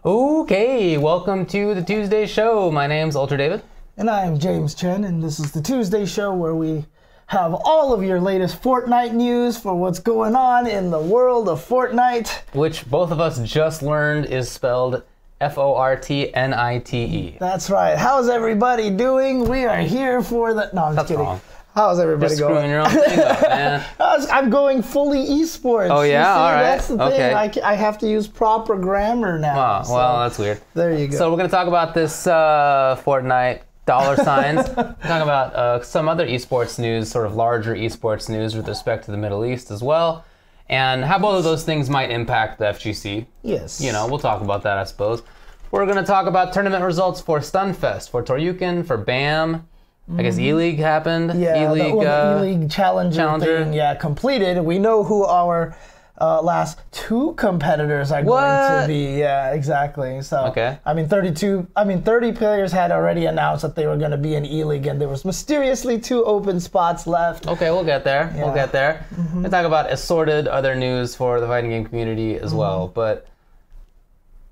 Okay, welcome to the Tuesday show. My name's Ultra David. And I am James Chen, and this is the Tuesday show where we have all of your latest Fortnite news for what's going on in the world of Fortnite. Which both of us just learned is spelled Fortnite. That's right. How's everybody doing? We are here for the... No, I'm just kidding. Wrong. How's everybody Just going? screwing your own thing up, man. I'm going fully esports. Oh, yeah? You see, All right. That's the thing. Okay. I have to use proper grammar now. Oh, well, that's weird. There you go. So we're going to talk about this Fortnite dollar signs. Talk about some other esports news, sort of larger esports news with respect to the Middle East as well, and how both of those things might impact the FGC. Yes. You know, we'll talk about that, I suppose. We're going to talk about tournament results for Stunfest, for Toryuken, for BAM. I guess E-League happened. Yeah, E-League, the E-League Challenger thing, completed. We know who our last two competitors are going to be. Yeah, exactly. So, okay. 30 players had already announced that they were going to be in E-League, and there was mysteriously 2 open spots left. Okay, we'll get there. Yeah. We'll get there. We'll talk about assorted other news for the fighting game community as well. But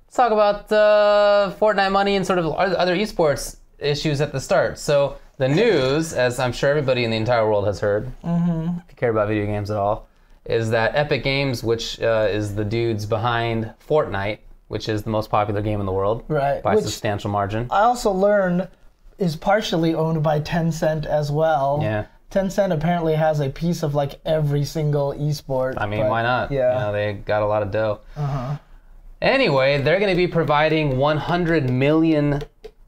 let's talk about Fortnite money and sort of other esports issues at the start. So the news, as I'm sure everybody in the entire world has heard, if you care about video games at all, is that Epic Games, which is the dudes behind Fortnite, which is the most popular game in the world, right, by a substantial margin. I also learned is partially owned by Tencent as well. Yeah. Tencent apparently has a piece of like every single esport. I mean, why not? Yeah. You know, they got a lot of dough. Anyway, they're going to be providing 100 million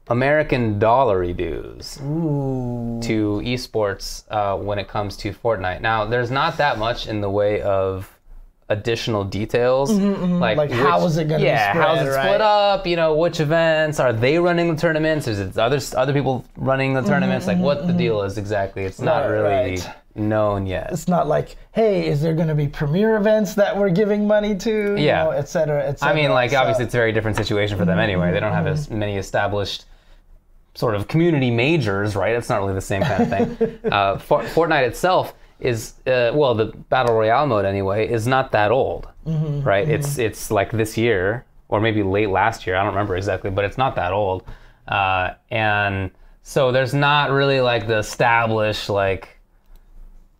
American dollar dues to esports when it comes to Fortnite. Now, there's not that much in the way of additional details, like how is it going to be spread? How's it split up? You know, which events are they running the tournaments? Is it other people running the tournaments? Like, what the deal is exactly? It's not really known yet. It's not like, hey, is there going to be premier events that we're giving money to? You know, et cetera, et cetera. I mean, like, obviously, it's a very different situation for them anyway. They don't have as many established sort of community majors, right? It's not really the same kind of thing. Fortnite itself is, the Battle Royale mode anyway, is not that old, right? It's like this year, or maybe late last year, I don't remember exactly, but it's not that old. And so there's not really like the established, like,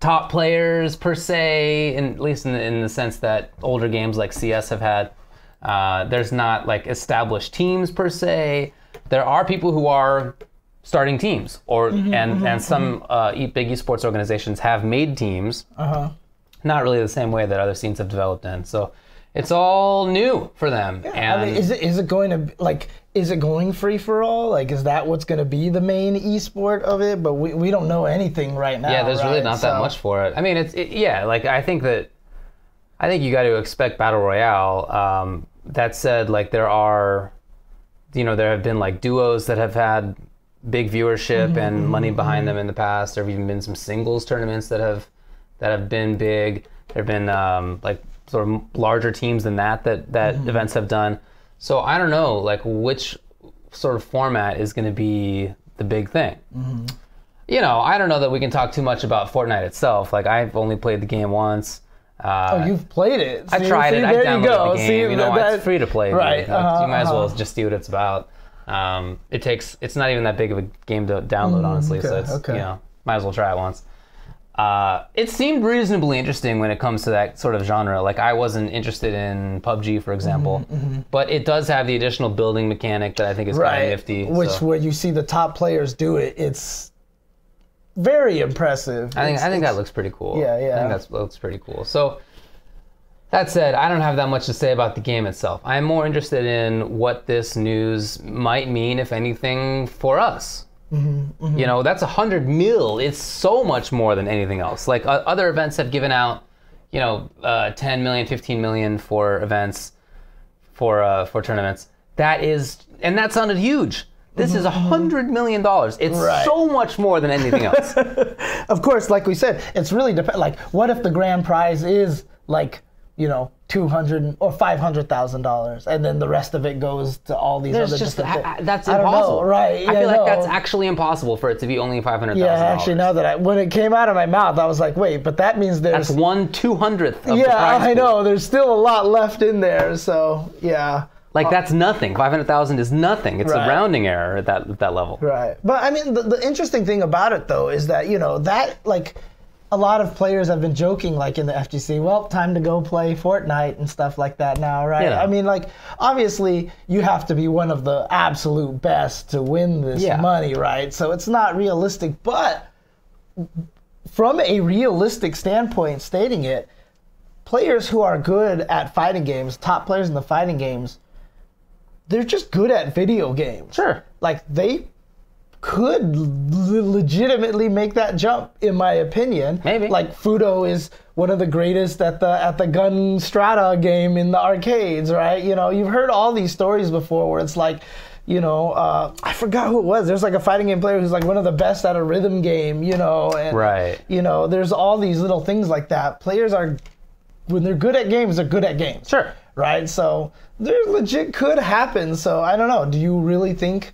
top players per se, at least in the sense that older games like CS have had. There's not like established teams per se. There are people who are starting teams, and some big esports organizations have made teams. Not really the same way that other scenes have developed in. So it's all new for them. Yeah, and I mean, is it going to is it going free for all? Like, is that what's going to be the main esport of it? But we don't know anything right now. Yeah, there's really not that much for it. I mean, I think you got to expect Battle Royale. That said, like, there have been like duos that have had big viewership and money behind them in the past. There have even been some singles tournaments that have been big. There have been like sort of larger teams than that events have done. So I don't know, like, which sort of format is going to be the big thing. You know, I don't know that we can talk too much about Fortnite itself. Like, I've only played the game once. You've played it. I tried it. I downloaded the game. It's free to play. Right. You might as well just see what it's about. It's not even that big of a game to download, honestly. Okay, So it's might as well try it once. It seemed reasonably interesting when it comes to that sort of genre. Like, I wasn't interested in PUBG, for example, but it does have the additional building mechanic that I think is kind of nifty. Where you see the top players do it, it's very impressive. I think that looks pretty cool. Yeah. I think that looks pretty cool. So that said, I don't have that much to say about the game itself. I'm more interested in what this news might mean, if anything, for us. You know, that's 100 mil. It's so much more than anything else. Like, other events have given out, 10 million, 15 million for events, for tournaments. That sounded huge. This is $100 million. It's so much more than anything else. Of course, like we said, it's really like, what if the grand prize is like, $200,000 or $500,000, and then the rest of it goes to all these other different things. That's impossible, right? I feel like that's actually impossible for it to be only $500,000. Yeah, actually, now that when it came out of my mouth, I was like, wait, but that means there's that's 1/200th of the prize I pool. know. There's still a lot left in there. So yeah, Like that's nothing. 500,000 is nothing. It's Right. a rounding error at that level. Right. But I mean, the interesting thing about it though is that, that like a lot of players have been joking like in the FGC, well, time to go play Fortnite and stuff like that now, right? Yeah. I mean, like obviously you have to be one of the absolute best to win this money, right? So it's not realistic, but from a realistic standpoint, stating it, players who are good at fighting games, top players in the fighting games, they're just good at video games. Sure. Like they could legitimately make that jump, in my opinion. Maybe. Like Fudo is one of the greatest at the gun strata game in the arcades, right? You've heard all these stories before where it's like, I forgot who it was. There's like a fighting game player who's like one of the best at a rhythm game, and Right. There's all these little things like that. Players are, when they're good at games, they're good at games. Sure. Right? So there legit could happen. So I don't know. Do you really think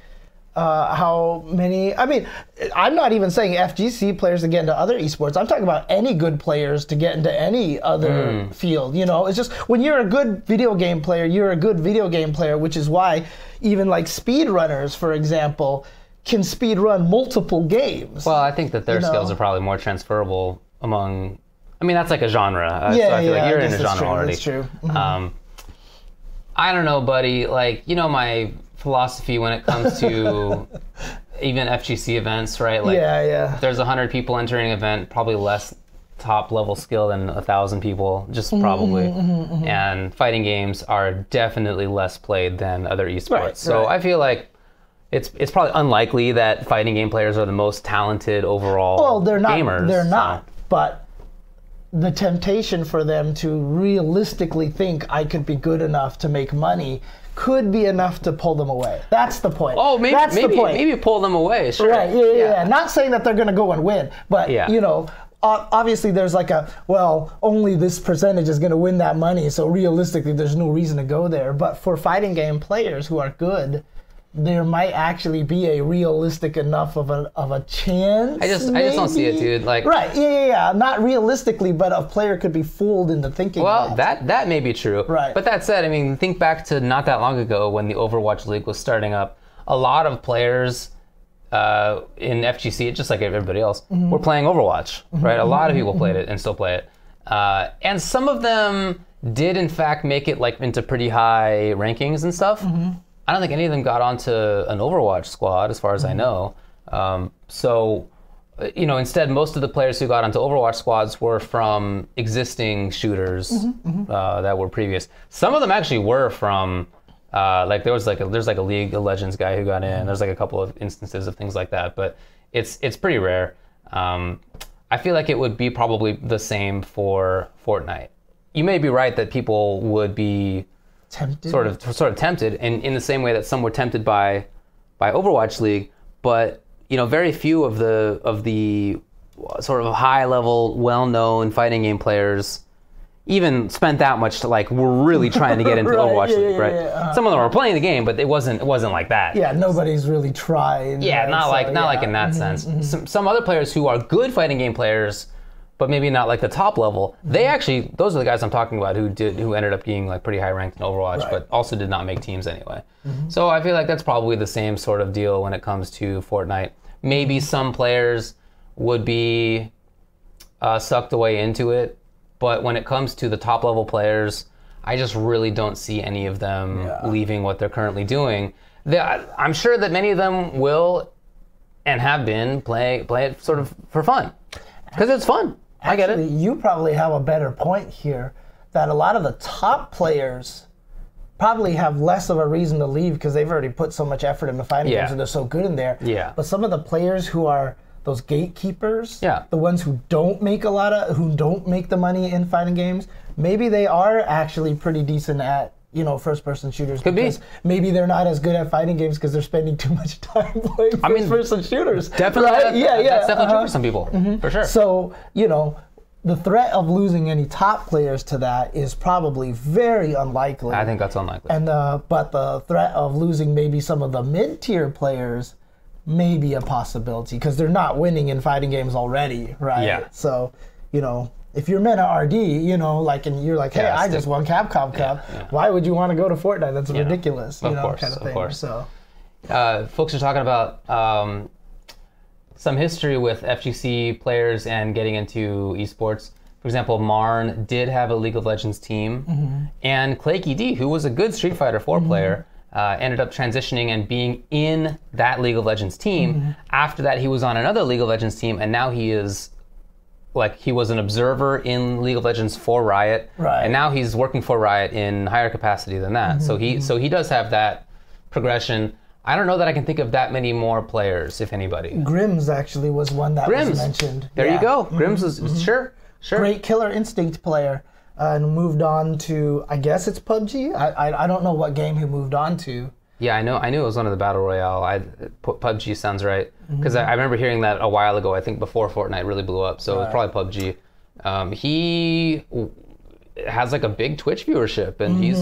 how many? I mean, I'm not even saying FGC players to get into other esports. I'm talking about any good players to get into any other field. It's just when you're a good video game player, you're a good video game player, which is why even like speedrunners, for example, can speedrun multiple games. Well, I think that their skills are probably more transferable among. I mean, that's like a genre. So I feel like you're in a genre already. That's true. Mm-hmm. I don't know, buddy. Like, my philosophy when it comes to even FGC events, right? Like, if there's 100 people entering an event, probably less top level skill than 1,000 people, just probably. And fighting games are definitely less played than other esports. Right, so right. I feel like it's probably unlikely that fighting game players are the most talented overall Well, they're not. gamers. They're not. But the temptation for them to realistically think I could be good enough to make money could be enough to pull them away. That's the point. Oh, maybe That's the point. maybe pull them away. Sure. Right. Yeah. Not saying that they're going to go and win, but obviously there's like only this percentage is going to win that money. So realistically, there's no reason to go there. But for fighting game players who are good, there might actually be a realistic enough of a chance. I just don't see it, dude. Like, right, yeah. Not realistically, but a player could be fooled into thinking. Well, that may be true. Right. But that said, I mean, think back to not that long ago when the Overwatch League was starting up. A lot of players in FGC, just like everybody else, were playing Overwatch. Right. A lot of people played it and still play it. And some of them did, in fact, make it like into pretty high rankings and stuff. I don't think any of them got onto an Overwatch squad, as far as I know. Instead, most of the players who got onto Overwatch squads were from existing shooters that were previous. Some of them actually were from, there's like a League of Legends guy who got in. There's like a couple of instances of things like that, but it's pretty rare. I feel like it would be probably the same for Fortnite. You may be right that people would be tempted, sort of tempted, and in the same way that some were tempted by Overwatch League, but very few of the sort of high level, well known fighting game players even spent that much to we're really trying to get into Overwatch League, right? Yeah. Some of them were playing the game, but it wasn't like that. Yeah, nobody's really tried. Yeah, right? not like in that sense. Some other players who are good fighting game players, but maybe not like the top level. They actually, those are the guys I'm talking about who ended up being like pretty high ranked in Overwatch, but also did not make teams anyway. So I feel like that's probably the same sort of deal when it comes to Fortnite. Maybe some players would be sucked away into it, but when it comes to the top level players, I just really don't see any of them leaving what they're currently doing. I'm sure that many of them will and have been play it sort of for fun, because it's fun. I get it. You probably have a better point here, that a lot of the top players probably have less of a reason to leave because they've already put so much effort into fighting games and they're so good in there. Yeah. But some of the players who are those gatekeepers, the ones who don't make the money in fighting games, maybe they are actually pretty decent at first-person shooters. Could be. Maybe they're not as good at fighting games because they're spending too much time playing first-person shooters. Definitely. Right? That's definitely true for some people, for sure. So, the threat of losing any top players to that is probably very unlikely. I think that's unlikely. And but the threat of losing maybe some of the mid-tier players may be a possibility because they're not winning in fighting games already, right? Yeah. So, if you're Meta RD, you know, like, and you're like, hey, Yeah, I just won Capcom Cup. yeah. Why would you want to go to Fortnite? That's ridiculous, you Of know, course, kind of thing. of course. So, Folks are talking about some history with FGC players and getting into esports. For example, Marn did have a League of Legends team, and Claky D, who was a good Street Fighter 4 player, ended up transitioning and being in that League of Legends team. After that, he was on another League of Legends team, and now he is, like, he was an observer in League of Legends for Riot, and now he's working for Riot in higher capacity than that. So he does have that progression. I don't know that I can think of that many more players, if anybody. Grims actually was one that was mentioned. There you go. Grims was sure. Great Killer Instinct player, and moved on to, I guess it's PUBG. I don't know what game he moved on to. Yeah, I knew it was one of the battle royale. PUBG sounds right, because I remember hearing that a while ago. I think before Fortnite really blew up, so it was probably PUBG. He has like a big Twitch viewership, and he's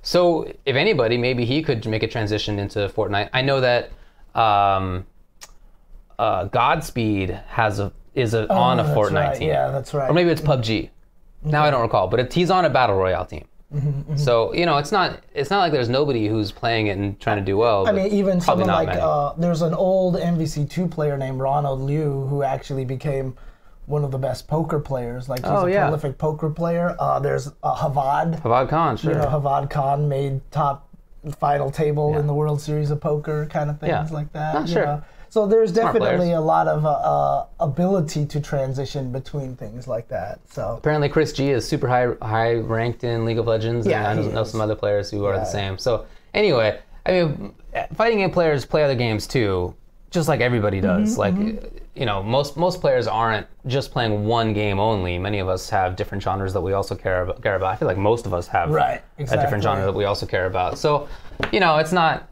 So if anybody, maybe he could make a transition into Fortnite. I know that Godspeed is on a Fortnite team. Yeah, that's right. Or maybe it's PUBG. Now I don't recall, but he's on a battle royale team. So it's not like there's nobody who's playing it and trying to do well. I mean, even someone like many. There's an old MVC2 player named Ronald Liu who actually became one of the best poker players. Like, he's a prolific poker player. There's Havad Khan, sure. You know, Havad Khan made top final table in the World Series of Poker, kind of things like that. Sure. Know? So there's Smart definitely players. a lot of ability to transition between things like that. So apparently Chris G is super high ranked in League of Legends, and I know some other players who are the same. So anyway, I mean, fighting game players play other games too, just like everybody does. Most players aren't just playing one game only. Many of us have different genres that we also care about. I feel like most of us have a different genre that we also care about. So, it's not.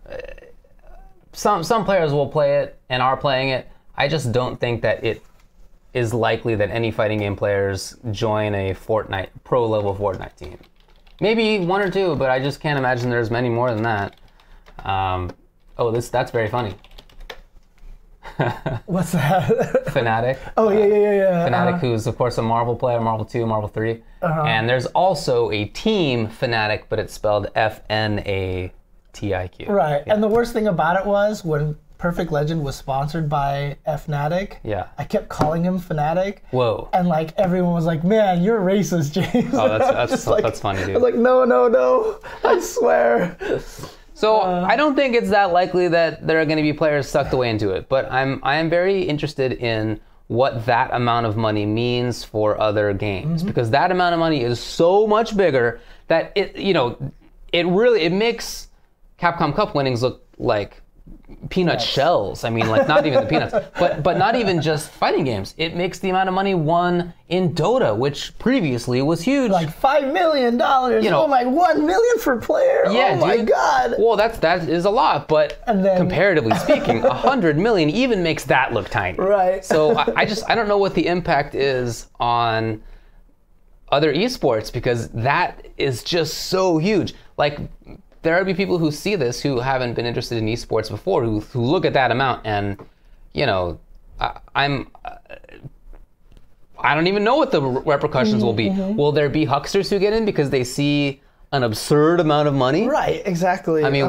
Some players will play it and are playing it. I just don't think that it is likely that any fighting game players join a Fortnite pro level Fortnite team. Maybe one or two, but I just can't imagine there's many more than that. That's very funny. What's that? Fnatic. Oh yeah. Fnatic, who's of course a Marvel player, Marvel 2, Marvel 3. And there's also a team Fnatic, but it's spelled FNATIQ. Right. And the worst thing about it was when Perfect Legend was sponsored by Fnatic. Yeah. I kept calling him Fnatic. Whoa. And like everyone was like, "Man, you're racist, James." Oh, that's funny, dude. I was like, no, I swear. So I don't think it's that likely that there are going to be players sucked away into it, but I am very interested in what that amount of money means for other games, because that amount of money is so much bigger that it makes Capcom Cup winnings look like peanut shells. I mean, like, not even the peanuts, but not even just fighting games. It makes the amount of money won in Dota, which previously was huge. Like $5 million. Oh my, 1 million per player. Yeah, oh my God. Well, that is a lot, but comparatively speaking, 100 million even makes that look tiny. Right. So I don't know what the impact is on other esports, because that is just so huge. Like, there will be people who see this who haven't been interested in esports before, who look at that amount and, I don't even know what the repercussions will be. Will there be hucksters who get in because they see an absurd amount of money? Right, exactly. I mean,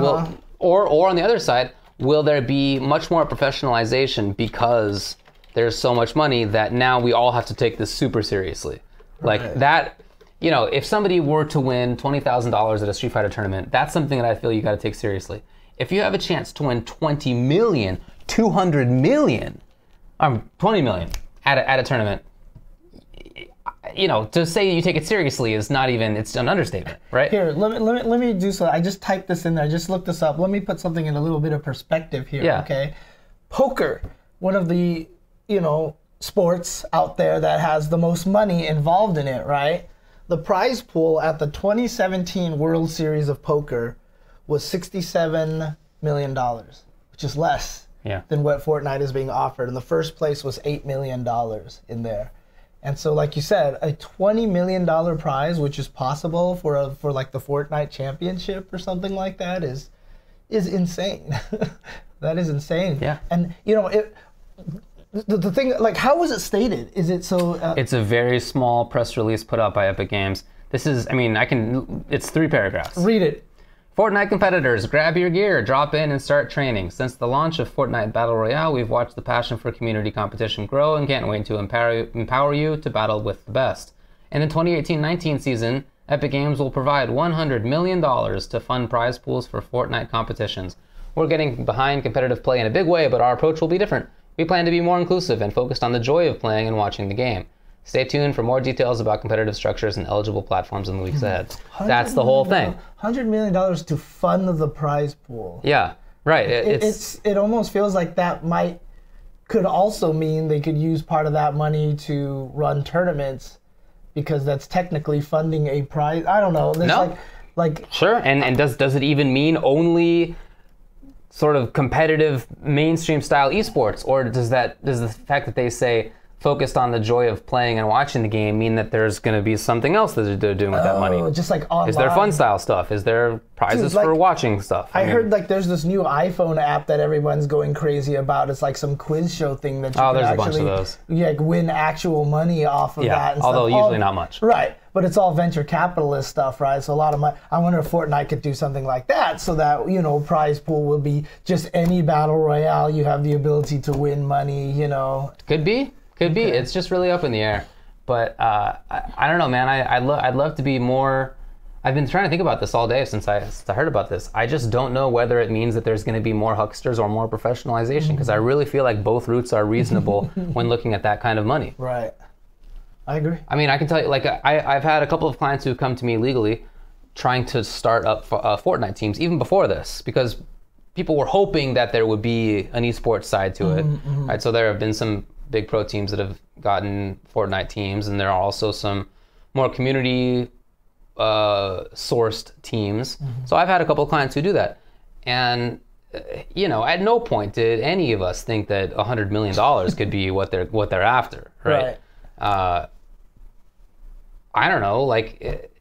or on the other side, will there be much more professionalization because there's so much money that now we all have to take this super seriously? Like that. If somebody were to win $20,000 at a Street Fighter tournament, that's something that I feel you got to take seriously. If you have a chance to win 20 million, 200 million, 20 million at a tournament, to say you take it seriously is not even, it's an understatement, right? Here, let me do so. I just typed this in there. I just looked this up. Let me put something in a little bit of perspective here, okay? Poker, one of the, sports out there that has the most money involved in it, right? The prize pool at the 2017 World Series of Poker was $67 million, which is less than what Fortnite is being offered. And the first place was $8 million in there. And so, like you said, a $20 million prize, which is possible for like the Fortnite championship or something like that, is insane. That is insane. Yeah. And the thing, like, how was it stated? Is it so? It's a very small press release put out by Epic Games. This is, I mean, it's 3 paragraphs. Read it. Fortnite competitors, grab your gear, drop in, and start training. Since the launch of Fortnite Battle Royale, we've watched the passion for community competition grow and can't wait to empower you to battle with the best. In the 2018-19 season, Epic Games will provide $100 million to fund prize pools for Fortnite competitions. We're getting behind competitive play in a big way, but our approach will be different. We plan to be more inclusive and focused on the joy of playing and watching the game. Stay tuned for more details about competitive structures and eligible platforms in the weeks ahead. That's the whole thing. $100 million to fund the prize pool. Yeah, right. It almost feels like that could also mean they could use part of that money to run tournaments, because that's technically funding a prize. I don't know. No. Like sure. And does it even mean only sort of competitive mainstream style esports, or does the fact that they say focused on the joy of playing and watching the game mean that there's going to be something else that they're doing with that money? Just like online. Is there fun style stuff? Is there prizes for watching stuff? I heard like there's this new iPhone app that everyone's going crazy about. It's like some quiz show thing that you can there's actually a bunch of those. Like win actual money off of that. And although stuff. usually not much. Right. But it's all venture capitalist stuff, right? So a lot of money. I wonder if Fortnite could do something like that, so that, you know, prize pool will be just any battle royale. You have the ability to win money, you know. Could be. Could be. It's just really up in the air. But I don't know, man. I'd love to be more. I've been trying to think about this all day since I heard about this. I just don't know whether it means that there's going to be more hucksters or more professionalization, because I really feel like both routes are reasonable when looking at that kind of money. Right. I agree. I mean, I can tell you, like, I've had a couple of clients who come to me legally trying to start up Fortnite teams even before this, because people were hoping that there would be an esports side to it. Right? So there have been some big pro teams that have gotten Fortnite teams, and there are also some more community sourced teams. So I've had a couple of clients who do that, and you know, at no point did any of us think that $100 million could be what they're after, right? I don't know, like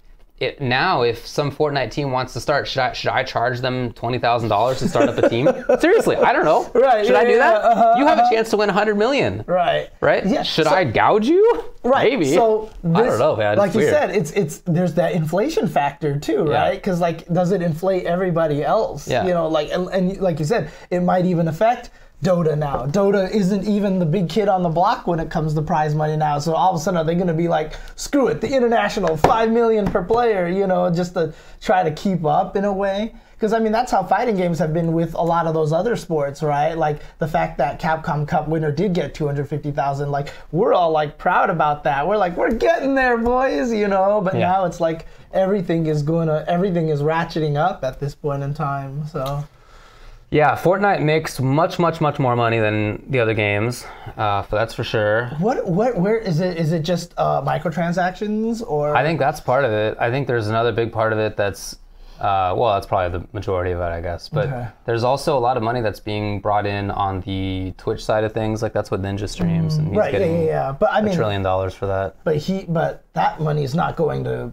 now if some Fortnite team wants to start, should I charge them $20,000 to start up a team? Seriously, I don't know. Right? Should I do that? You have a chance to win $100 million. Right. Right? Yeah. Should I gouge you? Right. Maybe. So I don't know, man. Like you said, it's there's that inflation factor too, right? Because like, does it inflate everybody else? Yeah. You know, like and like you said, it might even affect Dota now. Dota isn't even the big kid on the block when it comes to prize money now. So all of a sudden, are they going to be like, screw it, the international $5 million per player, you know, just to try to keep up in a way? Because I mean, that's how fighting games have been with a lot of those other sports, right? Like the fact that Capcom Cup winner did get $250,000. Like we're all like proud about that. We're like, we're getting there, boys, you know. But now it's like everything is ratcheting up at this point in time. So. Yeah, Fortnite makes much more money than the other games, that's for sure. Where is it? Is it just microtransactions, or? I think that's part of it. I think there's another big part of it that's, that's probably the majority of it, I guess. But there's also a lot of money that's being brought in on the Twitch side of things. Like that's what Ninja streams, and he's getting But I mean, $1 trillion for that. But that money is not going to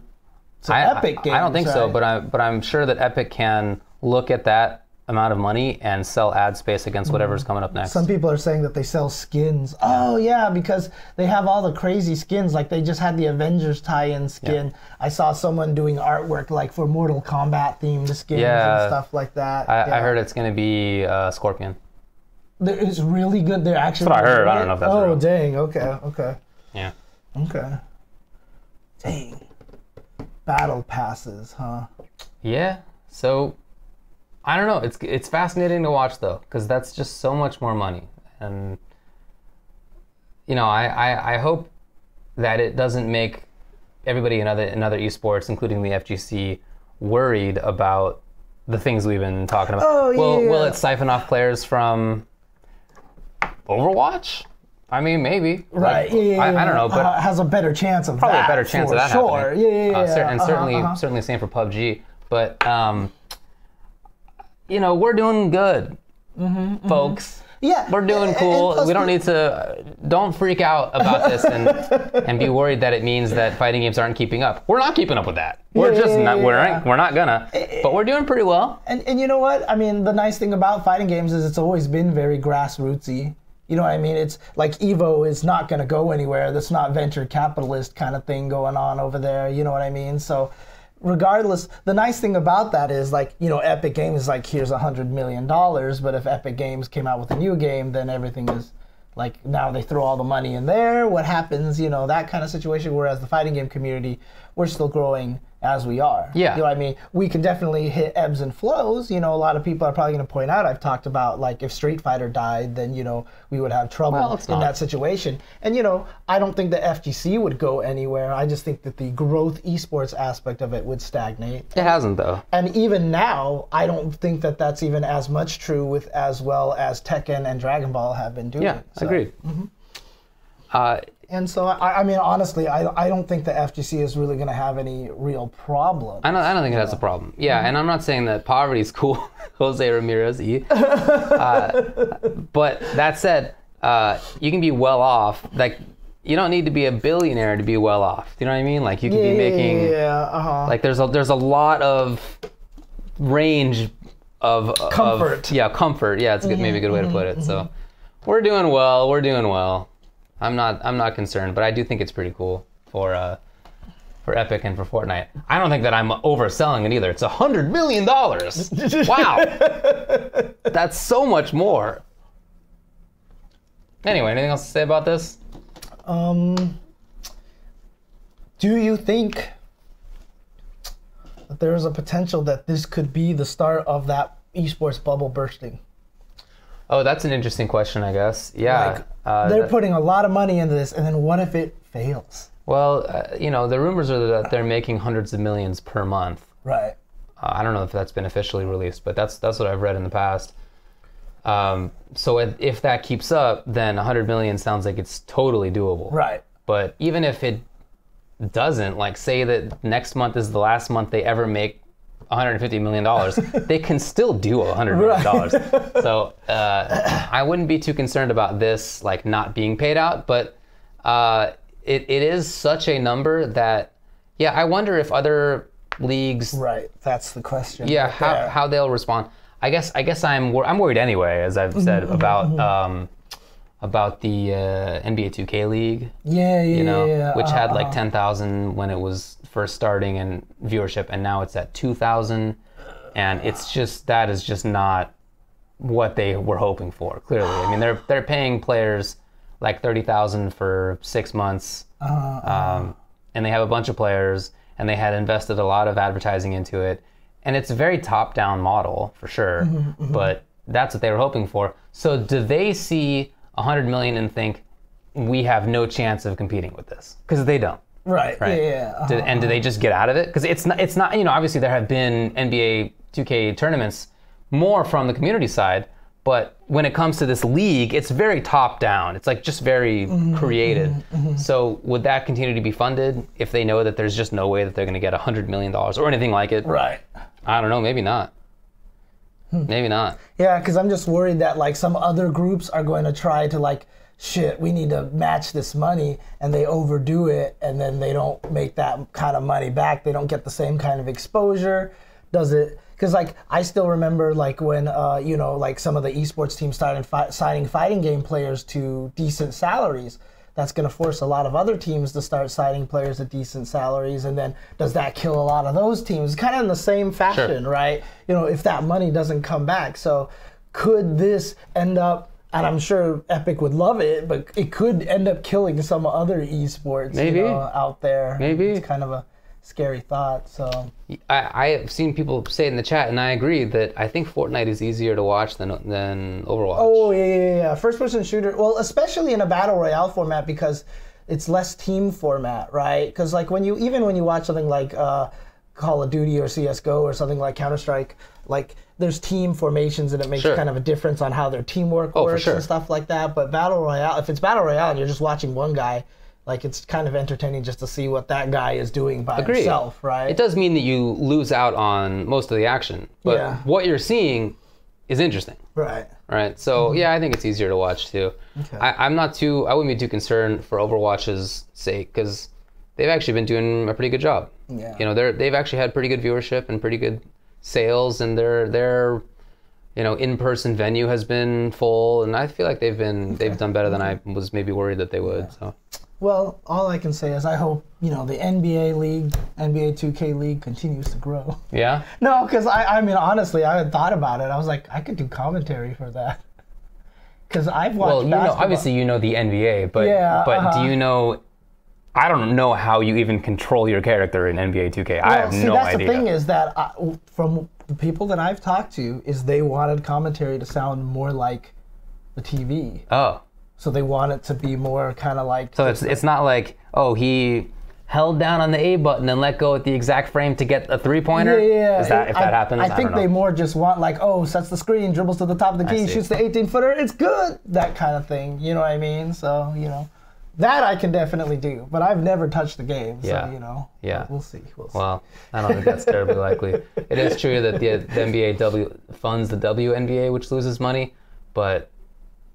Epic Games. I don't think so, but I'm sure that Epic can look at that amount of money and sell ad space against whatever's coming up next. Some people are saying that they sell skins. Oh yeah, because they have all the crazy skins. Like they just had the Avengers tie-in skin. Yeah. I saw someone doing artwork like for Mortal Kombat themed skins and stuff like that. I heard it's going to be Scorpion. It's really good. They're actually. That's what I heard. I don't know if that's real. Oh dang. Okay. Yeah. Okay. Dang. Battle passes, huh? Yeah. So. I don't know. It's fascinating to watch though, because that's just so much more money, and you know, I hope that it doesn't make everybody in other esports, including the FGC, worried about the things we've been talking about. Oh, Will it siphon off players from Overwatch? I mean, maybe. Right. Like, I don't know, but has a better chance of probably that. Probably a better chance of that sure. happening. Yeah. And certainly the same for PUBG, but. You know, we're doing good, folks. Yeah. We're doing cool. We don't need to, don't freak out about this and be worried that it means that fighting games aren't keeping up. We're not keeping up with that. We're not gonna, but we're doing pretty well. And you know what? I mean, the nice thing about fighting games is it's always been very grassrootsy. You know what I mean? It's like Evo is not going to go anywhere. That's not venture capitalist kind of thing going on over there. You know what I mean? So regardless, the nice thing about that is like, you know, Epic Games is like, here's $100 million. But if Epic Games came out with a new game, then everything is like, now they throw all the money in there. What happens, you know, that kind of situation. Whereas the fighting game community, we're still growing as we are. Yeah. You know what I mean? We can definitely hit ebbs and flows. You know, a lot of people are probably going to point out, I've talked about, like, if Street Fighter died, then, you know, we would have trouble in that situation. And, you know, I don't think the FGC would go anywhere. I just think that the growth esports aspect of it would stagnate. It hasn't, though. And even now, I don't think that that's even as much true with as well as Tekken and Dragon Ball have been doing. Yeah, so, agreed. And so, I mean, honestly, I don't think the FGC is really going to have any real problem. I don't think it has a problem. Yeah, and I'm not saying that poverty is cool, Jose Ramirez. But that said, you can be well off. Like, you don't need to be a billionaire to be well off. Do you know what I mean? Like, you could be making. Like, there's a lot of range of comfort. Comfort. Yeah, it's maybe a good way to put it. So, we're doing well. We're doing well. I'm not concerned, but I do think it's pretty cool for Epic and for Fortnite. I don't think that I'm overselling it either. It's $100 million. Wow, that's so much more. Anyway, anything else to say about this? Do you think that there is a potential that this could be the start of that esports bubble bursting? Oh, that's an interesting question, I guess. Yeah. Like, they're putting a lot of money into this, and then what if it fails? Well, you know, the rumors are that they're making hundreds of millions per month. Right. I don't know if that's been officially released, but that's what I've read in the past. So if that keeps up, then 100 million sounds like it's totally doable. Right. But even if it doesn't, like, say that next month is the last month they ever make $150 million, they can still do $100 million. So I wouldn't be too concerned about this, like, not being paid out, but it is such a number that, yeah, I wonder if other leagues... Right, that's the question. Yeah, how they'll respond. I guess I'm worried anyway, as I've said, about the NBA 2K League. Yeah. Which had like 10,000 when it was first starting in viewership, and now it's at 2,000, and that is just not what they were hoping for. Clearly, I mean they're paying players like 30,000 for 6 months, and they have a bunch of players, and they had invested a lot of advertising into it, and it's a very top-down model for sure. But that's what they were hoping for. So do they see 100 million and think we have no chance of competing with this? Because they don't. Right. Yeah. And do they just get out of it? Because it's not. You know, obviously there have been NBA 2K tournaments more from the community side, but when it comes to this league, it's very top down. It's like just very created. So would that continue to be funded if they know that there's just no way that they're going to get $100 million or anything like it? Right. I don't know. Maybe not. Maybe not. Yeah, because I'm just worried that like some other groups are going to try to like, shit, we need to match this money, and they overdo it, and then they don't make that kind of money back. They don't get the same kind of exposure. Does it? Because like I still remember like when you know, like some of the esports teams started signing fighting game players to decent salaries. That's going to force a lot of other teams to start signing players at decent salaries, and then does that kill a lot of those teams? Kind of in the same fashion, right? You know, if that money doesn't come back. So could this end up, and I'm sure Epic would love it, but it could end up killing some other esports out there. Maybe. It's kind of a scary thought. So I have seen people say in the chat, and I agree, that I think Fortnite is easier to watch than Overwatch. Oh, yeah. First-person shooter. Well, especially in a battle royale format, because it's less team format, right? Because like when you watch something like Call of Duty or CSGO or something like Counter-Strike, like there's team formations, and it makes kind of a difference on how their teamwork works and stuff like that. But battle royale, if it's battle royale and you're just watching one guy, like it's kind of entertaining just to see what that guy is doing by himself, right? It does mean that you lose out on most of the action, but what you're seeing is interesting. Right. So yeah, I think it's easier to watch too. Okay. I wouldn't be too concerned for Overwatch's sake, because they've actually been doing a pretty good job. Yeah. You know, they've actually had pretty good viewership and pretty good sales, and they're in-person venue has been full, and I feel like they've done better than I was maybe worried that they would. So. Well, all I can say is I hope, the NBA League, NBA 2K League continues to grow. Yeah? No, because I mean, honestly, I had thought about it. I was like, I could do commentary for that. Because I've watched basketball. Obviously you know the NBA, but do you know... I don't know how you even control your character in NBA 2K. I have no idea. That's the thing is that from the people that I've talked to is they wanted commentary to sound more like the TV. Oh. So they want it to be more kind of like... So it's not like, oh, he held down on the A button and let go at the exact frame to get a three-pointer? Yeah. If that happens, I think they more just want like, oh, sets the screen, dribbles to the top of the key, shoots the 18-footer, it's good! That kind of thing, you know what I mean? So, that I can definitely do, but I've never touched the game, so, Yeah. We'll see. Well, I don't think that's terribly likely. It is true that the NBA funds the WNBA, which loses money, but...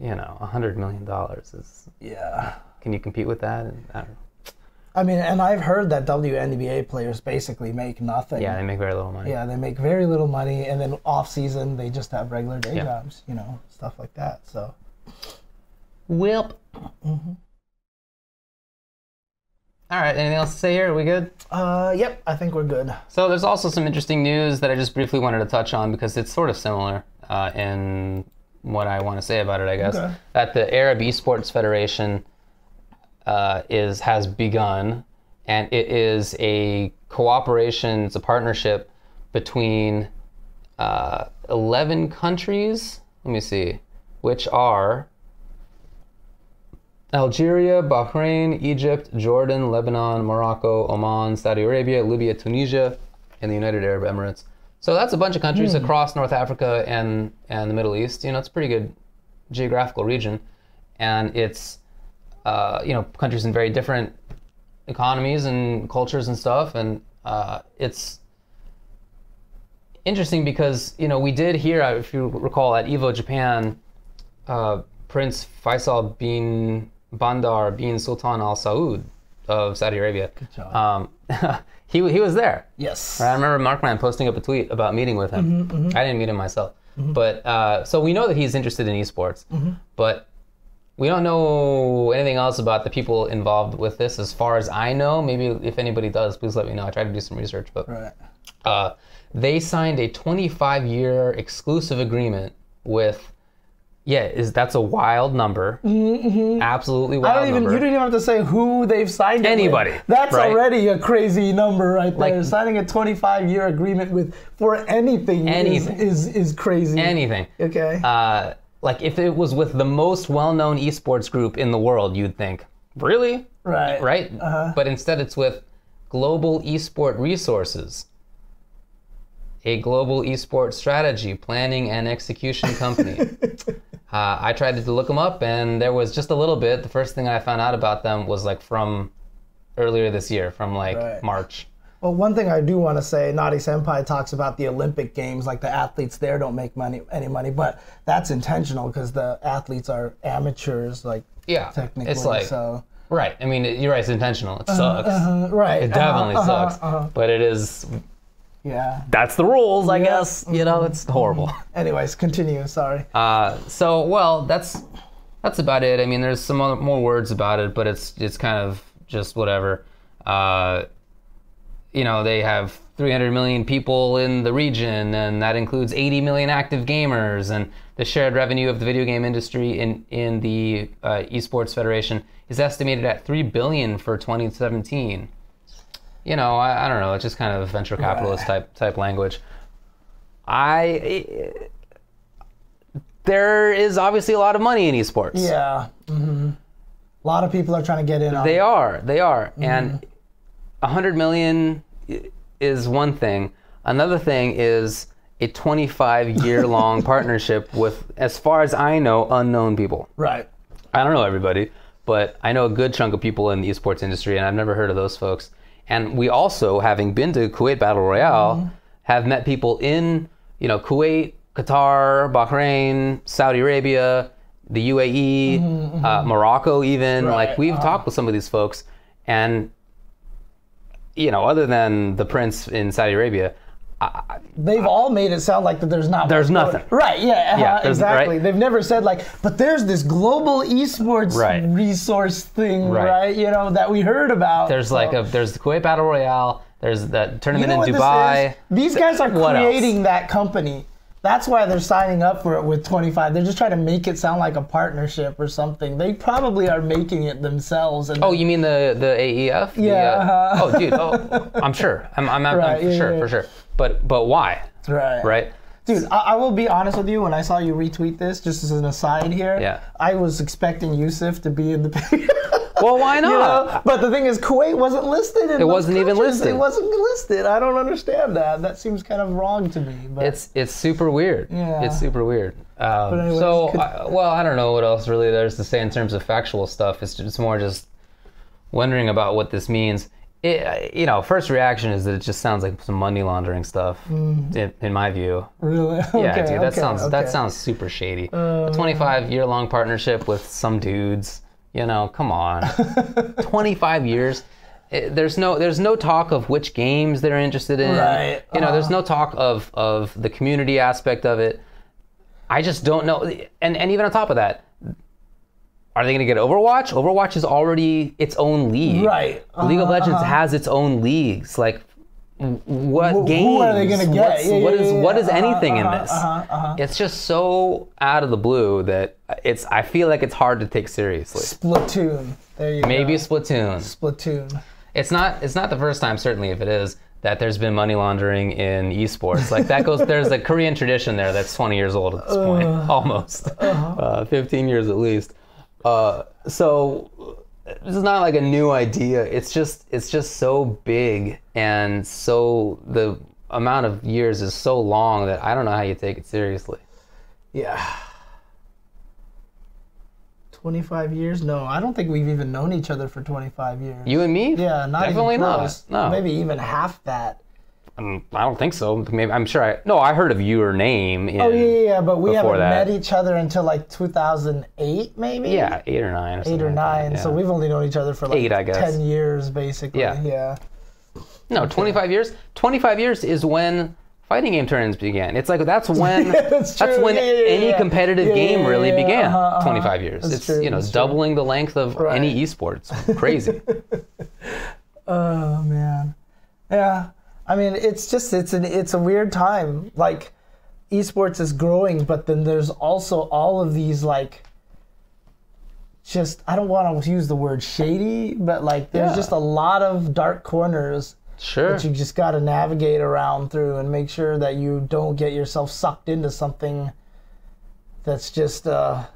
$100 million is... Yeah. Can you compete with that? I don't know. I mean, and I've heard that WNBA players basically make nothing. Yeah, they make very little money. Yeah, they make very little money, and then off season they just have regular day jobs, stuff like that. So. Whip. Mm-hmm. All right, anything else to say here? Are we good? Yep, I think we're good. So there's also some interesting news that I just briefly wanted to touch on because it's sort of similar in what I want to say about it, I guess. Okay. That the Arab Esports Federation has begun, and it is a cooperation, it's a partnership between 11 countries, let me see, which are Algeria, Bahrain, Egypt, Jordan, Lebanon, Morocco, Oman, Saudi Arabia, Libya, Tunisia, and the United Arab Emirates. So that's a bunch of countries across North Africa and the Middle East. It's a pretty good geographical region. And it's, countries in very different economies and cultures and stuff. And it's interesting because, we did hear, if you recall, at EVO Japan, Prince Faisal bin Bandar bin Sultan Al Saud of Saudi Arabia. Good job. He was there. Yes. I remember Markman posting up a tweet about meeting with him. I didn't meet him myself. But so we know that he's interested in esports, but we don't know anything else about the people involved with this as far as I know. Maybe if anybody does, please let me know. I tried to do some research, but they signed a 25-year exclusive agreement with that's a wild number. Absolutely wild number. You don't even have to say who they've signed Anybody. it with. That's already a crazy number right there. Signing a 25-year agreement for anything. Is crazy. Anything. Okay. If it was with the most well-known esports group in the world, you'd think, really? Right. Right? But instead it's with Global Esport Resources, a global esports strategy, planning, and execution company. I tried to look them up, and there was just a little bit. The first thing I found out about them was from earlier this year, from March. Well, one thing I do want to say, Naughty Senpai talks about the Olympic Games, the athletes there don't make any money, but that's intentional because the athletes are amateurs, technically. It's so. Right. I mean, you're right. It's intentional. It sucks. Right. It definitely sucks. But it is. Yeah. That's the rules, I guess. It's horrible. Anyways, continue. Sorry. That's about it. I mean, there's some more words about it, but it's kind of just whatever. They have 300 million people in the region, and that includes 80 million active gamers, and the shared revenue of the video game industry in the Esports Federation is estimated at $3 billion for 2017. I don't know. It's just kind of venture capitalist type language. There is obviously a lot of money in esports. Yeah. A lot of people are trying to get in on it. They are. And 100 million is one thing. Another thing is a 25-year-long partnership with, as far as I know, unknown people. Right. I don't know everybody, but I know a good chunk of people in the esports industry, and I've never heard of those folks. And we also, having been to Kuwait Battle Royale, have met people in, Kuwait, Qatar, Bahrain, Saudi Arabia, the UAE, Morocco even. Right. We've talked with some of these folks, and, other than the prince in Saudi Arabia, They've all made it sound like that there's not. There's nothing. Right, yeah, exactly. Right? They've never said like, but there's this global esports resource thing, right? You know, that we heard about. There's there's the Kuwait Battle Royale, there's that tournament in this Dubai. is? These guys are creating that company. That's why they're signing up for it with 25. They're just trying to make it sound like a partnership or something. They probably are making it themselves. And you mean the AEF? Yeah. Oh, dude. Oh, I'm sure. I'm for sure. But why? Right. Dude, I will be honest with you. When I saw you retweet this, just as an aside here, I was expecting Yusuf to be in the picture. Well, why not? You know? But the thing is, Kuwait wasn't listed. It wasn't even listed. It wasn't listed. I don't understand that. That seems kind of wrong to me. But it's super weird. Yeah. It's super weird. Anyways, I don't know what else really there's to say in terms of factual stuff. It's more just wondering about what this means. First reaction is that it just sounds like some money laundering stuff, in my view. Really? Yeah, dude, that sounds super shady. A 25-year-long partnership with some dudes. You know, come on. 25 years. There's no talk of which games they're interested in. Right. There's no talk of the community aspect of it. I just don't know. And even on top of that, are they going to get Overwatch? Overwatch is already its own league. Right. League of Legends has its own leagues. Like, what games? Who are they going to get? What is anything in this? It's just so out of the blue that I feel like it's hard to take seriously. Splatoon. There you go. Maybe Splatoon. Splatoon. It's not the first time, certainly if it is, that there's been money laundering in esports. Like there's a Korean tradition there that's 20 years old at this point, almost. 15 years at least. So this is not like a new idea. It's just so big, and so the amount of years is so long that I don't know how you take it seriously. Yeah. 25 years? No, I don't think we've even known each other for 25 years. You and me? Yeah, definitely even close. Not. No, maybe even half that. I don't think so. Maybe I'm sure. I heard of your name. But we haven't met each other until like 2008, maybe. Yeah, 8 or 9. Or something 8 or 9. Yeah. So we've only known each other for like 8, I guess. 10 years, basically. Yeah. No, 25 years. 25 years is when fighting game tournaments began. It's like that's when that's when any competitive game really began. 25 years. That's It's true, it's doubling the length of any esports. Crazy. Oh man. Yeah. I mean, it's a weird time. Like, esports is growing, but then there's also all of these like, just, I don't want to use the word shady, but like there's just a lot of dark corners that you just got to navigate around through and make sure that you don't get yourself sucked into something that's just that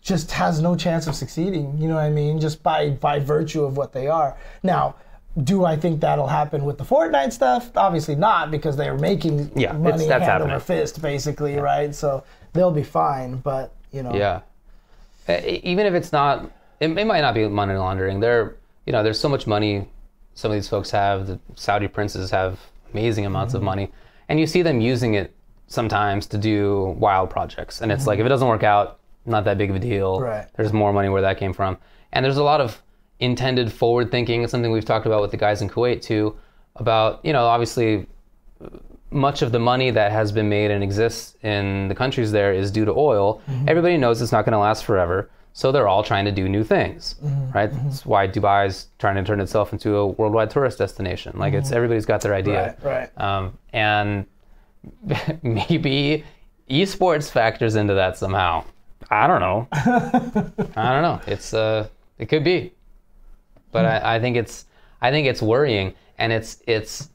just has no chance of succeeding. You know what I mean? Just by virtue of what they are. Now, do I think that'll happen with the Fortnite stuff? Obviously not, because they're making money hand over fist, basically, right? So they'll be fine, but, Yeah. Even if it's not, it might not be money laundering. There's so much money some of these folks have. The Saudi princes have amazing amounts of money. And you see them using it sometimes to do wild projects. And it's like, if it doesn't work out, not that big of a deal. Right. There's more money where that came from. And there's a lot of intended forward thinking. It's something we've talked about with the guys in Kuwait too, about, obviously much of the money that has been made and exists in the countries there is due to oil. Everybody knows it's not going to last forever. So they're all trying to do new things, right? That's why Dubai is trying to turn itself into a worldwide tourist destination. Like everybody's got their idea. Right. And maybe esports factors into that somehow. I don't know. It could be. But I think it's worrying, and it's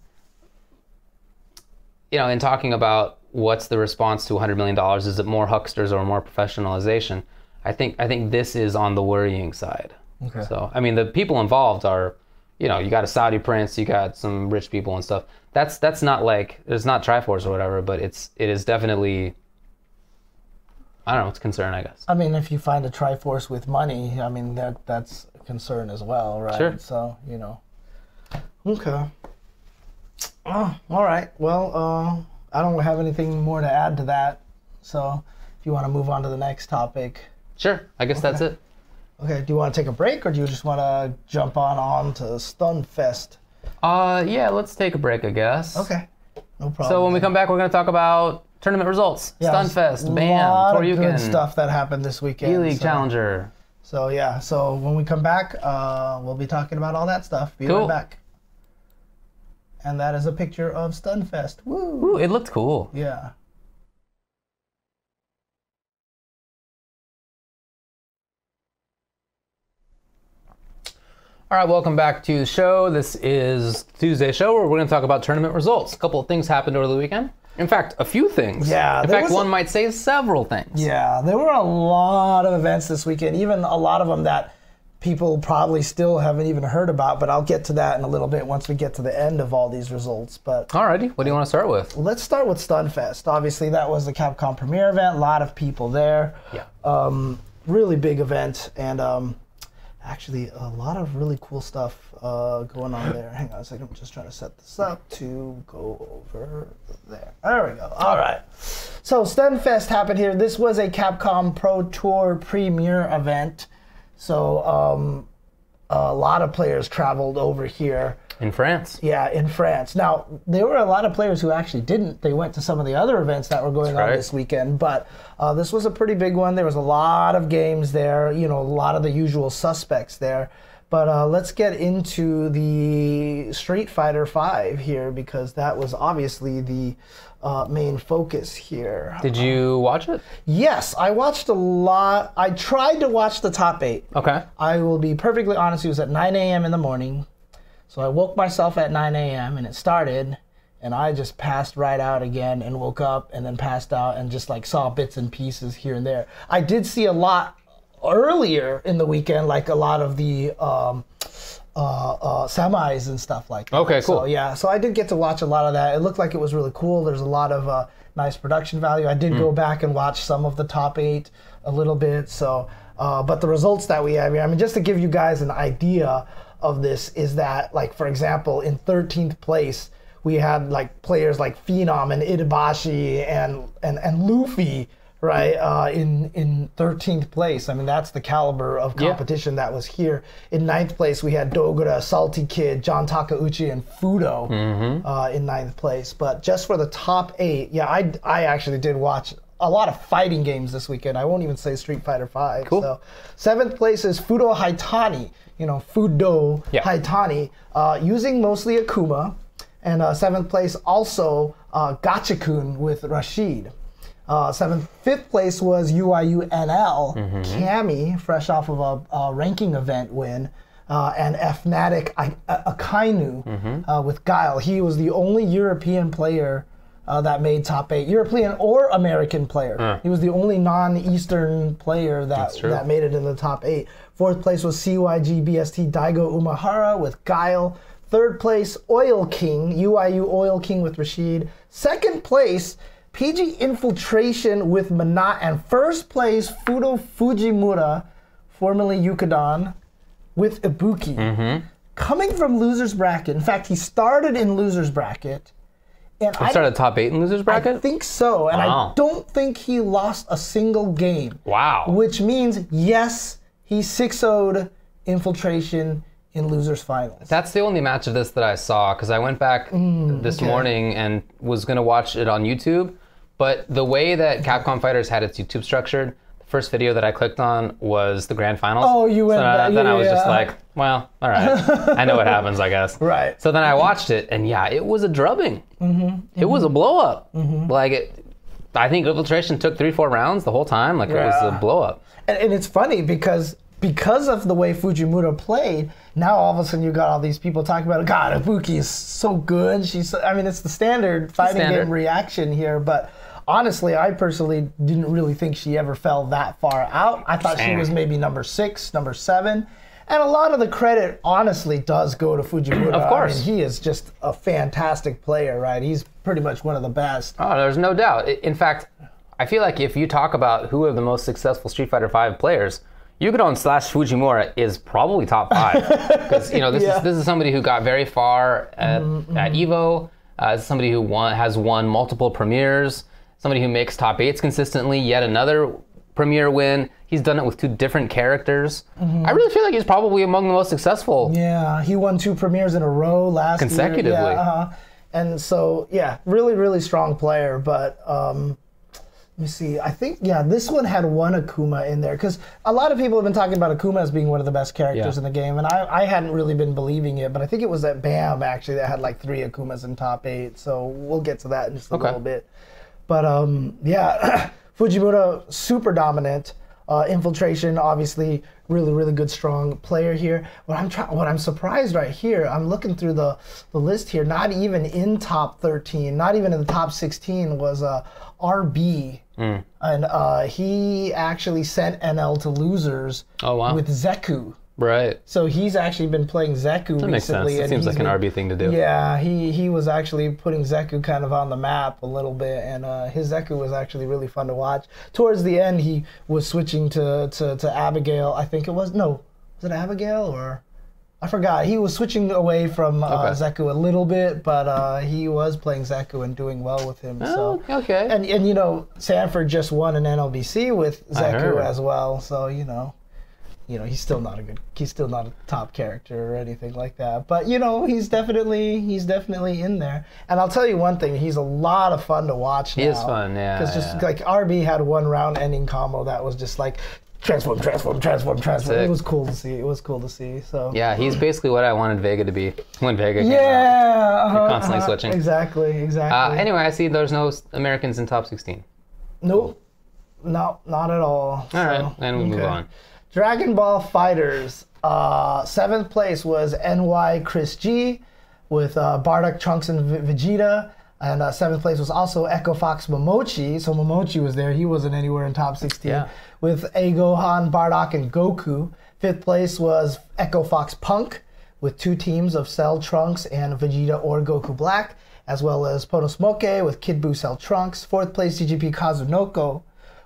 in talking about what's the response to $100 million, is it more hucksters or more professionalization? I think this is on the worrying side. Okay. So I mean, the people involved are, you got a Saudi prince, you got some rich people and stuff. That's not like, it's not Triforce or whatever, but it is definitely, I don't know, it's a concern, I guess. I mean, if you find a Triforce with money, I mean that's a concern as well, right? Sure. So Okay. Oh, all right. Well, I don't have anything more to add to that. So if you want to move on to the next topic. Sure. I guess that's it. Okay. Do you want to take a break, or do you just want to jump on to Stunfest? Yeah, let's take a break, I guess. Okay. No problem. So when we come back, we're going to talk about tournament results. Stunfest, BAM, Toryuken. Good stuff that happened this weekend. E-League Challenger. So yeah, so when we come back, we'll be talking about all that stuff. Be right back. And that is a picture of Stunfest. Woo! Ooh, it looked cool. Yeah. All right, welcome back to the show. This is Tuesday's show where we're going to talk about tournament results. A couple of things happened over the weekend. In fact, a few things. Yeah. In fact, one might say several things. Yeah, there were a lot of events this weekend, even a lot of them that people probably still haven't even heard about, but I'll get to that in a little bit once we get to the end of all these results. But alrighty, what do you want to start with? Let's start with Stunfest. Obviously, that was the Capcom premiere event. A lot of people there. Yeah. Really big event, and actually a lot of really cool stuff going on there. Hang on a second, I'm just trying to set this up to go over there. There we go. All right. So Stunfest happened here. This was a Capcom Pro Tour premiere event. So a lot of players traveled over here. In France. Yeah, in France. Now, there were a lot of players who actually didn't. They went to some of the other events that were going on this weekend, but this was a pretty big one. There was a lot of games there, you know, a lot of the usual suspects there. But let's get into the Street Fighter V here, because that was obviously the main focus here. Did you watch it? Yes, I watched a lot. I tried to watch the top 8. Okay. I will be perfectly honest, it was at 9 a.m. in the morning. So I woke myself at 9 a.m. and it started, and I just passed right out again and woke up and then passed out and just like saw bits and pieces here and there. I did see a lot earlier in the weekend, like a lot of the semis and stuff like that. Okay, cool. So yeah, so I did get to watch a lot of that. It looked like it was really cool. There's a lot of nice production value. I did go back and watch some of the top 8 a little bit. So, but the results that we have here, I mean, just to give you guys an idea of this, is that, like, for example, in 13th place, we had like players like Phenom and Itabashi and Luffy, right, in 13th place. I mean, that's the caliber of competition that was here. In 9th place, we had Dogura, Salty Kid, John Takeuchi, and Fudo in 9th place. But just for the top 8, yeah, I actually did watch a lot of fighting games this weekend. I won't even say Street Fighter V. Cool. So 7th place is Fudo Haitani, you know, Fudo Haitani, using mostly Akuma. And 7th place also Gachikun with Rashid. 5th place was UIUNL, Cammy, fresh off of a ranking event win, and Fnatic Akainu with Guile. He was the only European player that made top 8, European or American player. He was the only non-Eastern player that made it in the top 8. 4th place was CYG BST Daigo Umahara with Guile. 3rd place, Oil King, UIU Oil King with Rashid. 2nd place, PG Infiltration with Manat. And 1st place, Fudo Fujimura, formerly Yukadon, with Ibuki. Coming from loser's bracket. In fact, he started in loser's bracket. And He started top 8 in losers bracket? I think so, and I don't think he lost a single game. Wow. Which means, yes, he 6-0'd Infiltration in losers finals. That's the only match of this that I saw, because I went back this morning and was going to watch it on YouTube, but the way that Capcom Fighters had its YouTube structured, the first video that I clicked on was the grand finals. Oh, you went back. Then I was just like, well, all right. I know what happens, I guess. Right. So then I watched it, and yeah, it was a drubbing. It was a blow-up. Like, I think Infiltration took 3-4 rounds the whole time. Like, it was a blow-up. And it's funny because of the way Fujimura played, now all of a sudden you got all these people talking about, God, Ibuki is so good. I mean, it's the standard fighting game reaction here, but honestly, I personally didn't really think she ever fell that far out. I thought she was maybe number 6, number 7. And a lot of the credit, honestly, does go to Fujimura. Of course. I mean, he is just a fantastic player, right? He's pretty much one of the best. Oh, there's no doubt. In fact, I feel like if you talk about who are the most successful Street Fighter V players, Yukadon / Fujimura is probably top 5. Because, you know, this is somebody who got very far at EVO, somebody who has won multiple premieres, somebody who makes top 8s consistently, yet another Premier win. He's done it with 2 different characters. I really feel like he's probably among the most successful. Yeah, he won 2 premieres in a row last consecutively. year. Yeah, and so, yeah, really, really strong player. But let me see. I think, this one had 1 Akuma in there. Because a lot of people have been talking about Akuma as being one of the best characters in the game. And I hadn't really been believing it. But I think it was that BAM, actually, that had like 3 Akumas in top 8. So we'll get to that in just a little bit. But, yeah, Fujimura, super dominant. Infiltration, obviously, really, really good, strong player here. What I'm surprised right here, I'm looking through the list here, not even in top 13, not even in the top 16 was RB. And he actually sent NL to losers with Zeku. Right. So he's actually been playing Zeku recently. That makes sense. It seems like an RB thing to do. Yeah, he was actually putting Zeku kind of on the map a little bit, and his Zeku was actually really fun to watch. Towards the end, he was switching to Abigail, I think it was. No, was it Abigail or... I forgot. He was switching away from Zeku a little bit, but he was playing Zeku and doing well with him. So. Okay. And you know, Sanford just won an NLBC with Zeku as well, so you know, he's still not a top character or anything like that. But you know, he's definitely in there. And I'll tell you one thing, he's a lot of fun to watch now. He is fun, yeah. Because just like RB had 1 round ending combo that was just like transform. It was cool to see. So yeah, he's basically what I wanted Vega to be when Vega came out. Constantly switching. Exactly. Anyway, I see there's no Americans in top 16. Nope. No, not at all. All right, then we move on. Dragon Ball Fighters. 7th place was NY Chris G with Bardock, Trunks, and Vegeta. And 7th place was also Echo Fox Momochi. So Momochi was there. He wasn't anywhere in top 16. Yeah. With A Gohan, Bardock, and Goku. 5th place was Echo Fox Punk with 2 teams of Cell, Trunks, and Vegeta or Goku Black, as well as Ponosmoke with Kid Buu, Cell, Trunks. 4th place DGP Kazunoko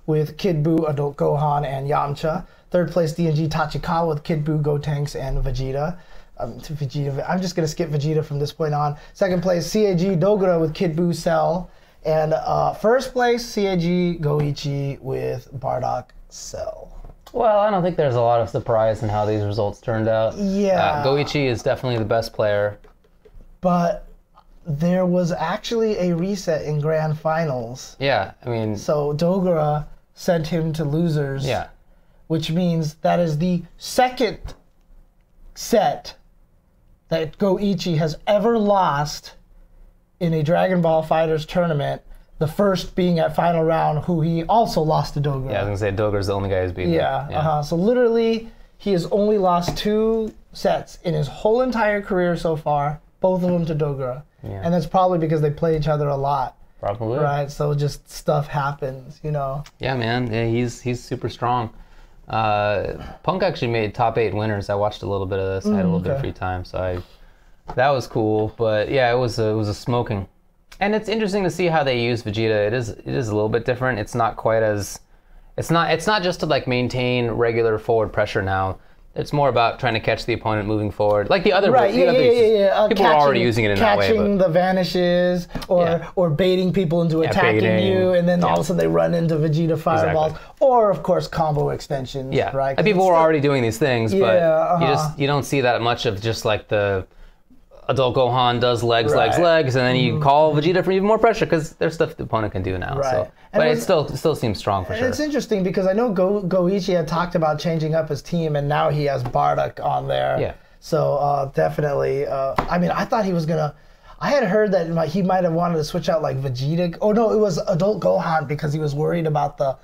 with Kid Buu, Adult Gohan, and Yamcha. 3rd place DNG Tachikawa with Kid Buu, Gotenks, and Vegeta. I'm just going to skip Vegeta from this point on. 2nd place CAG Dogura with Kid Buu, Cell. And 1st place CAG Goichi with Bardock, Cell. Well, I don't think there's a lot of surprise in how these results turned out. Yeah. Goichi is definitely the best player. But there was actually a reset in Grand Finals. Yeah, I mean... So Dogura sent him to losers. Yeah. Which means that is the 2nd set that Goichi has ever lost in a Dragon Ball Fighters tournament. The first being at final round, who he also lost to Dogura. Yeah, I was going to say, Dogura's the only guy who's beaten him. Yeah. So literally, he has only lost 2 sets in his whole entire career so far, both of them to Dogura. Yeah. And that's probably because they play each other a lot. Probably. Right, so just stuff happens, you know. Yeah, man. Yeah, he's super strong. Punk actually made top 8 winners. I watched a little bit of this. I had a little bit of free time, so that was cool. But yeah, it was a smoking. And it's interesting to see how they use Vegeta. It is a little bit different. It's not quite as it's not just to like maintain regular forward pressure now. It's more about trying to catch the opponent moving forward, like the other. Right, yeah. People are already using it in that way. Catching the vanishes, or baiting people into attacking you, and then all of a sudden they run into Vegeta fireballs, or of course combo extensions. Yeah, right. And people were already doing these things, but you don't see that much of just like the Adult Gohan does legs, and then you call Vegeta for even more pressure because there's stuff the opponent can do now. Right. So. But it still seems strong for sure. It's interesting because I know Goichi had talked about changing up his team, and now he has Bardock on there. Yeah. So definitely, I mean, I thought he was gonna. I had heard that he might have wanted to switch out like Vegeta. Oh no, it was Adult Gohan because he was worried about the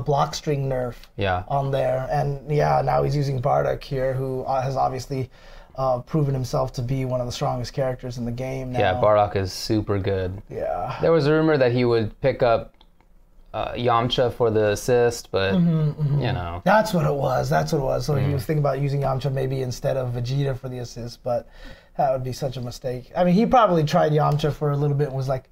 block string nerf. On there, and now he's using Bardock here, who has obviously. Proven himself to be one of the strongest characters in the game now. Yeah, Bardock is super good. Yeah. There was a rumor that he would pick up Yamcha for the assist, but you know. That's what it was. So he was thinking about using Yamcha maybe instead of Vegeta for the assist, but that would be such a mistake. I mean, he probably tried Yamcha for a little bit and was like,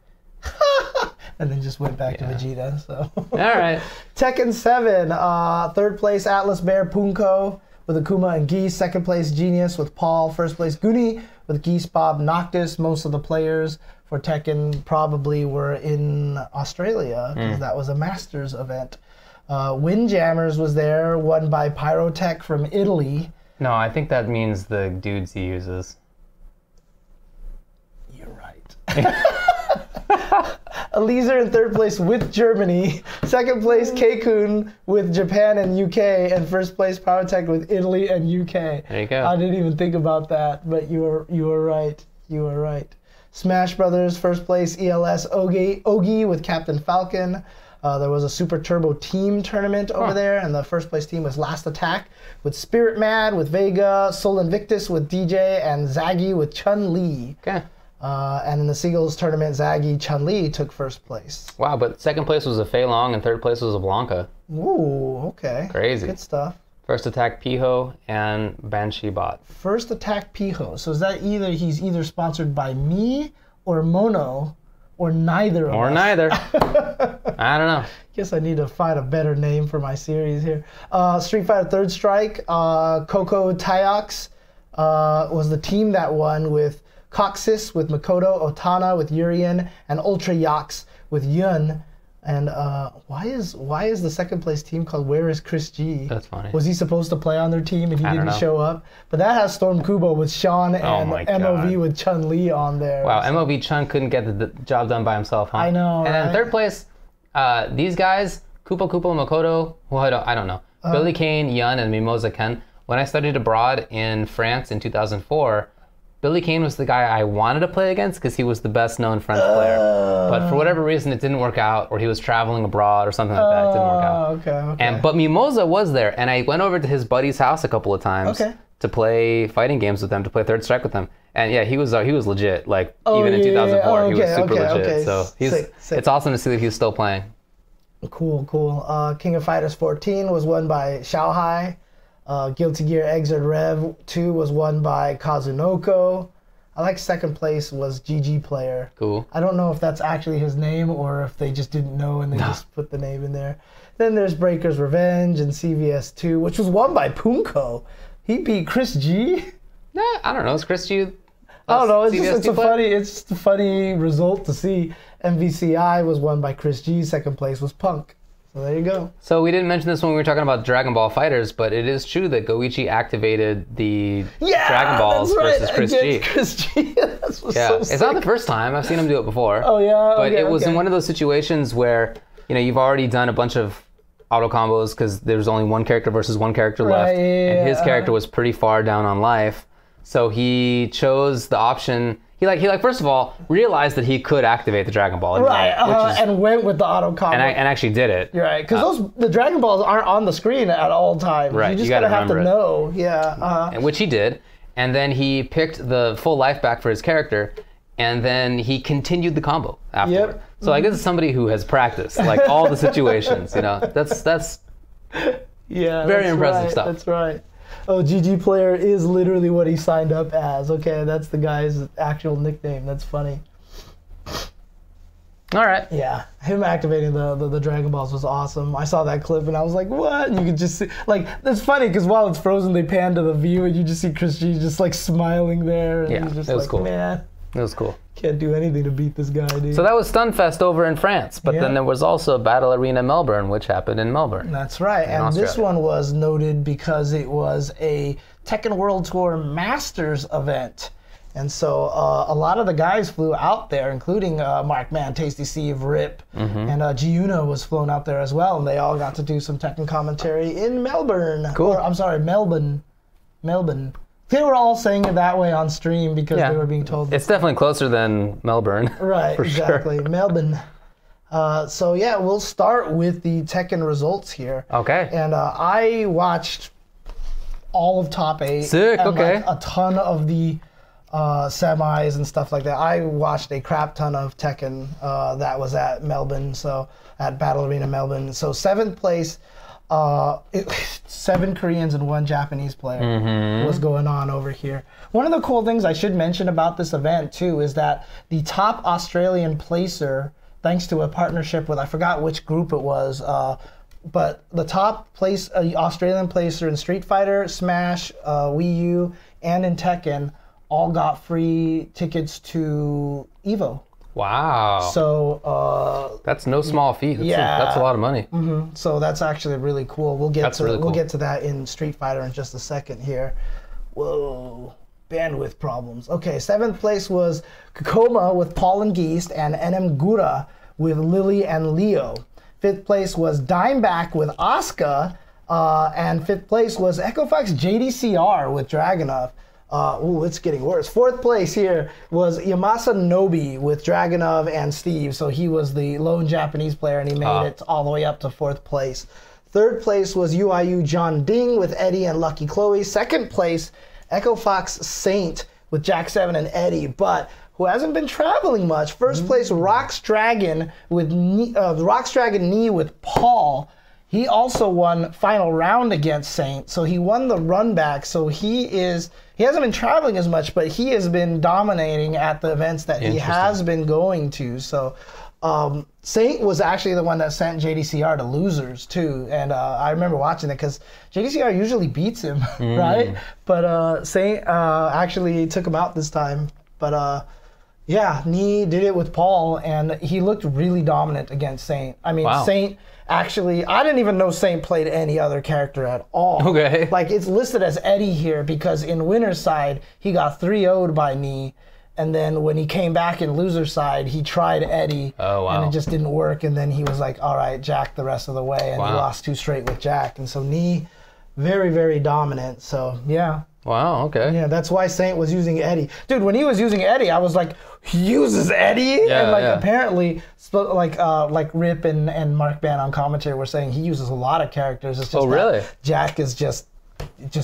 and then just went back to Vegeta. So. All right. Tekken 7, 3rd place Atlas Bear Punko with Akuma and Geese. 2nd place Genius with Paul. 1st place Goonie with Geese, Bob, Noctis. Most of the players for Tekken probably were in Australia because that was a Masters event. Windjammers was there, won by Pyrotech from Italy. No, I think that means the dudes he uses. You're right. Eliezer in third place with Germany. Second place, Keikun with Japan and UK. And first place, Pyrotech with Italy and UK. There you go. I didn't even think about that, but you were right. You were right. Smash Brothers, first place, ELS Ogi with Captain Falcon. There was a Super Turbo Team tournament over there, and the first place team was Last Attack with Spirit Mad, with Vega, Sol Invictus with DJ, and Zaggy with Chun-Li. Okay. And in the Singles tournament, Zaggy Chun-Li took first place. Wow, but second place was a Fei Long, and third place was a Blanca. Ooh, okay. Crazy. Good stuff. First attack, Piho, and Banshee Bot. First attack, Piho. So is that he's either sponsored by me or Mono, or neither of us? Or neither. I don't know. Guess I need to find a better name for my series here. Street Fighter Third Strike, Coco Tyox was the team that won with Coxis with Makoto, Otana with Urien, and Ultra Yax with Yun. And why is the second place team called Where is Chris G? That's funny. Was he supposed to play on their team and he didn't show up? But that has Storm Kubo with Sean and MOV with Chun-Li on there. Wow, MOV Chun couldn't get the job done by himself, huh? I know, And then right? third place, these guys, Kupo, Makoto, well, I don't know. Billy Kane, Yun, and Mimosa Ken. When I studied abroad in France in 2004, Billy Kane was the guy I wanted to play against because he was the best known French player. But for whatever reason, it didn't work out, or he was traveling abroad or something like that. It didn't work out. Okay. But Mimosa was there, and I went over to his buddy's house a couple of times to play fighting games with them, to play Third Strike with them. And yeah, he was legit. Like even in 2004, he was super legit. So Sick. It's awesome to see that he's still playing. Cool. King of Fighters 14 was won by Xiaohai. Guilty Gear Exert Rev 2 was won by Kazunoko. I like second place was GG Player. Cool. I don't know if that's actually his name or if they just didn't know and they just put the name in there. Then there's Breaker's Revenge and CVS 2, which was won by Punko. He beat Chris G. Nah, I don't know. Is Chris G? I don't know. It's just a funny result to see. MVCI was won by Chris G. Second place was Punk. So there you go. So we didn't mention this when we were talking about Dragon Ball Fighters, but it is true that Goichi activated the Dragon Balls versus Chris G. Chris G. That's so sick. It's not the first time. I've seen him do it before. Oh yeah. But it was in one of those situations where you've already done a bunch of auto combos because there's only one character versus one character left, and his character was pretty far down on life, so he chose the option. He first of all realized that he could activate the Dragon Ball, and went with the auto combo, and actually did it. You're right, because the Dragon Balls aren't on the screen at all times. Right, you just gotta have to know. Yeah, which he did, and then he picked the full life back for his character, and then he continued the combo afterward. Yep. So I guess it's somebody who has practiced all the situations. That's very impressive stuff. That's right. Oh, GG Player is literally what he signed up as. Okay, that's the guy's actual nickname. That's funny. All right. Yeah, him activating the Dragon Balls was awesome. I saw that clip and I was like, what? And you could just see, it's funny because while it's frozen, they pan to the view and you just see Chris G just smiling there. And he's just it was cool. Man. It was cool. Can't do anything to beat this guy, dude. So that was Stunfest over in France, but then there was also Battle Arena Melbourne, which happened in Melbourne. That's right, and Australia. This one was noted because it was a Tekken World Tour Masters event. And so a lot of the guys flew out there, including Markman, Tasty Steve, Rip, and Giuno was flown out there as well, and they all got to do some Tekken commentary in Melbourne. Cool. Melbourne. They were all saying it that way on stream because they were being told. It's definitely closer than Melbourne. Right, for exactly. Sure. Melbourne. So yeah, we'll start with the Tekken results here. Okay. And I watched all of Top 8. Sick, and okay. a ton of the semis and stuff like that. I watched a crap ton of Tekken that was at Melbourne, so at Battle Arena Melbourne. So 7th place, 7 Koreans and 1 Japanese player was going on over here. One of the cool things I should mention about this event too is that the top Australian placer, thanks to a partnership with, I forgot which group it was, but the top place Australian placer in Street Fighter, Smash, Wii U, and in Tekken all got free tickets to EVO. Wow. So that's no small feat. That's a lot of money. so that's actually really cool. We'll get to that in Street Fighter in just a second here. Whoa. Bandwidth problems. Okay, 7th place was Kokoma with Paul and Geist, and NM Gura with Lily and Leo. 5th place was Dimeback with Asuka, and 5th place was Echofax JDCR with Dragunov. It's getting worse. 4th place here was Yamasa Nobi with Dragunov and Steve, so he was the lone Japanese player, and he made it all the way up to 4th place. 3rd place was UIU John Ding with Eddie and Lucky Chloe. 2nd place, Echo Fox Saint with Jack 7 and Eddie, but who hasn't been traveling much. 1st place, Rox Dragon with Rox Dragon Knee with Paul. He also won final round against Saint, so he won the run back. So he hasn't been traveling as much, but he has been dominating at the events that he has been going to. So Saint was actually the one that sent JDCR to losers too, and I remember watching it because JDCR usually beats him, right? But Saint actually took him out this time. But yeah, Nee did it with Paul, and he looked really dominant against Saint. I mean, Saint actually, I didn't even know Saint played any other character at all. Okay. Like, it's listed as Eddie here because in winner's side, he got 3-0'd by Nee. And then when he came back in loser's side, he tried Eddie, and it just didn't work. And then he was like, all right, Jack the rest of the way. And he lost 2 straight with Jack. And so Nee, very, very dominant. So, yeah. Wow, okay. Yeah, that's why Saint was using Eddie. Dude, when he was using Eddie, I was like, he uses Eddie? Yeah, and apparently, like Rip and Mark Ban on commentary were saying he uses a lot of characters. It's just really? Jack is just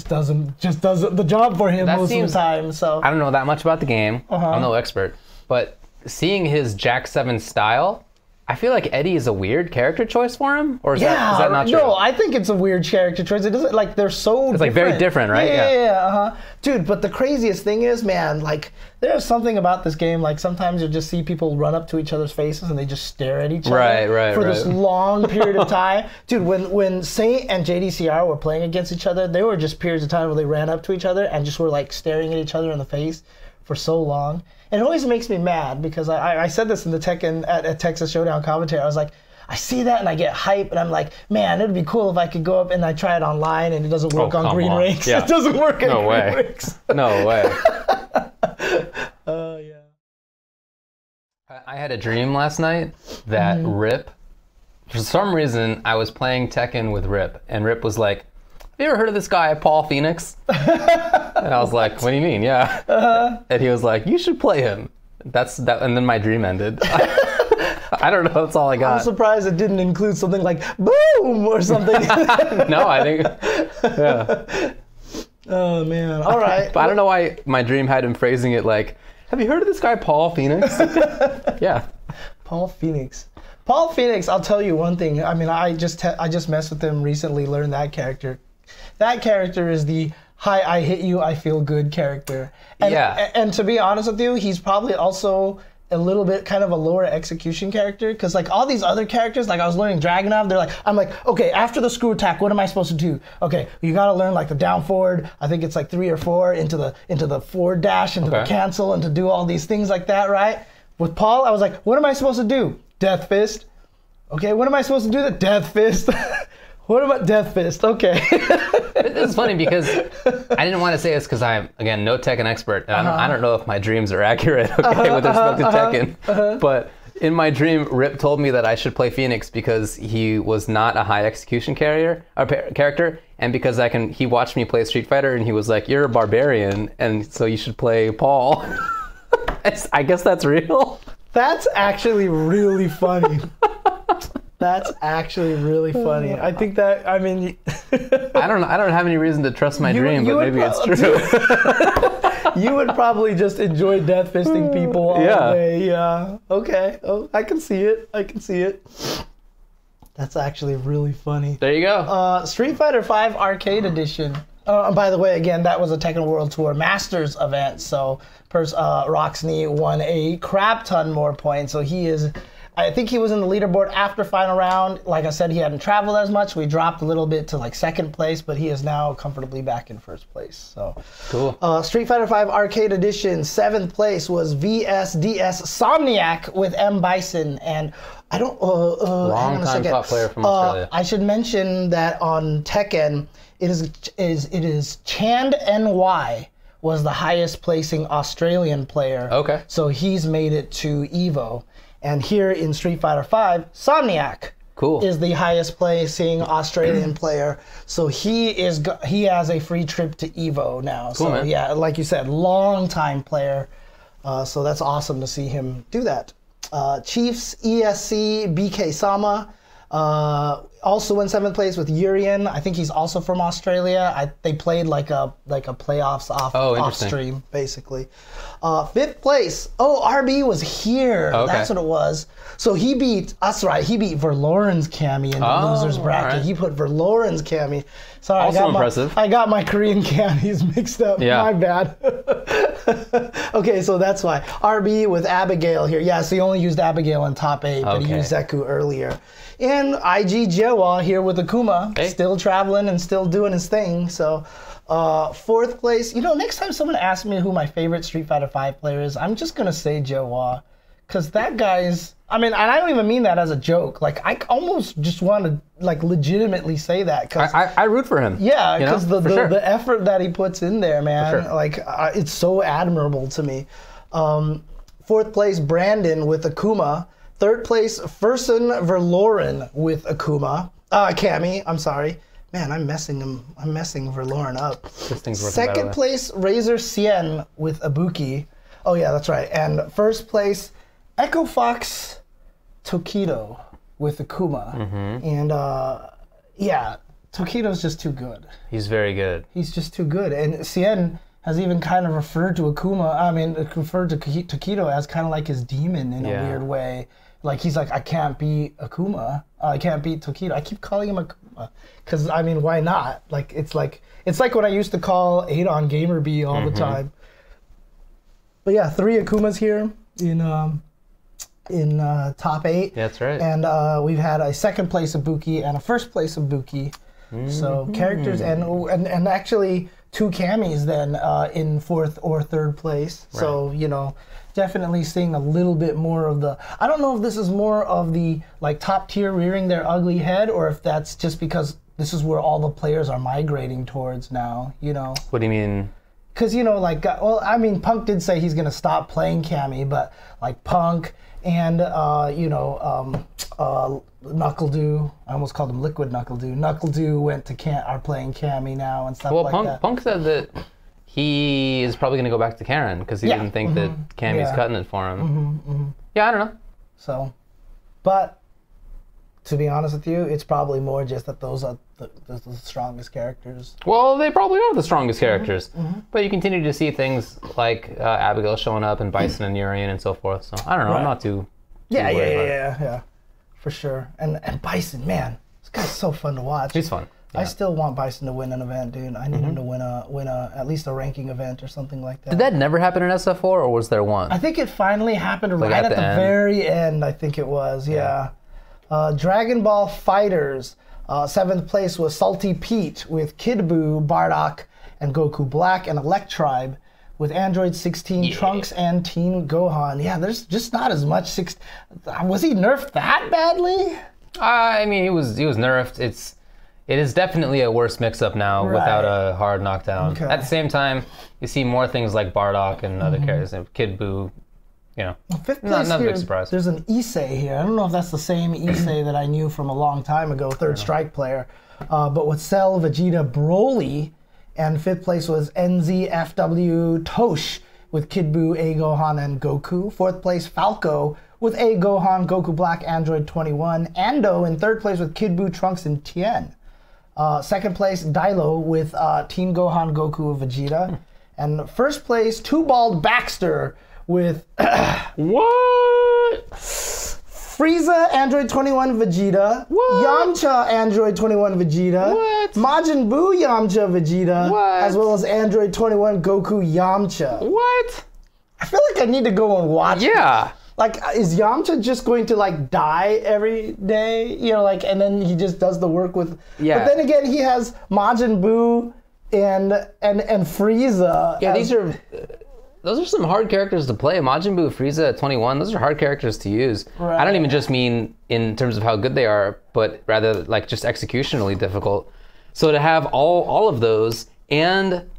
does the job for him most of the time. So I don't know that much about the game. I'm no expert. But seeing his Jack 7 style, I feel like Eddie is a weird character choice for him, or is that not true? No, I think it's a weird character choice. It doesn't they're so. It's like very different, right? Yeah. Dude, but the craziest thing is, man, like there's something about this game. Like sometimes you'll just see people run up to each other's faces and they just stare at each other for this long period of time. Dude, when Saint and JDCR were playing against each other, they were just periods of time where they ran up to each other and just were like staring at each other in the face for so long. And it always makes me mad because I said this in the at Texas Showdown commentary. I was like, I see that and I get hype and I'm like, man, it'd be cool if I could go up and I try it online and it doesn't work on green rinks. Yeah. It doesn't work on green rinks. No way. Yeah. I had a dream last night that Rip, for some reason, I was playing Tekken with Rip, and Rip was like, have you ever heard of this guy, Paul Phoenix? And I was like, what do you mean? Yeah. And he was like, you should play him. And then my dream ended. I don't know. That's all I got. I'm surprised it didn't include something like boom or something. No, I think, yeah. Oh, man. All right. But I don't know why my dream had him phrasing it like, have you heard of this guy, Paul Phoenix? Yeah. Paul Phoenix. Paul Phoenix, I'll tell you one thing. I mean, I just messed with him recently, learned that character. That character is the hi, I hit you, I feel good character. And, and to be honest with you, he's probably also a little bit kind of a lower execution character, because like all these other characters, like I was learning Dragunov, I'm like, okay, after the screw attack, what am I supposed to do? Okay, you gotta learn like the down forward, I think it's like 3 or 4, into the forward dash, into the cancel, and to do all these things like that, right? With Paul, I was like, what am I supposed to do? Death Fist. Okay, what am I supposed to do? The Death Fist. What about Death Fist? Okay. This is funny because I didn't want to say this because I'm, again, no Tekken expert. And I don't know if my dreams are accurate, okay, with respect to Tekken. But in my dream, Rip told me that I should play Phoenix because he was not a high execution character, and because he watched me play Street Fighter and he was like, you're a barbarian, and so you should play Paul. I guess that's real. That's actually really funny. That's actually really funny. I think that, I mean... I don't have any reason to trust my dream, but maybe it's true. You would probably just enjoy death fisting people all day. Yeah. Okay. Oh, I can see it. That's actually really funny. There you go. Street Fighter V Arcade Edition. By the way, again, that was a Tekken World Tour Masters event, so Roxney won a crap ton more points, so he is I think he was in the leaderboard after final round. Like I said, he hadn't traveled as much. We dropped a little bit to like second place, but he is now comfortably back in first place. So cool. Street Fighter V Arcade Edition, 7th place was VSDS Somniac with M. Bison. And I don't... Long time top player from Australia. I should mention that on Tekken, it is Chand NY was the highest placing Australian player. Okay. So he's made it to EVO. And here in Street Fighter V, Somniac is the highest placing Australian player. So he has a free trip to EVO now. Cool, so man. yeah, like you said, long time player. So that's awesome to see him do that. Chiefs ESC BK Sama also in 7th place with Urian. I think he's also from Australia. They played like a playoffs off stream basically. 5th place. Oh, RB was here. Okay. That's what it was. So he beat. That's right. He beat Verloren's Cammy in the losers bracket. Right. He put Verloren's Cammy. Sorry, also impressive. I got my Korean Cammys mixed up. Yeah. My bad. Okay, so that's why. RB with Abigail here. Yeah, so he only used Abigail in top 8, but he used Zeku earlier. And IG Jewa here with Akuma, still traveling and still doing his thing. So 4th place. You know, next time someone asks me who my favorite Street Fighter V player is, I'm just going to say Jewa. Because that guy's... I mean, and I don't even mean that as a joke. Like, I almost just want to, like, legitimately say that. Cause, I root for him. Yeah, because the effort that he puts in there, man, like, it's so admirable to me. 4th place, Brandon with Akuma. 3rd place, Fersen Verloren with Akuma. Cammy, I'm sorry. Man, I'm messing Verloren up. This thing's working 2nd place, Razor Cien with Ibuki. Oh, yeah, that's right. And 1st place, Echo Fox Tokido with Akuma. And yeah, Tokido's just too good. He's very good. He's just too good. And Cien has even kind of referred to referred to Tokido as kind of like his demon in a weird way. Like, he's like, I can't beat Akuma. I can't beat Tokido. I keep calling him Akuma. Because, I mean, why not? Like, it's like when I used to call Adon Gamer B all the time. But yeah, 3 Akumas here in top 8. That's right. And we've had a 2nd place Ibuki and a 1st place Ibuki. So characters and actually 2 Cammys then in 4th or 3rd place. Right. So, you know, definitely seeing a little bit more of the... I don't know if this is more of the like top tier rearing their ugly head, or if that's just because this is where all the players are migrating towards now, you know. What do you mean? Because, you know, like, well, I mean, Punk did say he's going to stop playing Cammy, but like Punk and, you know, Knuckle-Doo, I almost called him Liquid Knuckle-Doo. Knuckle-Doo are playing Cammy now and stuff like that. Well, Punk said that he is probably going to go back to Karen because he didn't think that Cammy's cutting it for him. Yeah, I don't know. So, but to be honest with you, it's probably more just that those are the strongest characters. Well, they probably are the strongest characters. But you continue to see things like Abigail showing up and Bison and Urian and so forth. So I don't know. I'm not too worried about it. For sure. And Bison, man, this guy's so fun to watch. He's fun. I still want Bison to win an event, dude. I need him to win at least a ranking event or something like that. Did that never happen in SF4, or was there one? I think it finally happened right at the very end. I think it was. Yeah. Dragon Ball Fighters. 7th place was Salty Pete with Kid Buu, Bardock, and Goku Black, and Electribe with Android 16, Trunks, and Teen Gohan. Yeah, there's just not as much. Was he nerfed that badly? I mean, he was nerfed. It is definitely a worse mix-up now without a hard knockdown. Okay. At the same time, you see more things like Bardock and other characters, Kid Buu. You know, well, 5th place not a here, big surprise. There's an Issei here. I don't know if that's the same Issei that I knew from a long time ago, 3rd strike player. But with Cell, Vegeta, Broly, and 5th place was NZFW Tosh with Kid Buu, A Gohan, and Goku. 4th place, Falco with A Gohan, Goku Black, Android 21. Ando in 3rd place with Kid Buu, Trunks, and Tien. 2nd place, Dilo with Teen Gohan, Goku, and Vegeta. And 1st place, Two Bald Baxter with what? Frieza, Android 21, Vegeta. What? Yamcha, Android 21, Vegeta. What? Majin Buu, Yamcha, Vegeta. What? As well as Android 21, Goku, Yamcha. What? I feel like I need to go and watch. Yeah. Like, is Yamcha just going to like die every day? You know, like, and then he just does the work with. Yeah. But then again, he has Majin Buu and Frieza. Yeah, those are some hard characters to play. Majin Buu, Frieza at 21, those are hard characters to use. Right. I don't even just mean in terms of how good they are, but rather like just executionally difficult. So to have all of those and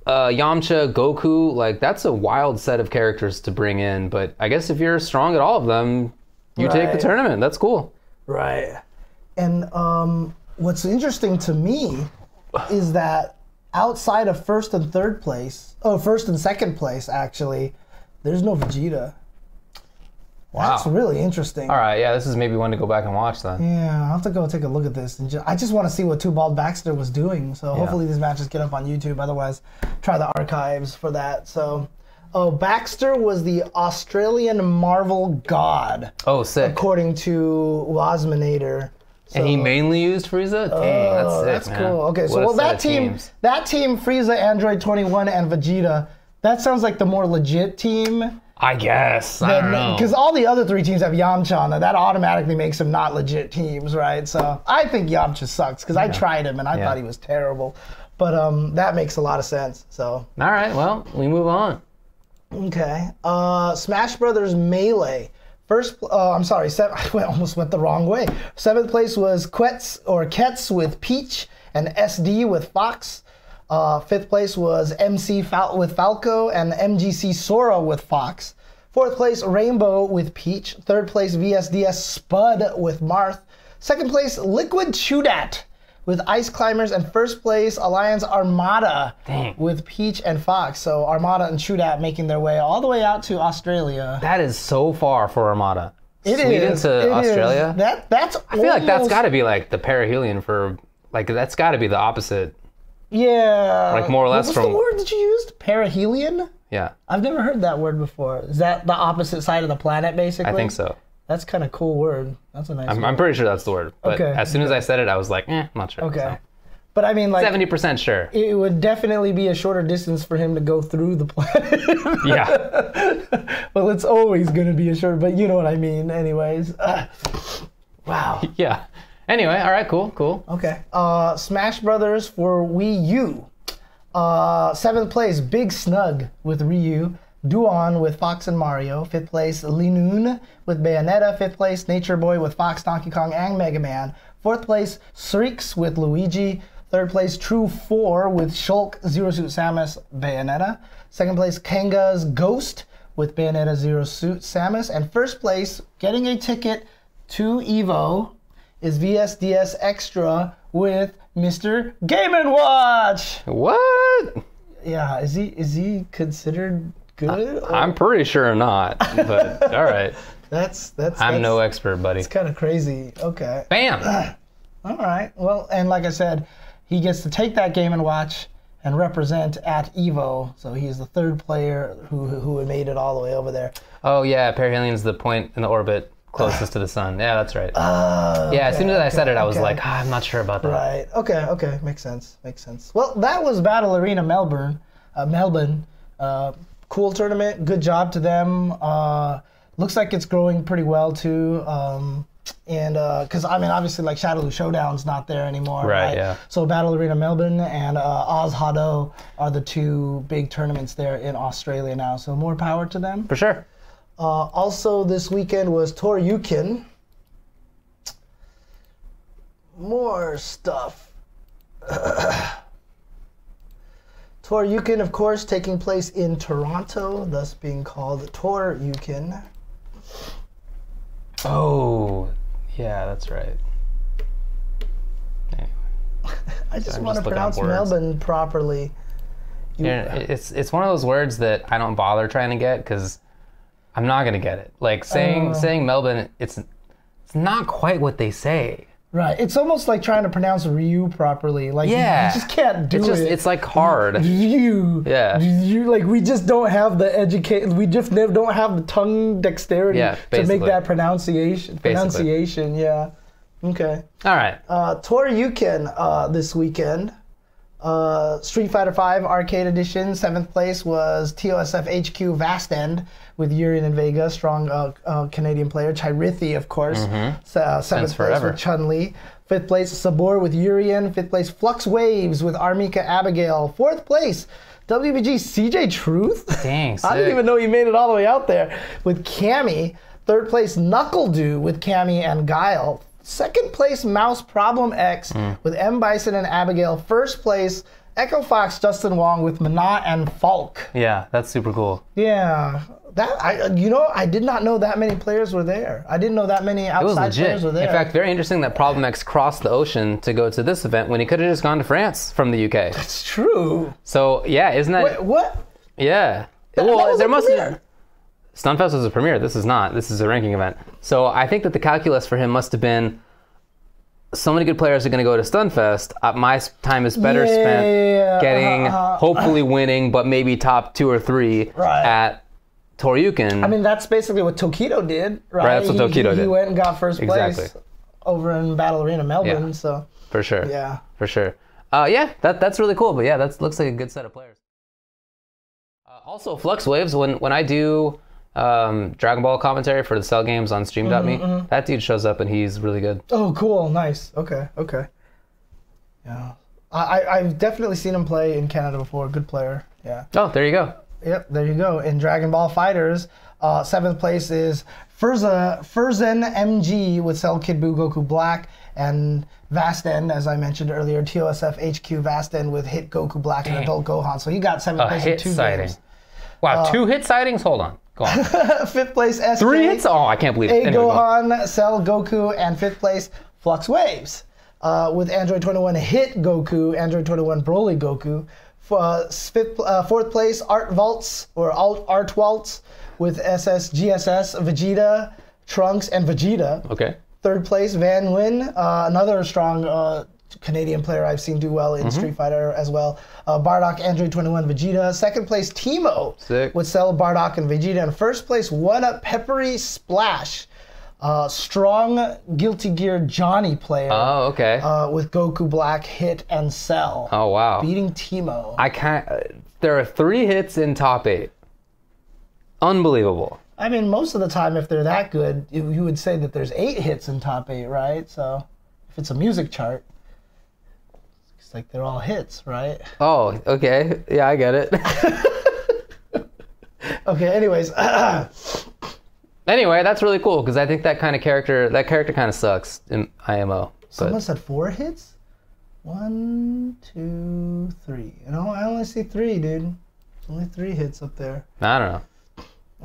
Yamcha, Goku, like that's a wild set of characters to bring in. But I guess if you're strong at all of them, you take the tournament. That's cool. Right. And what's interesting to me is that outside of first and second place, actually, there's no Vegeta. Wow. That's really interesting. All right, yeah, this is maybe one to go back and watch then. Yeah, I'll have to go take a look at this. And I just want to see what Two Bald Baxter was doing. So hopefully these matches get up on YouTube. Otherwise, try the archives for that. So, Baxter was the Australian Marvel God. Oh, sick. According to Wasminator. So, And he mainly used Frieza? Dang, that's sick, that's man. cool. Okay, so What a that set of team, teams. Frieza, Android 21, and Vegeta, that sounds like the more legit team. I guess. I don't know. Because all the other three teams have Yamcha on it. That automatically makes them not legit teams, right? So I think Yamcha sucks because I tried him and I thought he was terrible. But that makes a lot of sense. So. All right, well, we move on. Okay. Smash Brothers Melee. I almost went the wrong way. 7th place was Kets with Peach and SD with Fox. 5th place was MC with Falco and MGC Sora with Fox. 4th place, Rainbow with Peach. 3rd place, VSDS Spud with Marth. 2nd place, Liquid Chudat with Ice Climbers. And 1st place, Alliance Armada with Peach and Fox. So Armada and Chudat making their way all the way out to Australia. That is so far for Armada. Sweden It to Australia? That's I feel like that's got to be like the perihelion for, like, that's got to be the opposite. Yeah. Like more or less What's from... the word that you used? Perihelion? Yeah. I've never heard that word before. Is that the opposite side of the planet, basically? I think so. That's kind of cool word. That's a nice word. I'm pretty sure that's the word. But as soon as I said it, I was like, I'm not sure. Okay. So. But I mean, like... 70% sure. It would definitely be a shorter distance for him to go through the planet. Yeah. Well, it's always going to be a short... But you know what I mean, anyways. Wow. Yeah. Anyway, all right, cool. Okay. Smash Brothers for Wii U. 7th place, Big Snug with Ryu. Duon with Fox and Mario. 5th place, Linoon with Bayonetta. 5th place, Nature Boy with Fox, Donkey Kong, and Mega Man. 4th place, Sreeks with Luigi. 3rd place, True 4 with Shulk, Zero Suit Samus, Bayonetta. 2nd place, Kanga's Ghost with Bayonetta, Zero Suit Samus. And 1st place, getting a ticket to EVO, is VSDS Extra with Mr. Game & Watch. What? Yeah, is he considered good? I'm pretty sure not, but all right. I'm no expert, buddy. It's kind of crazy. Okay. Bam! All right. Well, and like I said, he gets to take that Game & Watch and represent at EVO. So he's the 3rd player who made it all the way over there. Oh, yeah, perihelion's the point in the orbit closest to the sun. Yeah, that's right. As soon as I said it, I was like, I'm not sure about that. Right. Okay. Makes sense. Well, that was Battle Arena Melbourne. Cool tournament. Good job to them. Looks like it's growing pretty well too. And because I mean, obviously, like Shadowloo Showdown's not there anymore. Right. Yeah. So Battle Arena Melbourne and Oz Hado are the 2 big tournaments there in Australia now. So more power to them. For sure. Also this weekend was Toryuken. More stuff. Toryuken, of course, taking place in Toronto, thus being called Toryuken. Oh, yeah, that's right. Anyway. I just want to pronounce Melbourne properly. It's one of those words that I don't bother trying to get because I'm not gonna get it. Like saying Melbourne, it's not quite what they say. Right. It's almost like trying to pronounce Ryu properly. Like you just can't do it. It's like hard. Ryu. Yeah. Like we just don't have the we just don't have the tongue dexterity to make that pronunciation. Yeah. Okay. All right. Toryuken this weekend. Street Fighter V Arcade Edition, 7th place was TOSF HQ Vast End with Urian and Vega, strong Canadian player. Chirithi, of course. 7th place with Chun-Li. 5th place, Sabor with Urian. 5th place, Flux Waves with Armika Abigail. 4th place, WBG CJ Truth. Dang, sick. I didn't even know he made it all the way out there with Cammy. 3rd place, Knuckledew with Cammy and Guile. 2nd place, Mouse Problem X with M. Bison and Abigail. 1st place, Echo Fox Justin Wong with Mana and Falk. Yeah, that's super cool. Yeah. I did not know that many players were there. I didn't know that many outside players were there. In fact, very interesting that Problem X crossed the ocean to go to this event when he could have just gone to France from the UK. That's true. So, yeah, isn't that... Wait, what? Yeah. Well, there must be... Stunfest was a premiere. This is not. This is a ranking event. So I think that the calculus for him must have been, so many good players are going to go to Stunfest. My time is better spent getting, hopefully winning, but maybe top 2 or 3 at Toryuken. I mean, that's basically what Tokido did, right? Right, that's what Tokido did. He went and got first place over in Battle Arena Melbourne. Yeah. So for sure. Yeah. For sure. Yeah, that's really cool. But yeah, that looks like a good set of players. Also, Flux Waves, when I do Dragon Ball commentary for the Cell Games on Stream.me, that dude shows up and he's really good. Oh, cool. Nice. Okay. Yeah. I've definitely seen him play in Canada before. Good player. Yeah. Oh, there you go. Yep, there you go. In Dragon Ball Fighters, 7th place is Furzen MG with Cell Kid Buu Goku Black, and Vast End, as I mentioned earlier, TOSF HQ Vast End with Hit Goku Black and Adult Gohan. So he got 7th place in 2 games. Wow, 2 hit sightings? Hold on. Go on. 5th place SK. 3 hits? Oh, I can't believe it. Anyway, Gohan, Cell Goku, and 5th place Flux Waves. With Android 21 Hit Goku, Android 21 Broly Goku. 4th place, Art Waltz with GSS, Vegeta, Trunks, and Vegeta. Okay. 3rd place, Van Nguyen, another strong Canadian player I've seen do well in Street Fighter as well. Bardock, Android 21, Vegeta. 2nd place, Teemo with Cell, Bardock, and Vegeta. And 1st place, 1UP Peppery Splash. Strong Guilty Gear Johnny player. Oh, okay. With Goku Black, Hit, and Cell. Oh, wow. Beating Teemo. I can't. There are 3 hits in top 8. Unbelievable. I mean, most of the time, if they're that good, you would say that there's 8 hits in top 8, right? So, if it's a music chart, it's like they're all hits, right? Oh, okay. Yeah, I get it. Okay, anyways. Anyway, that's really cool because I think that character kind of sucks in IMO. Someone said 4 hits? 1, 2, 3. I only see 3, dude. Only 3 hits up there. I don't know.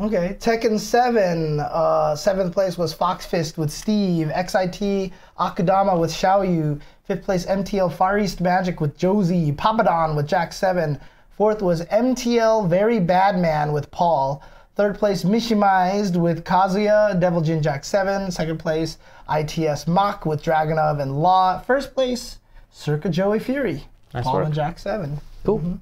Okay, Tekken 7. 7th place was Fox Fist with Steve. XIT Akudama with Xiaoyu. 5th place MTL Far East Magic with Josie. Papadon with Jack 7. 4th was MTL Very Bad Man with Paul. 3rd place, Mishimized with Kazuya, Devil Jin Jack 7. 2nd place, ITS Mach with Dragonov and Law. 1st place, Circa Joey Fury, nice Paul work. and Jack 7. Cool.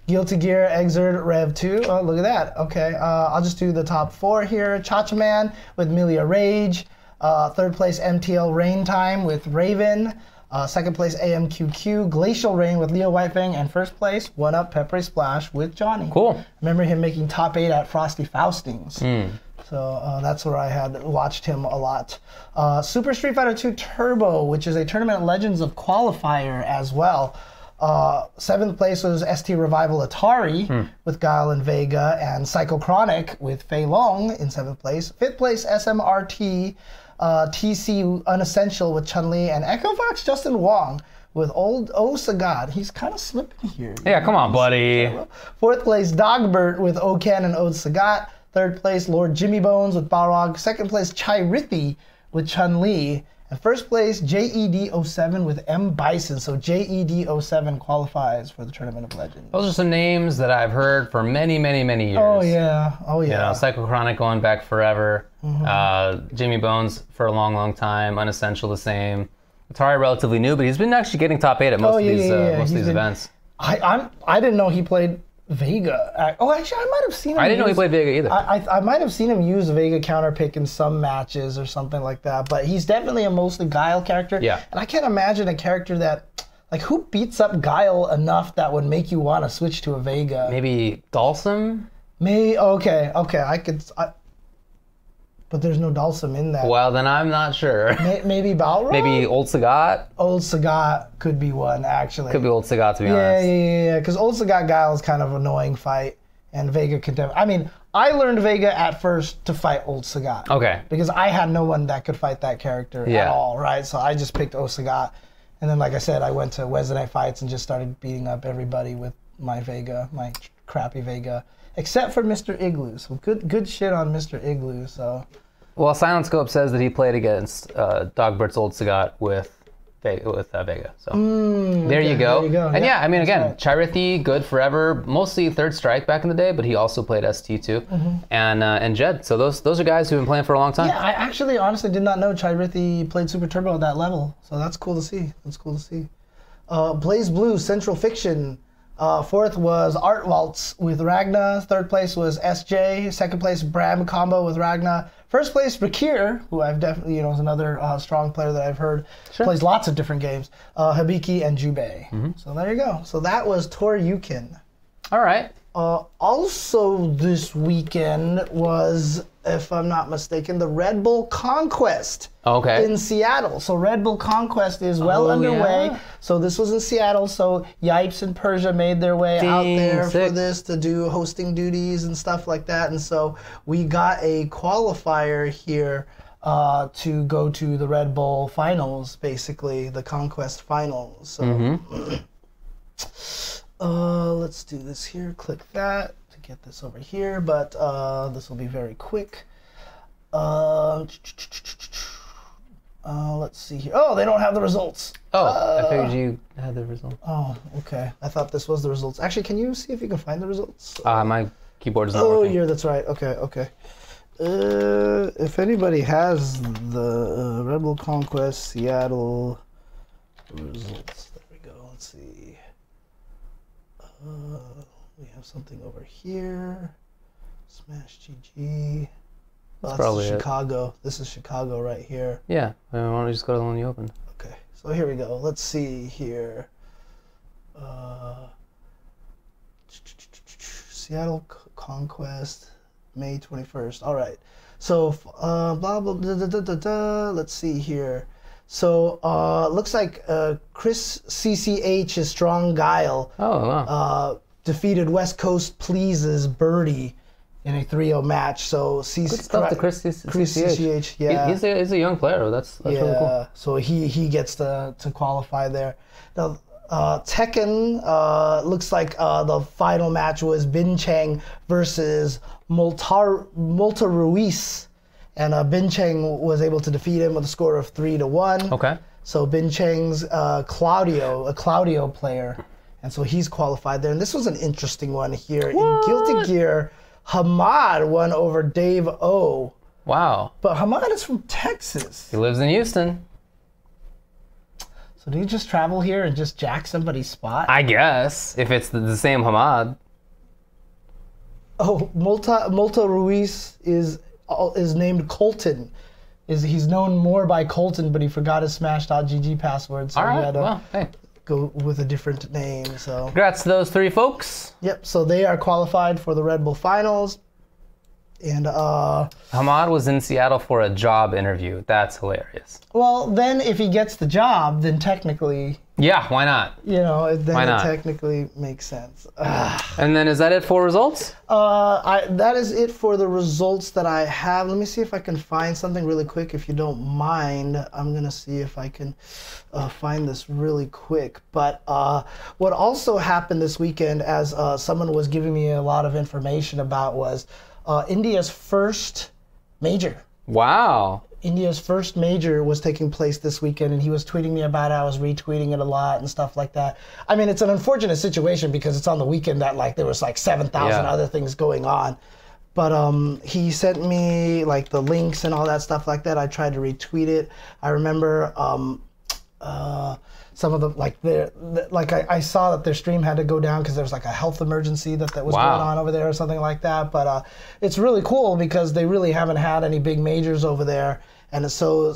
Guilty Gear, Exerd, Rev 2. Oh, look at that. Okay, I'll just do the top 4 here. Chachaman with Milia Rage. 3rd place, MTL Rain Time with Raven. 2nd place, AMQQ, Glacial Rain with Leo Whitefang, and 1st place, 1UP Peppery Splash with Johnny. Cool. Remember him making top 8 at Frosty Faustings. So that's where I had watched him a lot. Super Street Fighter 2 Turbo, which is a Tournament Legends of qualifier as well. 7th place was ST Revival Atari with Guile and Vega, and Psycho Chronic with Fei Long in 7th place. 5th place, SMRT. TC Unessential with Chun-Li, and Echo Fox Justin Wong with Old O Sagat. He's kind of slipping here. Yeah, come on, buddy. 4th place, Dogbert with Okan and Ode Sagat. 3rd place, Lord Jimmy Bones with Balrog. 2nd place, Chirithi with Chun-Li. And 1st place, JED07 with M. Bison. So JED07 qualifies for the Tournament of Legends. Those are some names that I've heard for many, many, many years. Oh, yeah. Oh, yeah. Psycho Chronic going back forever. Jimmy Bones for a long, long time. Unessential the same. Atari relatively new, but he's been actually getting top 8 at most of these events. I didn't know he played Vega. Oh, actually, I might have seen him. I didn't know he played Vega either. I might have seen him use Vega counter pick in some matches or something like that. But he's definitely a mostly Guile character. Yeah. And I can't imagine a character that, Like, who beats up Guile enough that would make you want to switch to a Vega? Maybe Dalsum? Okay, but there's no Dalsum in that. Well, then I'm not sure. Maybe Balrog? Maybe Old Sagat? Old Sagat could be one, actually. Could be Old Sagat, to be honest. Yeah, because Old Sagat Guile is kind of an annoying fight, and Vega can I mean, I learned Vega at first to fight Old Sagat. Okay. Because I had no one that could fight that character at all, right? So I just picked Old Sagat. And then, like I said, I went to Wednesday Night Fights and just started beating up everybody with my Vega, my crappy Vega. Except for Mr. Igloo. So good shit on Mr. Igloo, so... Well, Silent Scope says that he played against Dogbert's Old Sagat with Vega. So there you go. And yeah, I mean, again, Chirithi, good forever. Mostly third strike back in the day, but he also played ST too. And Jed. So those are guys who've been playing for a long time. Yeah, I actually honestly did not know Chirithi played Super Turbo at that level. So that's cool to see. Blaze Blue, Central Fiction. Fourth was Art Waltz with Ragna. Third place was SJ. Second place, Bram Combo with Ragna. First place, Rakir, who I've definitely, is another strong player that I've heard. Plays lots of different games. Habiki and Jubei. So there you go. So that was Toryuken. All right. Also this weekend was, if I'm not mistaken, the Red Bull Conquest in Seattle. So Red Bull Conquest is well underway. Yeah. So this was in Seattle. So Yipes and Persia made their way out there for this to do hosting duties and stuff like that. And so we got a qualifier here to go to the Red Bull finals, basically the Conquest finals. So let's do this here. Click that to get this over here, but this will be very quick. Let's see here. Oh, they don't have the results. I figured you had the results. Oh, okay. I thought this was the results. Actually, can you see if you can find the results? My keyboard is not working. Oh, yeah, that's right. Okay. If anybody has the Red Bull Conquest Seattle results, there we go. Let's see. We have something over here. Smash GG. That's probably Chicago. This is Chicago right here. Yeah. Why don't we just go to the one you opened? Okay. So here we go. Let's see here. Seattle Conquest, May 21st. All right. So blah blah da. Let's see here. So looks like Chris CCH's Strong Guile defeated West Coast Please's Birdie in a 3-0 match. So good stuff to Chris CCH. Yeah, he's a young player. That's really cool. So he gets to qualify there. Now Tekken looks like the final match was Bin Cheng versus Multa Ruiz. And Bin Cheng was able to defeat him with a score of 3-1. Okay. So Bin Cheng's a Claudio player. And so he's qualified there. And this was an interesting one here. What? In Guilty Gear, Hamad won over Dave O. Wow. But Hamad is from Texas. He lives in Houston. So do you just travel here and just jack somebody's spot? I guess, if it's the same Hamad. Oh, Multa Ruiz is named Colton. He's known more by Colton, but he forgot his Smash.gg password, so he had to go with a different name. So congrats to those three folks. Yep, so they are qualified for the Red Bull Finals. And Hamad was in Seattle for a job interview. That's hilarious. Well, then if he gets the job, then technically... Yeah, why not? Then it technically makes sense. And then is that it for results? That is it for the results that I have. Let me see if I can find something really quick, if you don't mind. I'm going to see if I can find this really quick. But what also happened this weekend, as someone was giving me a lot of information about, was India's first major. Wow. India's first major was taking place this weekend, and he was tweeting me about it. I was retweeting it a lot and stuff like that. I mean, it's an unfortunate situation because it's on the weekend that there was 7,000 other things going on. But he sent me the links and all that stuff like that. I tried to retweet it. I remember some of I saw that their stream had to go down because there was a health emergency that was going on over there or something like that. But it's really cool because they really haven't had any big majors over there. And so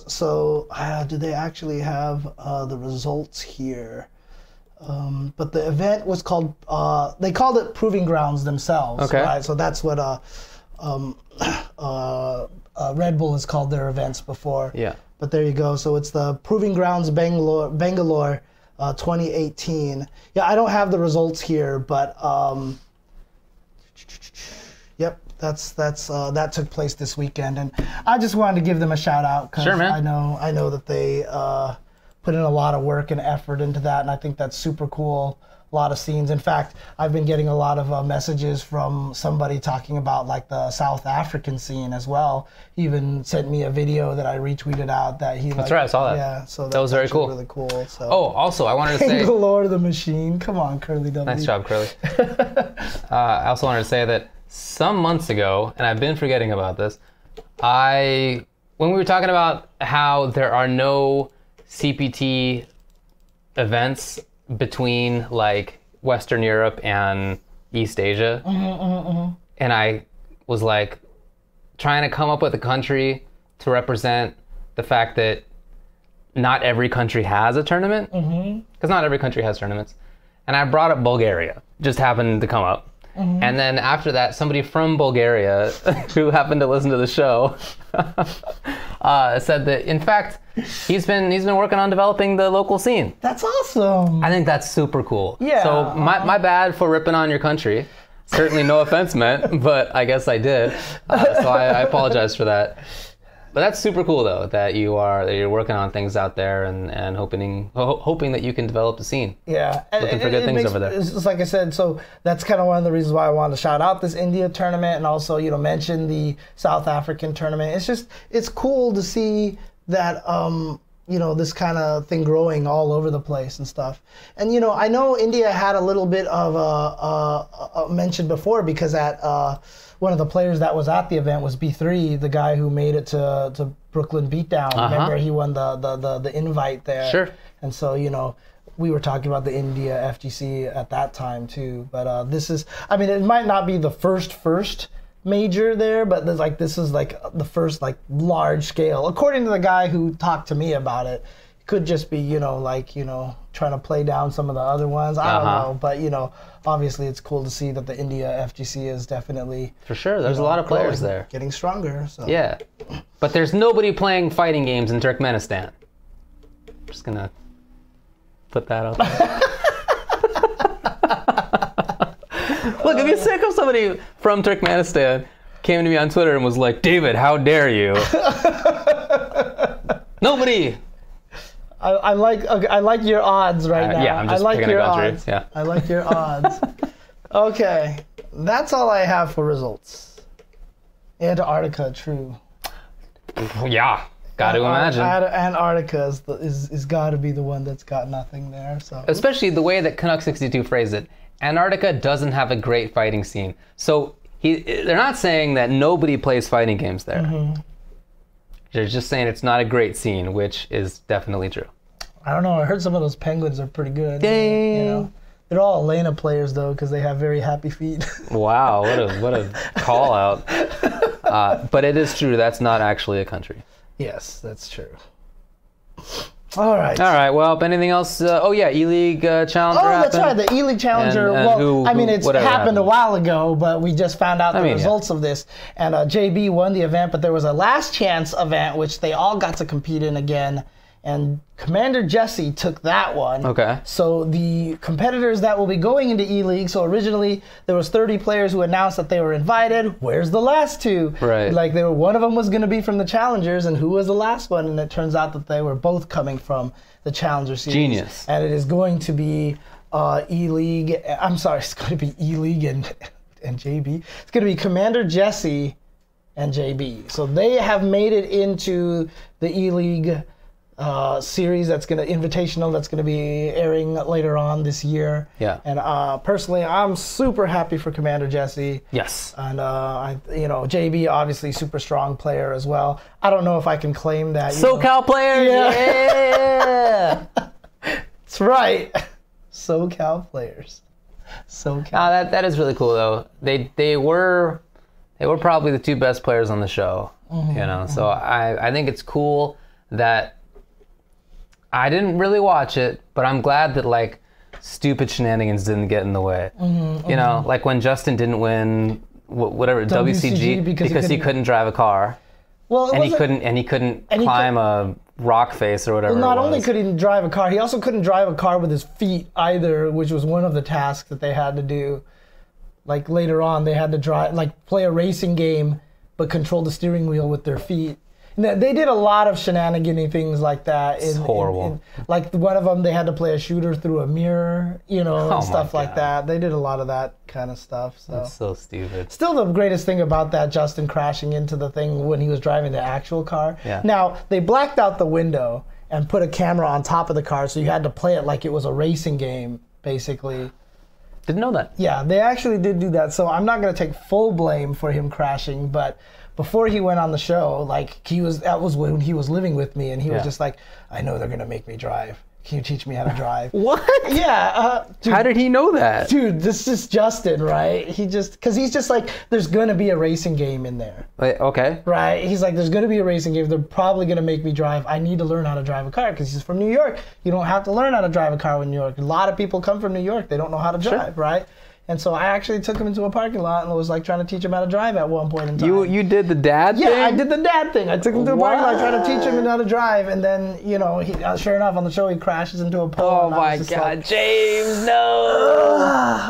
do they actually have the results here? But the event was called, they called it Proving Grounds themselves. Okay. Right? So that's what Red Bull has called their events before. Yeah. But there you go. So it's the Proving Grounds Bangalore 2018. Yeah, I don't have the results here, but yep, that took place this weekend, and I just wanted to give them a shout out because Sure, man. I know that they put in a lot of work and effort into that, and I think that's super cool. A lot of scenes. In fact, I've been getting a lot of messages from somebody talking about like the South African scene as well. He even sent me a video that I retweeted out that he. That's right, I saw that. Yeah, so that was very cool. Really cool. So. Oh, also, I wanted to say. Bangalore the machine. Come on, Curly W. Nice job, Curly. I also wanted to say that some months ago, and I've been forgetting about this, when we were talking about how there are no CPT events between like Western Europe and East Asia, and I was like trying to come up with a country to represent the fact that not every country has a tournament, because not every country has tournaments, and I brought up Bulgaria, just happened to come up. And then after that, somebody from Bulgaria who happened to listen to the show said that, in fact, he's been working on developing the local scene. That's awesome. I think that's super cool. Yeah. So my bad for ripping on your country. Certainly no offense meant, but I guess I did. So I apologize for that. But that's super cool though that you're working on things out there and hoping that you can develop the scene. Yeah, looking for good things over there. It's just like I said, so that's kind of one of the reasons why I wanted to shout out this India tournament and also mention the South African tournament. It's cool to see that this kind of thing growing all over the place and stuff. And I know India had a little bit of a mention before because at one of the players that was at the event was B3, the guy who made it to Brooklyn Beatdown. Remember, he won the invite there. Sure. And so, we were talking about the India FGC at that time too. But this is, it might not be the first major there, but this is like the first like large scale. According to the guy who talked to me about it, it could just be, trying to play down some of the other ones. I don't know, but obviously it's cool to see that the India FGC is definitely for sure. There's a lot of players there, getting stronger. So. Yeah, but there's nobody playing fighting games in Turkmenistan. Just gonna put that out there. Look, if you're sick of somebody from Turkmenistan came to me on Twitter and was like, "David, how dare you?" Nobody. I like your odds right now. Yeah, I'm just picking a country. Odds. Yeah. I like your odds. Okay, that's all I have for results. Antarctica, true. Yeah, got to imagine. Antarctica is got to be the one that's got nothing there. So especially the way that Canuck62 phrased it. Antarctica doesn't have a great fighting scene. So they're not saying that nobody plays fighting games there. They're just saying it's not a great scene, which is definitely true. I don't know. I heard some of those penguins are pretty good. Dang. They're all Elena players though, because they have very happy feet. Wow, what a call out. But it is true. That's not actually a country. Yes, that's true. All right. Well, anything else? E-League Challenger happened. That's right. The E-League Challenger. It's happened a while ago, but we just found out the results of this. And JB won the event, but there was a last chance event, which they all got to compete in again. And Commander Jesse took that one. Okay. So the competitors that will be going into E-League, so originally there was 30 players who announced that they were invited. Where's the last two? Right. Like one of them was going to be from the Challengers, and who was the last one? And it turns out that they were both coming from the Challenger series. Genius. And it is going to be E-League. I'm sorry, it's going to be E-League and JB. It's going to be Commander Jesse and JB. So they have made it into the E-League series invitational that's going to be airing later on this year. Yeah. And personally, I'm super happy for Commander Jesse. Yes. And JB obviously super strong player as well. I don't know if I can claim that. SoCal players. Yeah. That's right. SoCal players. SoCal. That is really cool though. They were probably the two best players on the show. So I think it's cool that I didn't really watch it, but I'm glad that stupid shenanigans didn't get in the way. You know, like when Justin didn't win whatever WCG because he couldn't drive a car. Well, and he couldn't climb a rock face or whatever. Well, not only could he drive a car, he also couldn't drive a car with his feet either, which was one of the tasks that they had to do. Like later on, they had to play a racing game, but control the steering wheel with their feet. And they did a lot of shenanigans things like that. It's horrible. Like one of them, they had to play a shooter through a mirror, and stuff like that. They did a lot of that kind of stuff. So. That's so stupid. Still, the greatest thing about that, Justin crashing into the thing when he was driving the actual car. Yeah. Now, they blacked out the window and put a camera on top of the car, so you had to play it like it was a racing game, basically. Didn't know that. Yeah, they actually did do that. So I'm not going to take full blame for him crashing, but before he went on the show, that was when he was living with me, and he was just like, I know they're going to make me drive. Can you teach me how to drive? What? Yeah. Dude, how did he know that? Dude, this is Justin, right? Because he's just like, there's going to be a racing game in there. Wait, okay. Right? He's like, there's going to be a racing game. They're probably going to make me drive. I need to learn how to drive a car because he's from New York. You don't have to learn how to drive a car in New York. A lot of people come from New York. They don't know how to drive, right? And so I actually took him into a parking lot and was like trying to teach him how to drive at one point in time. You did the dad thing? Yeah, I did the dad thing. I took him to a parking lot trying to teach him how to drive, and then sure enough on the show he crashes into a pole. Oh my God, James, no!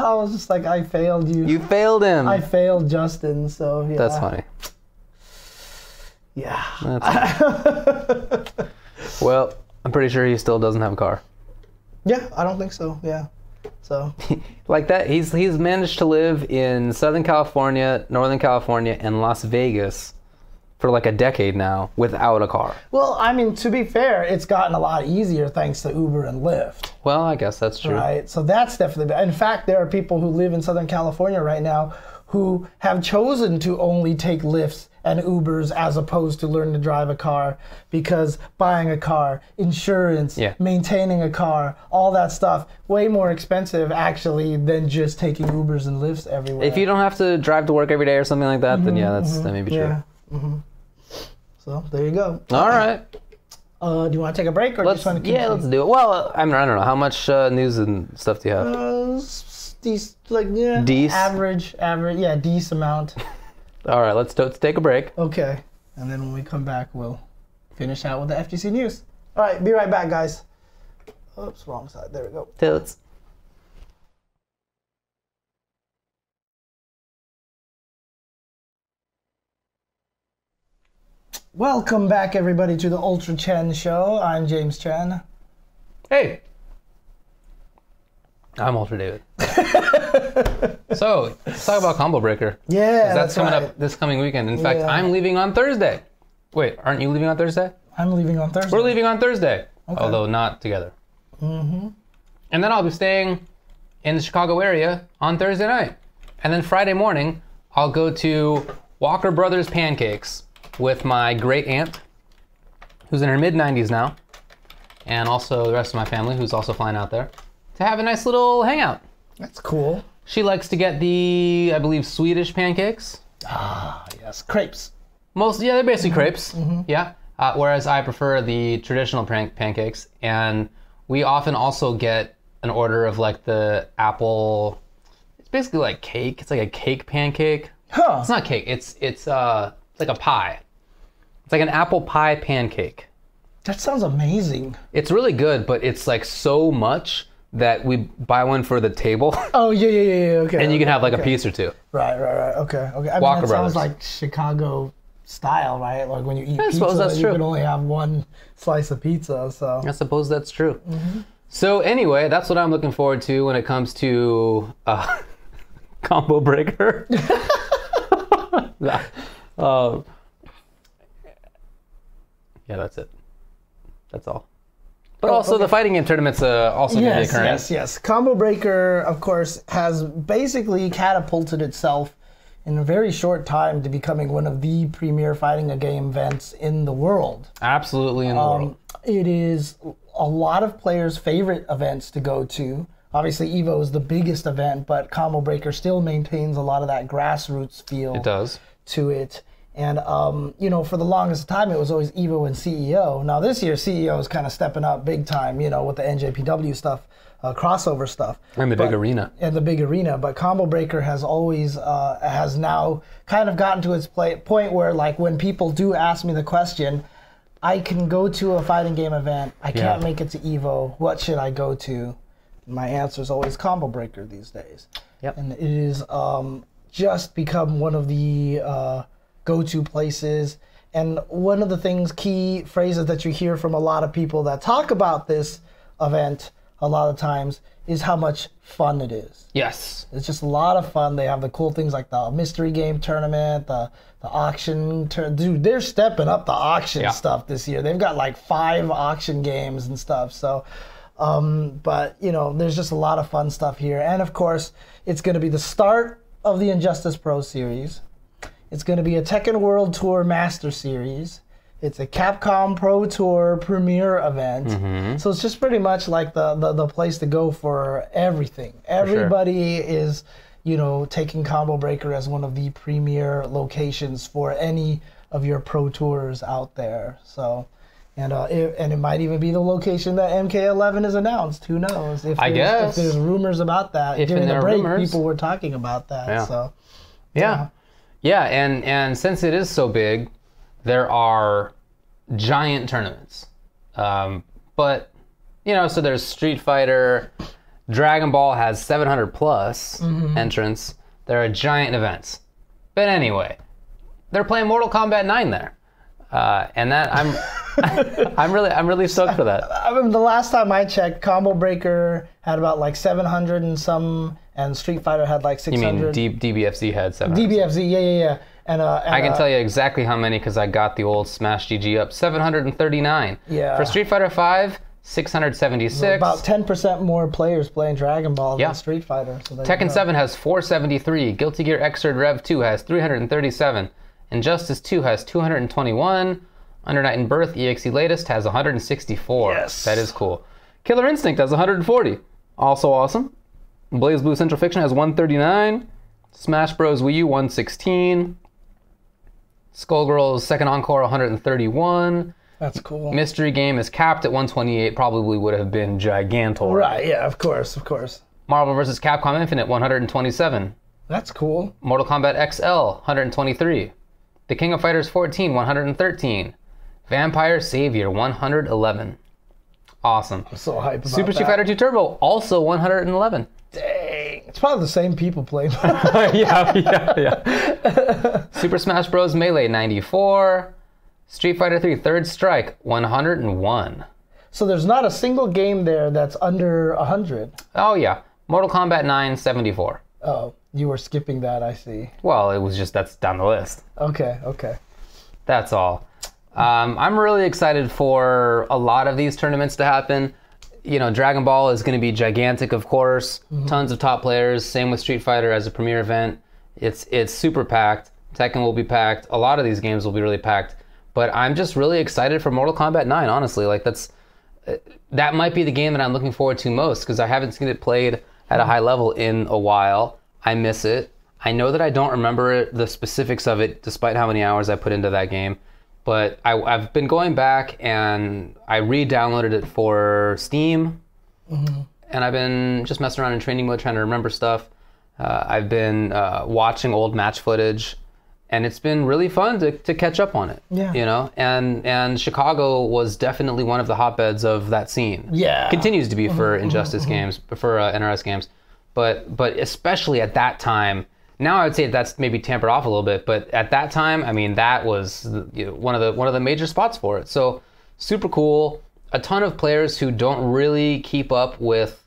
I was just like, I failed you. You failed him. I failed Justin. So yeah. That's funny. Yeah. That's funny. Well, I'm pretty sure he still doesn't have a car. Yeah, I don't think so. Yeah. So like that, he's managed to live in Southern California, Northern California, and Las Vegas for like a decade now without a car. Well, I mean, to be fair, it's gotten a lot easier thanks to Uber and Lyft. Well, I guess that's true. Right. So that's definitely. In fact, there are people who live in Southern California right now who have chosen to only take Lyfts and Ubers as opposed to learning to drive a car, because buying a car, insurance, maintaining a car, all that stuff, way more expensive actually than just taking Ubers and Lyfts everywhere. If you don't have to drive to work every day or something like that, then that may be true. Yeah. So there you go. All right. Do you want to take a break or just want to keep? Yeah, let's do it. Well, I don't know. How much news and stuff do you have? Average, yeah, decent amount. All right, let's take a break. Okay, and then when we come back, we'll finish out with the FGC news. All right, be right back, guys. Oops, wrong side. There we go. Totes. Welcome back, everybody, to the Ultra Chen Show. I'm James Chen. Hey. I'm Ultra David. So, let's talk about Combo Breaker. Yeah, that's coming up this coming weekend. In fact, I'm leaving on Thursday. Wait, aren't you leaving on Thursday? I'm leaving on Thursday. We're leaving on Thursday, although not together. Mm-hmm. And then I'll be staying in the Chicago area on Thursday night. And then Friday morning, I'll go to Walker Brothers Pancakes with my great aunt, who's in her mid-90s now, and also the rest of my family, who's also flying out there, to have a nice little hangout. That's cool. She likes to get the, I believe, Swedish pancakes. Ah, yes, crepes. They're basically crepes. Yeah. Whereas I prefer the traditional pancakes, and we often also get an order of like the apple. It's basically like cake. It's like a cake pancake. Huh. It's not cake. It's like a pie. It's like an apple pie pancake. That sounds amazing. It's really good, but it's like so much that we buy one for the table. Oh, yeah, okay. And you can have like a piece or two. Right, okay. I mean, Walker that sounds Brothers. like Chicago style, right? Like when you eat I pizza, suppose that's you true. can only have one slice of pizza, so. I suppose that's true. So anyway, that's what I'm looking forward to when it comes to Combo Breaker. Yeah, that's it. That's all. But also the fighting game tournament's also going to be occurring. Yes. Combo Breaker, of course, has basically catapulted itself in a very short time to becoming one of the premier fighting game events in the world. Absolutely in the world. It is a lot of players' favorite events to go to. Obviously, EVO is the biggest event, but Combo Breaker still maintains a lot of that grassroots feel. It does. To it. And, for the longest time, it was always EVO and CEO. Now, this year, CEO is kind of stepping up big time, with the NJPW stuff crossover stuff. And the big arena. And the big arena. But Combo Breaker has always, has now kind of gotten to its point where, like, when people do ask me the question, I can go to a fighting game event. I can't make it to EVO. What should I go to? My answer is always Combo Breaker these days. Yep. And it is just become one of the go-to places. And one of the key phrases that you hear from a lot of people that talk about this event a lot of times is how much fun it is. Yes. It's just a lot of fun. They have the cool things like the mystery game tournament, the auction. Dude, they're stepping up the auction stuff this year. They've got like 5 auction games and stuff. So, but, you know, there's just a lot of fun stuff here. And, of course, it's going to be the start of the Injustice Pro Series. It's going to be a Tekken World Tour Master Series. It's a Capcom Pro Tour Premier event. So it's just pretty much like the place to go for everything. Everybody is, you know, taking Combo Breaker as one of the premier locations for any of your pro tours out there. So, and it might even be the location that MK11 is announced. Who knows? If there's rumors about that. During the break, people were talking about that. Yeah. So, yeah, and since it is so big, there are giant tournaments. But, you know, so there's Street Fighter, Dragon Ball has 700 plus entrants. There are giant events. But anyway, they're playing Mortal Kombat 9 there. And that I'm really stoked for that. I mean, the last time I checked, Combo Breaker had about like 700 and some, and Street Fighter had like 600. You mean DBFZ had 700? DBFZ, yeah. And I can tell you exactly how many because I got the old Smash GG up. 739. Yeah. For Street Fighter 5, 676. About 10% more players playing Dragon Ball than Street Fighter. So Tekken 7 has 473. Guilty Gear Xrd Rev 2 has 337. Injustice 2 has 221. Under Night and Birth EXE Latest has 164. Yes. That is cool. Killer Instinct has 140. Also awesome. Blaze Blue Central Fiction has 139. Smash Bros. Wii U 116. Skullgirls Second Encore 131. That's cool. Mystery Game is capped at 128. Probably would have been Gigantor. Right, yeah, of course. Marvel vs. Capcom Infinite 127. That's cool. Mortal Kombat XL 123. The King of Fighters 14 113. Vampire Savior 111. Awesome. I'm so hyped about Super Street Fighter 2 Turbo also 111. Dang. It's probably the same people playing. yeah. Super Smash Bros. Melee 94. Street Fighter 3 Third Strike 101. So there's not a single game there that's under 100. Oh yeah. Mortal Kombat 9 74. Oh, you were skipping that, I see. Well, it was just that's down the list. Okay. That's all. I'm really excited for a lot of these tournaments to happen. You know, Dragon Ball is going to be gigantic, of course. Tons of top players. Same with Street Fighter as a premier event. It's super packed. Tekken will be packed. A lot of these games will be really packed. But I'm just really excited for Mortal Kombat 9, honestly. Like that might be the game that I'm looking forward to most because I haven't seen it played at a high level in a while. I miss it. I know that I don't remember the specifics of it despite how many hours I put into that game. But I've been going back and I re-downloaded it for Steam. And I've been just messing around in training mode trying to remember stuff. I've been watching old match footage. And it's been really fun to catch up on it. Yeah. You know? And Chicago was definitely one of the hotbeds of that scene. Yeah. Continues to be for Injustice games, for NRS games. But especially at that time, now I would say that's maybe tampered off a little bit, but at that time, I mean, that was one of the major spots for it. So super cool. A ton of players who don't really keep up with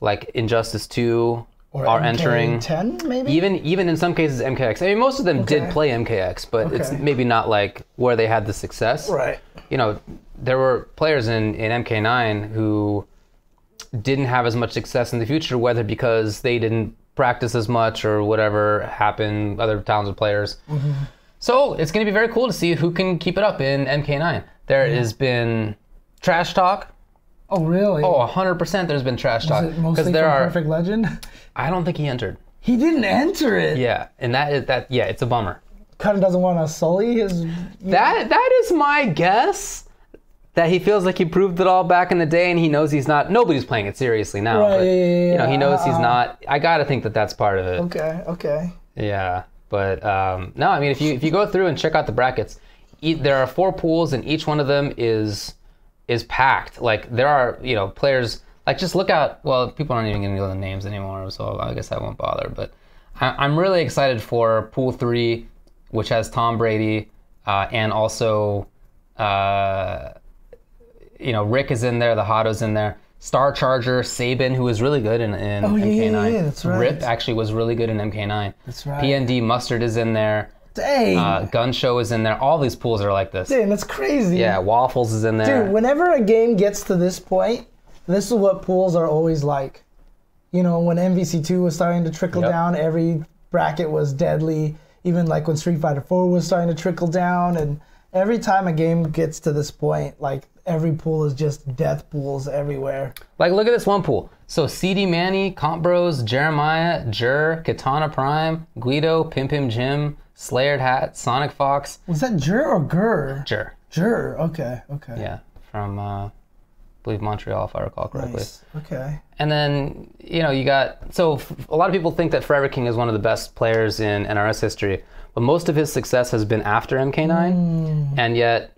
like Injustice 2 are entering. 10 maybe? Even in some cases MKX. I mean, most of them did play MKX, but it's maybe not like where they had the success. Right. You know, there were players in MK9 who didn't have as much success in the future, whether because they didn't practice as much or whatever happened, other talented players. So it's going to be very cool to see who can keep it up in MK9. There has been trash talk. Oh, really? Oh, 100% there's been trash talk. Is it mostly from Perfect Legend? I don't think he entered. He didn't enter it? Yeah, and it's a bummer. Kind of doesn't want to sully his... That is my guess. that he feels like he proved it all back in the day, and he knows he's not. Nobody's playing it seriously now. Right, but, yeah. You know, he knows he's not. I gotta think that that's part of it. Okay. Yeah, but no, I mean, if you go through and check out the brackets, there are 4 pools, and each one of them is packed. Like there are, you know, players. Like just look out. Well, people aren't even gonna know the names anymore, so I guess I won't bother. But I'm really excited for Pool 3, which has Tom Brady, and also. You know, Rick is in there, the Hotto's in there. Star Charger, Sabin, who was really good in MK9. Yeah, that's right. Rip actually was really good in MK9. That's right. PND Mustard is in there. Dang. Gun Show is in there. All these pools are like this. Dang, that's crazy. Yeah, Waffles is in there. Dude, whenever a game gets to this point, this is what pools are always like. You know, when MVC2 was starting to trickle down, every bracket was deadly. Even like when Street Fighter 4 was starting to trickle down, and every time a game gets to this point, like every pool is just death pools everywhere. Like, look at this one pool. So, CD Manny, Comp Bros, Jeremiah, Jur, Katana Prime, Guido, Pim Pim Jim, Slayered Hat, Sonic Fox. Was that Jur or Gur? Jur. Jur, okay. Yeah, from, I believe, Montreal, if I recall correctly. Nice. Okay. And then, you know, you got... So, a lot of people think that Forever King is one of the best players in NRS history, but most of his success has been after MK9, and yet...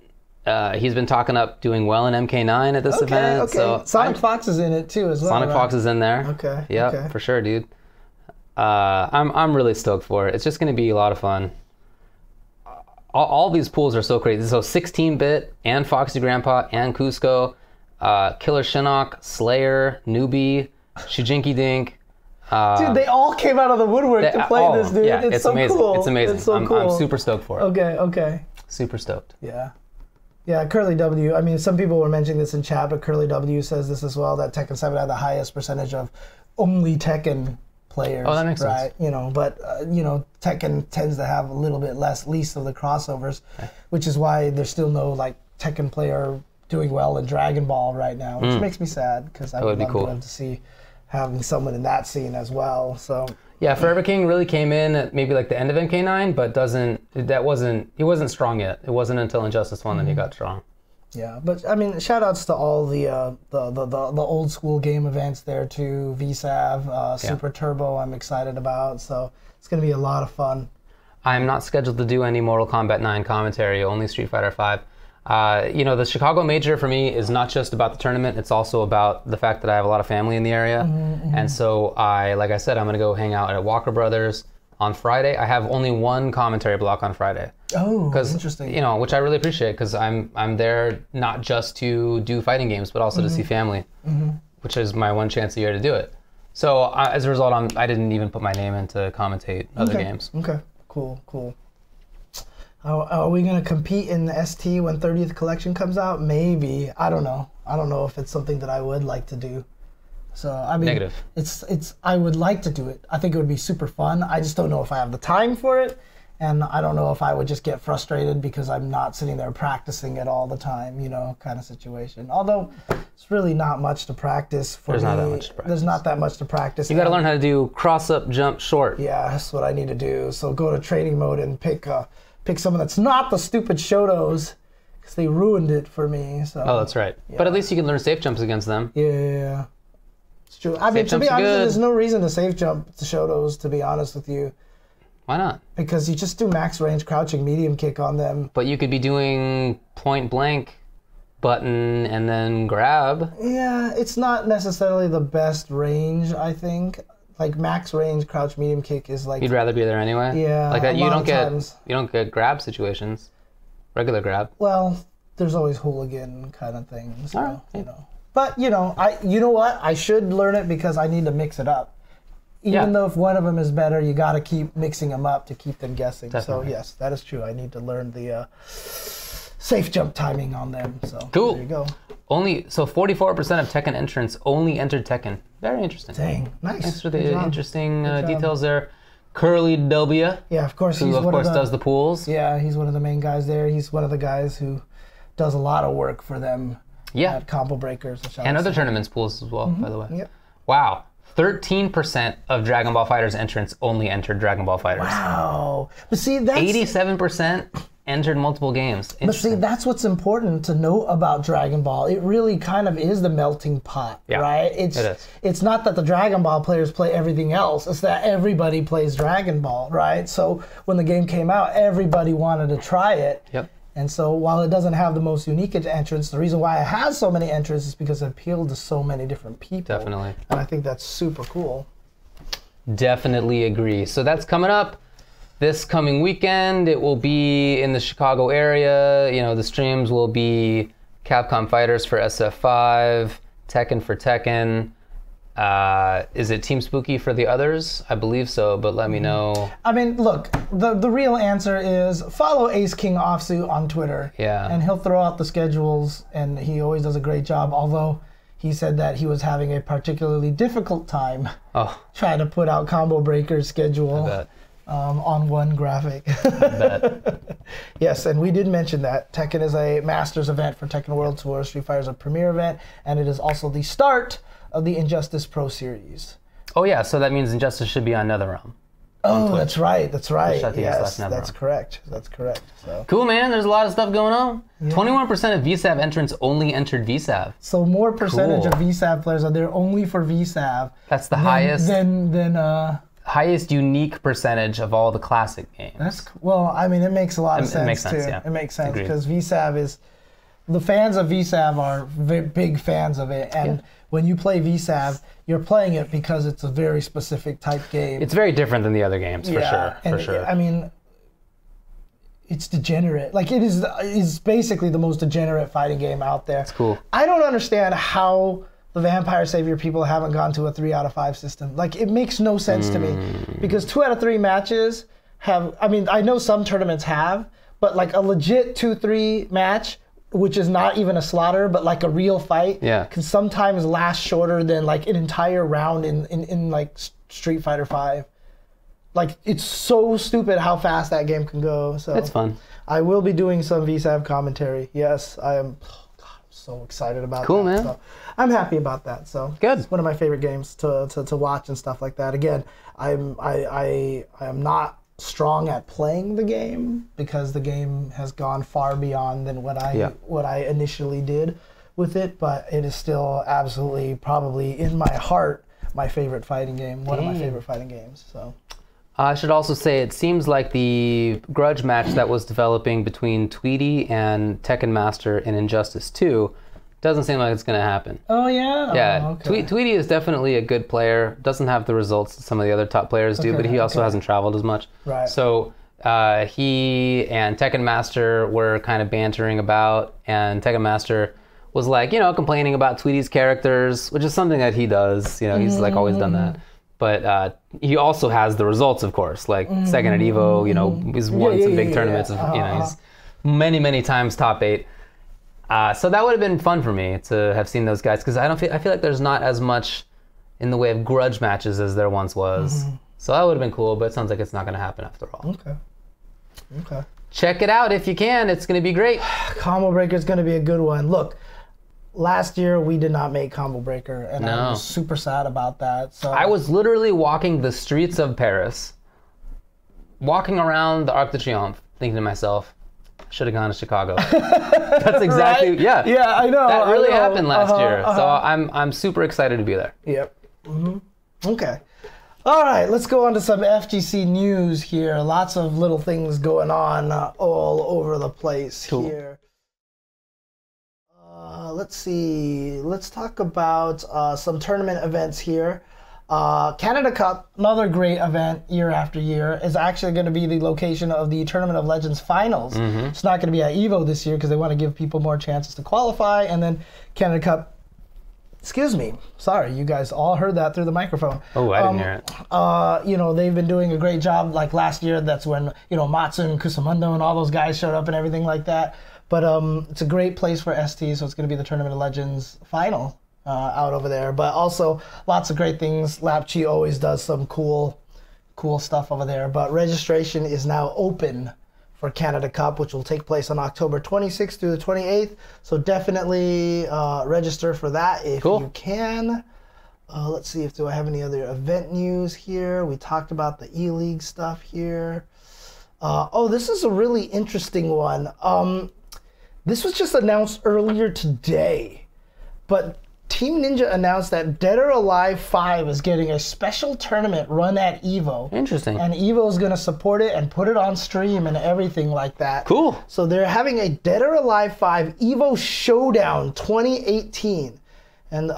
he's been talking up doing well in MK9 at this event. Okay. So Sonic Fox is in it too as well. Sonic Fox is in there. Okay. Yeah, for sure, dude. I'm really stoked for it. It's just going to be a lot of fun. All these pools are so crazy. So 16-bit and Foxy Grandpa and Cusco, Killer Shinnok, Slayer, Newbie, Shujinky Dink. Dude, they all came out of the woodwork to play this, dude. Yeah, it's so amazing. cool. It's amazing. It's so cool. I'm super stoked for it. Okay. Super stoked. Yeah, Curly W. I mean, some people were mentioning this in chat, but Curly W says this as well, that Tekken 7 had the highest percentage of only Tekken players. Oh, that makes sense. You know, but, you know, Tekken tends to have a little bit least of the crossovers, which is why there's still no, like, Tekken player doing well in Dragon Ball right now, which makes me sad, because I would love to see having someone in that scene as well, so... Yeah, Forever King really came in at maybe like the end of MK9, but he wasn't strong yet. It wasn't until Injustice 1 that he got strong. Yeah, but I mean, shout outs to all the old school game events there too. VSAV, Super Turbo, I'm excited about, so it's going to be a lot of fun. I'm not scheduled to do any Mortal Kombat 9 commentary, only Street Fighter 5. You know, the Chicago Major for me is not just about the tournament, it's also about the fact that I have a lot of family in the area. And so like I said, I'm going to go hang out at Walker Brothers on Friday. I have only one commentary block on Friday. Oh, interesting. You know, which I really appreciate, because I'm there not just to do fighting games, but also to see family, which is my one chance a year to do it. So as a result, I didn't even put my name in to commentate other games. Okay, cool. Are we going to compete in the ST when 30th Collection comes out? Maybe. I don't know. I don't know if it's something that I would like to do. So, I mean, Negative. I would like to do it. I think it would be super fun. I just don't know if I have the time for it. And I don't know if I would just get frustrated because I'm not sitting there practicing it all the time, you know, kind of situation. Although, it's really not much to practice for me. There's not that much to practice. There's not that much to practice. You got to learn how to do cross-up, jump, short. Yeah, that's what I need to do. So go to training mode and pick someone that's not the stupid Shotos, because they ruined it for me. So. Oh, that's right. Yeah. But at least you can learn safe jumps against them. Yeah. It's true. I mean, to be honest, there's no reason to safe jump to Shotos, to be honest with you. Why not? Because you just do max range crouching medium kick on them. But you could be doing point blank button and then grab. Yeah, it's not necessarily the best range, I think. Like max range crouch medium kick is like... You'd rather be there anyway? Yeah, like that. You don't get grab situations. Regular grab. Well, there's always hooligan kind of things. So, right. You know. But you know what? I should learn it because I need to mix it up. Even though if one of them is better, you got to keep mixing them up to keep them guessing. Definitely. So yes, that is true. I need to learn the safe jump timing on them. So cool. There you go. 44% of Tekken entrants only entered Tekken. Very interesting. Dang, nice. Thanks for the interesting details there. Curly W. Yeah, of course. Who of course does the pools. Yeah, he's one of the main guys there. He's one of the guys who does a lot of work for them. Yeah. At Combo Breakers and other tournaments pools as well, by the way. Yep. Wow. 13% of Dragon Ball FighterZ entrants only entered Dragon Ball FighterZ. Wow. But see, that's... 87% entered multiple games. But see, that's what's important to know about Dragon Ball. It really kind of is the melting pot, right? It is. It's not that the Dragon Ball players play everything else. It's that everybody plays Dragon Ball, right? So when the game came out, everybody wanted to try it. Yep. And so while it doesn't have the most unique entrants, the reason why it has so many entrants is because it appealed to so many different people. Definitely. And I think that's super cool. Definitely agree. So that's coming up. This coming weekend, it will be in the Chicago area. You know, the streams will be Capcom Fighters for SF5, Tekken for Tekken. Is it Team Spooky for the others? I believe so, but let me know. I mean, look, the real answer is follow Ace King Offsuit on Twitter. Yeah. And he'll throw out the schedules, and he always does a great job, although he said that he was having a particularly difficult time trying to put out Combo Breaker's schedule. I bet. On one graphic. Yes, and we did mention that Tekken is a Masters event for Tekken World Tour. Street Fighter is a premier event, and it is also the start of the Injustice Pro Series. Oh yeah, so that means Injustice should be on NetherRealm. Oh, that's right. That's right. Yes, that's correct. That's correct. So. Cool, man. There's a lot of stuff going on. 21% of VSAV entrants only entered VSAV. So more percentage of VSAV players are there only for VSAV. That's the highest. Highest unique percentage of all the classic games. Well, I mean, it makes a lot of sense. It makes sense, too. yeah. It makes sense because VSAV is, the fans of VSAV are big fans of it, and when you play VSAV, you're playing it because it's a very specific type game. It's very different than the other games, for sure. I mean, it's degenerate. Like, it is basically the most degenerate fighting game out there. It's cool. I don't understand how the Vampire Savior people haven't gone to a 3 out of 5 system. Like, it makes no sense to me. Because 2 out of 3 matches have, I mean, I know some tournaments have, but like a legit 2-3 match, which is not even a slaughter, but like a real fight, can sometimes last shorter than like an entire round in like Street Fighter 5. Like, it's so stupid how fast that game can go. So it's fun. I will be doing some VSAV commentary. Yes, I am. So excited about cool, that. Man. So I'm happy about that. So good. It's one of my favorite games to watch and stuff like that. Again, I am not strong at playing the game because the game has gone far beyond than what I initially did with it, but it is still absolutely probably in my heart my favorite fighting game, one of my favorite fighting games. So I should also say it seems like the grudge match that was developing between Tweety and Tekken Master in Injustice 2 doesn't seem like it's going to happen. Oh, yeah? Yeah. Oh, okay. Tweety is definitely a good player. Doesn't have the results that some of the other top players do, but he also hasn't traveled as much. Right. So he and Tekken Master were kind of bantering about, and Tekken Master was like, complaining about Tweety's characters, which is something that he does. He's like always done that. But he also has the results, of course. Like second at Evo, he's won some big tournaments. He's many times top 8. So that would have been fun for me to have seen those guys because I feel like there's not as much in the way of grudge matches as there once was. So that would have been cool, but it sounds like it's not going to happen after all. Okay. Check it out if you can. It's going to be great. Combo Breaker is going to be a good one. Look. Last year, we did not make Combo Breaker, and I was super sad about that. So I was literally walking the streets of Paris, walking around the Arc de Triomphe, thinking to myself, I should have gone to Chicago. That's exactly, Yeah, I know. That really happened last year. So I'm super excited to be there. Yep. Okay. All right, let's go on to some FGC news here. Lots of little things going on all over the place here. Let's see. Let's talk about some tournament events here. Canada Cup, another great event year after year, is actually going to be the location of the Tournament of Legends finals. It's not going to be at EVO this year because they want to give people more chances to qualify. And then Canada Cup, excuse me, sorry, you guys all heard that through the microphone. Oh, I didn't hear it. They've been doing a great job. Like last year, that's when, Matsu and Kusamundo and all those guys showed up and everything like that. But it's a great place for ST, so it's going to be the Tournament of Legends final out over there. But also, lots of great things. Lapchi always does some cool stuff over there. But registration is now open for Canada Cup, which will take place on October 26th through the 28th. So definitely register for that if you can. Let's see do I have any other event news here. We talked about the E-League stuff here. Oh, this is a really interesting one. This was just announced earlier today, but Team Ninja announced that Dead or Alive 5 is getting a special tournament run at EVO. Interesting. And EVO is going to support it and put it on stream and everything like that. Cool. So they're having a Dead or Alive 5 EVO Showdown 2018. And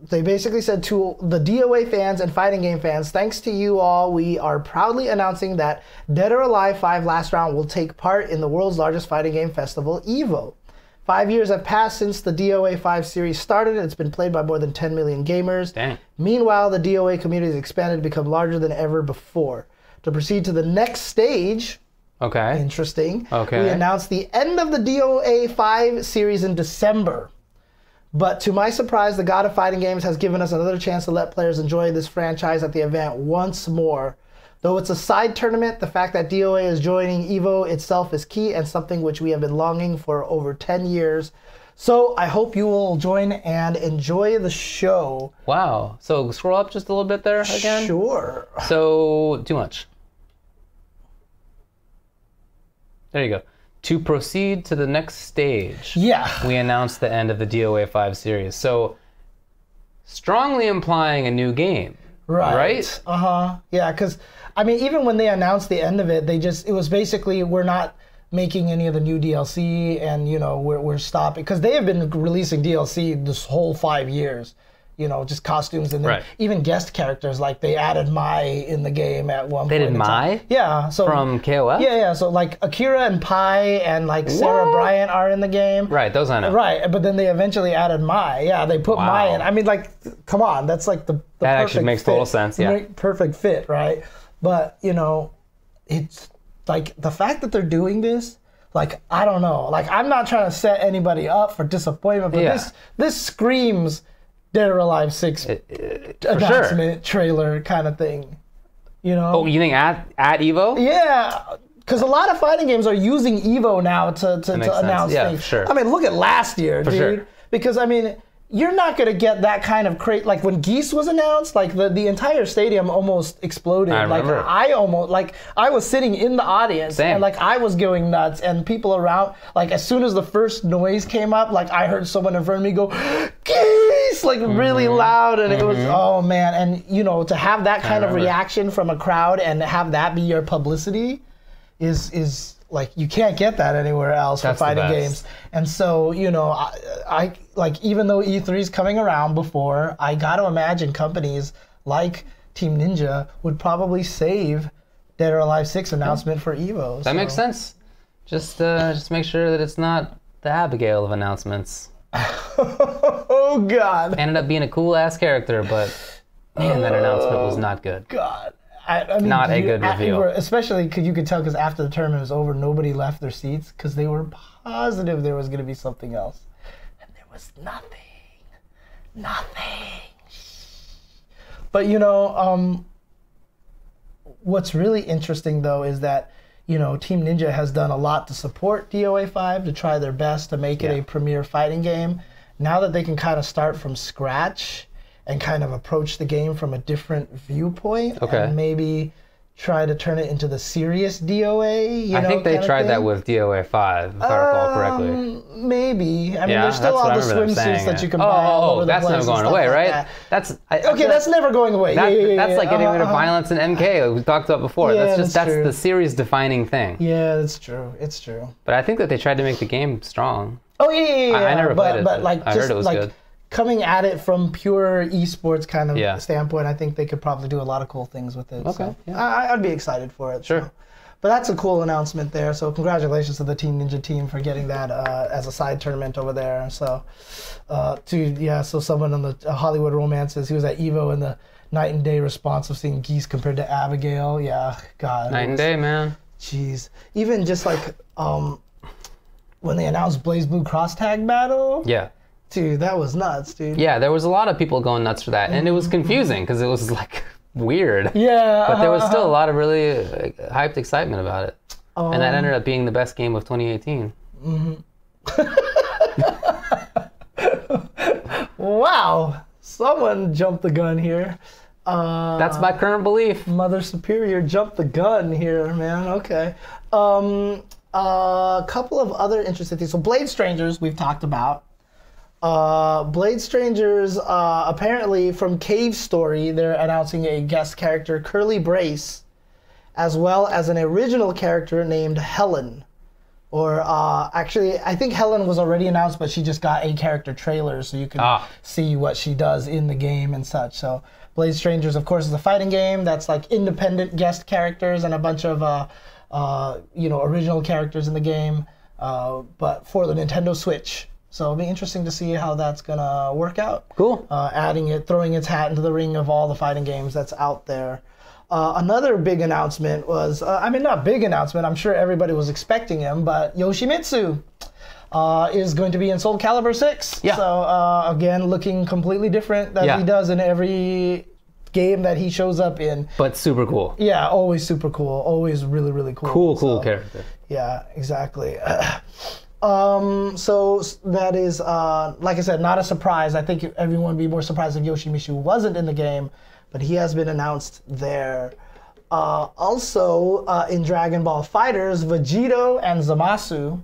they basically said to the DOA fans and fighting game fans, thanks to you all, we are proudly announcing that Dead or Alive 5 Last Round will take part in the world's largest fighting game festival, EVO. 5 years have passed since the DOA 5 series started. It's been played by more than 10 million gamers. Dang. Meanwhile, the DOA community has expanded to become larger than ever before. To proceed to the next stage, Okay. interesting, Okay. we announced the end of the DOA 5 series in December. But to my surprise, the God of Fighting Games has given us another chance to let players enjoy this franchise at the event once more. Though it's a side tournament, the fact that DOA is joining EVO itself is key and something which we have been longing for over 10 years. So I hope you will join and enjoy the show. Wow. So scroll up just a little bit there again. Sure. So too much. There you go. To proceed to the next stage, Yeah. we announced the end of the DOA 5 series. So strongly implying a new game. Right? Uh-huh. Yeah, because, I mean, even when they announced the end of it, it was basically, we're not making any of the new DLC and, you know, we're stopping. Because they have been releasing DLC this whole 5 years. You know, just costumes and then Right. even guest characters. Like, they added Mai in the game at one point. They did in time. Mai? Yeah. So, From KOF? Yeah. So, like, Akira and Pai and, like, Sarah What? Bryant are in the game. Right, those I know. Right, but then they eventually added Mai. Yeah, they put Mai in. I mean, like, come on, that's like the That perfect actually makes fit. total sense, yeah. Perfect fit, right? But, you know, it's like the fact that they're doing this, like, I don't know. Like, I'm not trying to set anybody up for disappointment, but Yeah. this screams Dead or Alive 6 announcement trailer kind of thing. You know? Oh, you think at EVO? Yeah, because a lot of fighting games are using EVO now to announce Yeah, things. sure. I mean, look at last year, dude. sure. Because, I mean, you're not going to get that kind of like when Geese was announced, like the entire stadium almost exploded. I remember. Like I was sitting in the audience Same. and like I was going nuts and people around, like as soon as the first noise came up, like I heard someone in front of me go, Geese, like really loud, and it was, oh man. And you know, to have that kind of reaction from a crowd and have that be your publicity is like, you can't get that anywhere else for That's the fighting best. games. And so, you know, I like, even though E3 is coming around before, I got to imagine companies like Team Ninja would probably save Dead or Alive 6 announcement for EVO. That makes sense. Just make sure that it's not the Abigail of announcements. Oh, God. Ended up being a cool-ass character, but man, that announcement was not good. God. I mean, Not a good reveal. Especially because you could tell, because after the tournament was over, nobody left their seats because they were positive there was going to be something else. And there was nothing. Nothing. But, you know, what's really interesting, though, is that, you know, Team Ninja has done a lot to support DOA 5, to try their best to make it a premier fighting game. Now that they can kind of start from scratch and kind of approach the game from a different viewpoint, and maybe try to turn it into the serious DOA. I think they tried that with DOA 5, if I recall correctly. Maybe. I mean, there's still all the swimsuits that you can buy all over the place. Oh, that's never going away, like right? That. That's never going away. That's like getting rid of violence in MK, like we talked about before. Yeah, that's the series-defining thing. Yeah, that's true. It's true. But I think that they tried to make the game strong. Oh yeah. I never played it, but like, I just heard it was like good. coming at it from pure esports kind of standpoint, I think they could probably do a lot of cool things with it. Okay. So I'd be excited for it. Sure. So. But that's a cool announcement there. So congratulations to the Team Ninja team for getting that as a side tournament over there. So, so someone on the Hollywood Romances, he was at EVO, and the night and day response of seeing Geese compared to Abigail. Yeah, God. Night and day, man. Jeez. Even just like when they announced Blaze Blue Cross Tag Battle. Yeah. Dude, that was nuts, dude. Yeah, there was a lot of people going nuts for that, and it was confusing because it was like weird. Yeah. But there was still a lot of really hyped excitement about it. And that ended up being the best game of 2018. Wow. Someone jumped the gun here. That's my current belief. Mother Superior jumped the gun here, man. Okay. A couple of other interesting things. So Blade Strangers, we've talked about. Blade Strangers, apparently from Cave Story, they're announcing a guest character, Curly Brace, as well as an original character named Helen. Or actually, I think Helen was already announced, but she just got a character trailer, so you can see what she does in the game and such. So Blade Strangers, of course, is a fighting game that's like independent guest characters and a bunch of original characters in the game, but for the Nintendo Switch. So it'll be interesting to see how that's gonna work out. Cool. Throwing its hat into the ring of all the fighting games that's out there. Another big announcement was, not big announcement, I'm sure everybody was expecting him, but Yoshimitsu is going to be in Soul Calibur 6. Yeah. So again, looking completely different than he does in every game that he shows up in. But super cool. Yeah, always super cool. Always really, really cool. Cool character. Yeah, exactly. So that is, like I said, not a surprise. I think everyone would be more surprised if Yoshimitsu wasn't in the game, but he has been announced there. Also, in Dragon Ball FighterZ, Vegito and Zamasu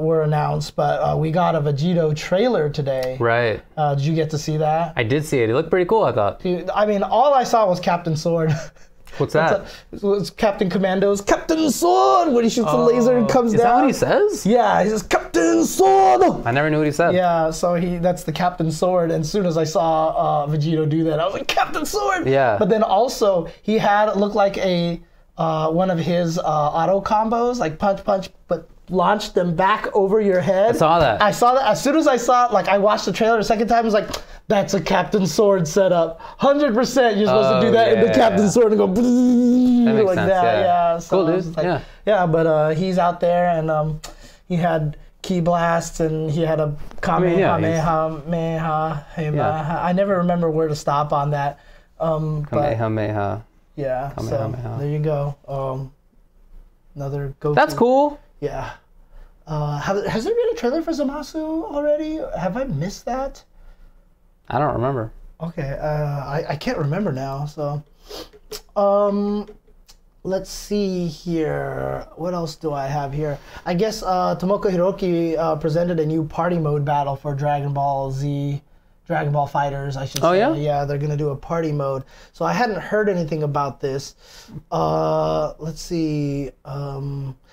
were announced, but we got a Vegito trailer today. Right. Did you get to see that? I did see it. It looked pretty cool, I thought. Dude, all I saw was Captain Sword. What's that? It's Captain Commando's Captain Sword when he shoots a laser and comes down. Is that what he says? Yeah, he says Captain Sword. I never knew what he said. Yeah, so that's the Captain Sword. And as soon as I saw Vegito do that, I was like, Captain Sword. Yeah. But then also he looked like a one of his auto combos, like punch, but launched them back over your head. I saw that. As soon as I saw it, I watched the trailer the second time, I was like, that's a Captain Sword setup. 100% you're supposed to do that in the Captain Sword and go that makes like sense, that. Yeah. So cool, dude. Yeah, but he's out there and he had key blasts and he had a Kamehameha. I never remember where to stop on that. Kamehameha. Yeah, so there you go. Another go-to. That's cool. Yeah. Has there been a trailer for Zamasu already? Have I missed that? I don't remember. Okay, I can't remember now. So, let's see here. What else do I have here? I guess Tomoko Hiroki presented a new party mode battle for Dragon Ball FighterZ, I should say. Oh, yeah? Yeah, they're going to do a party mode. So I hadn't heard anything about this. Let's see.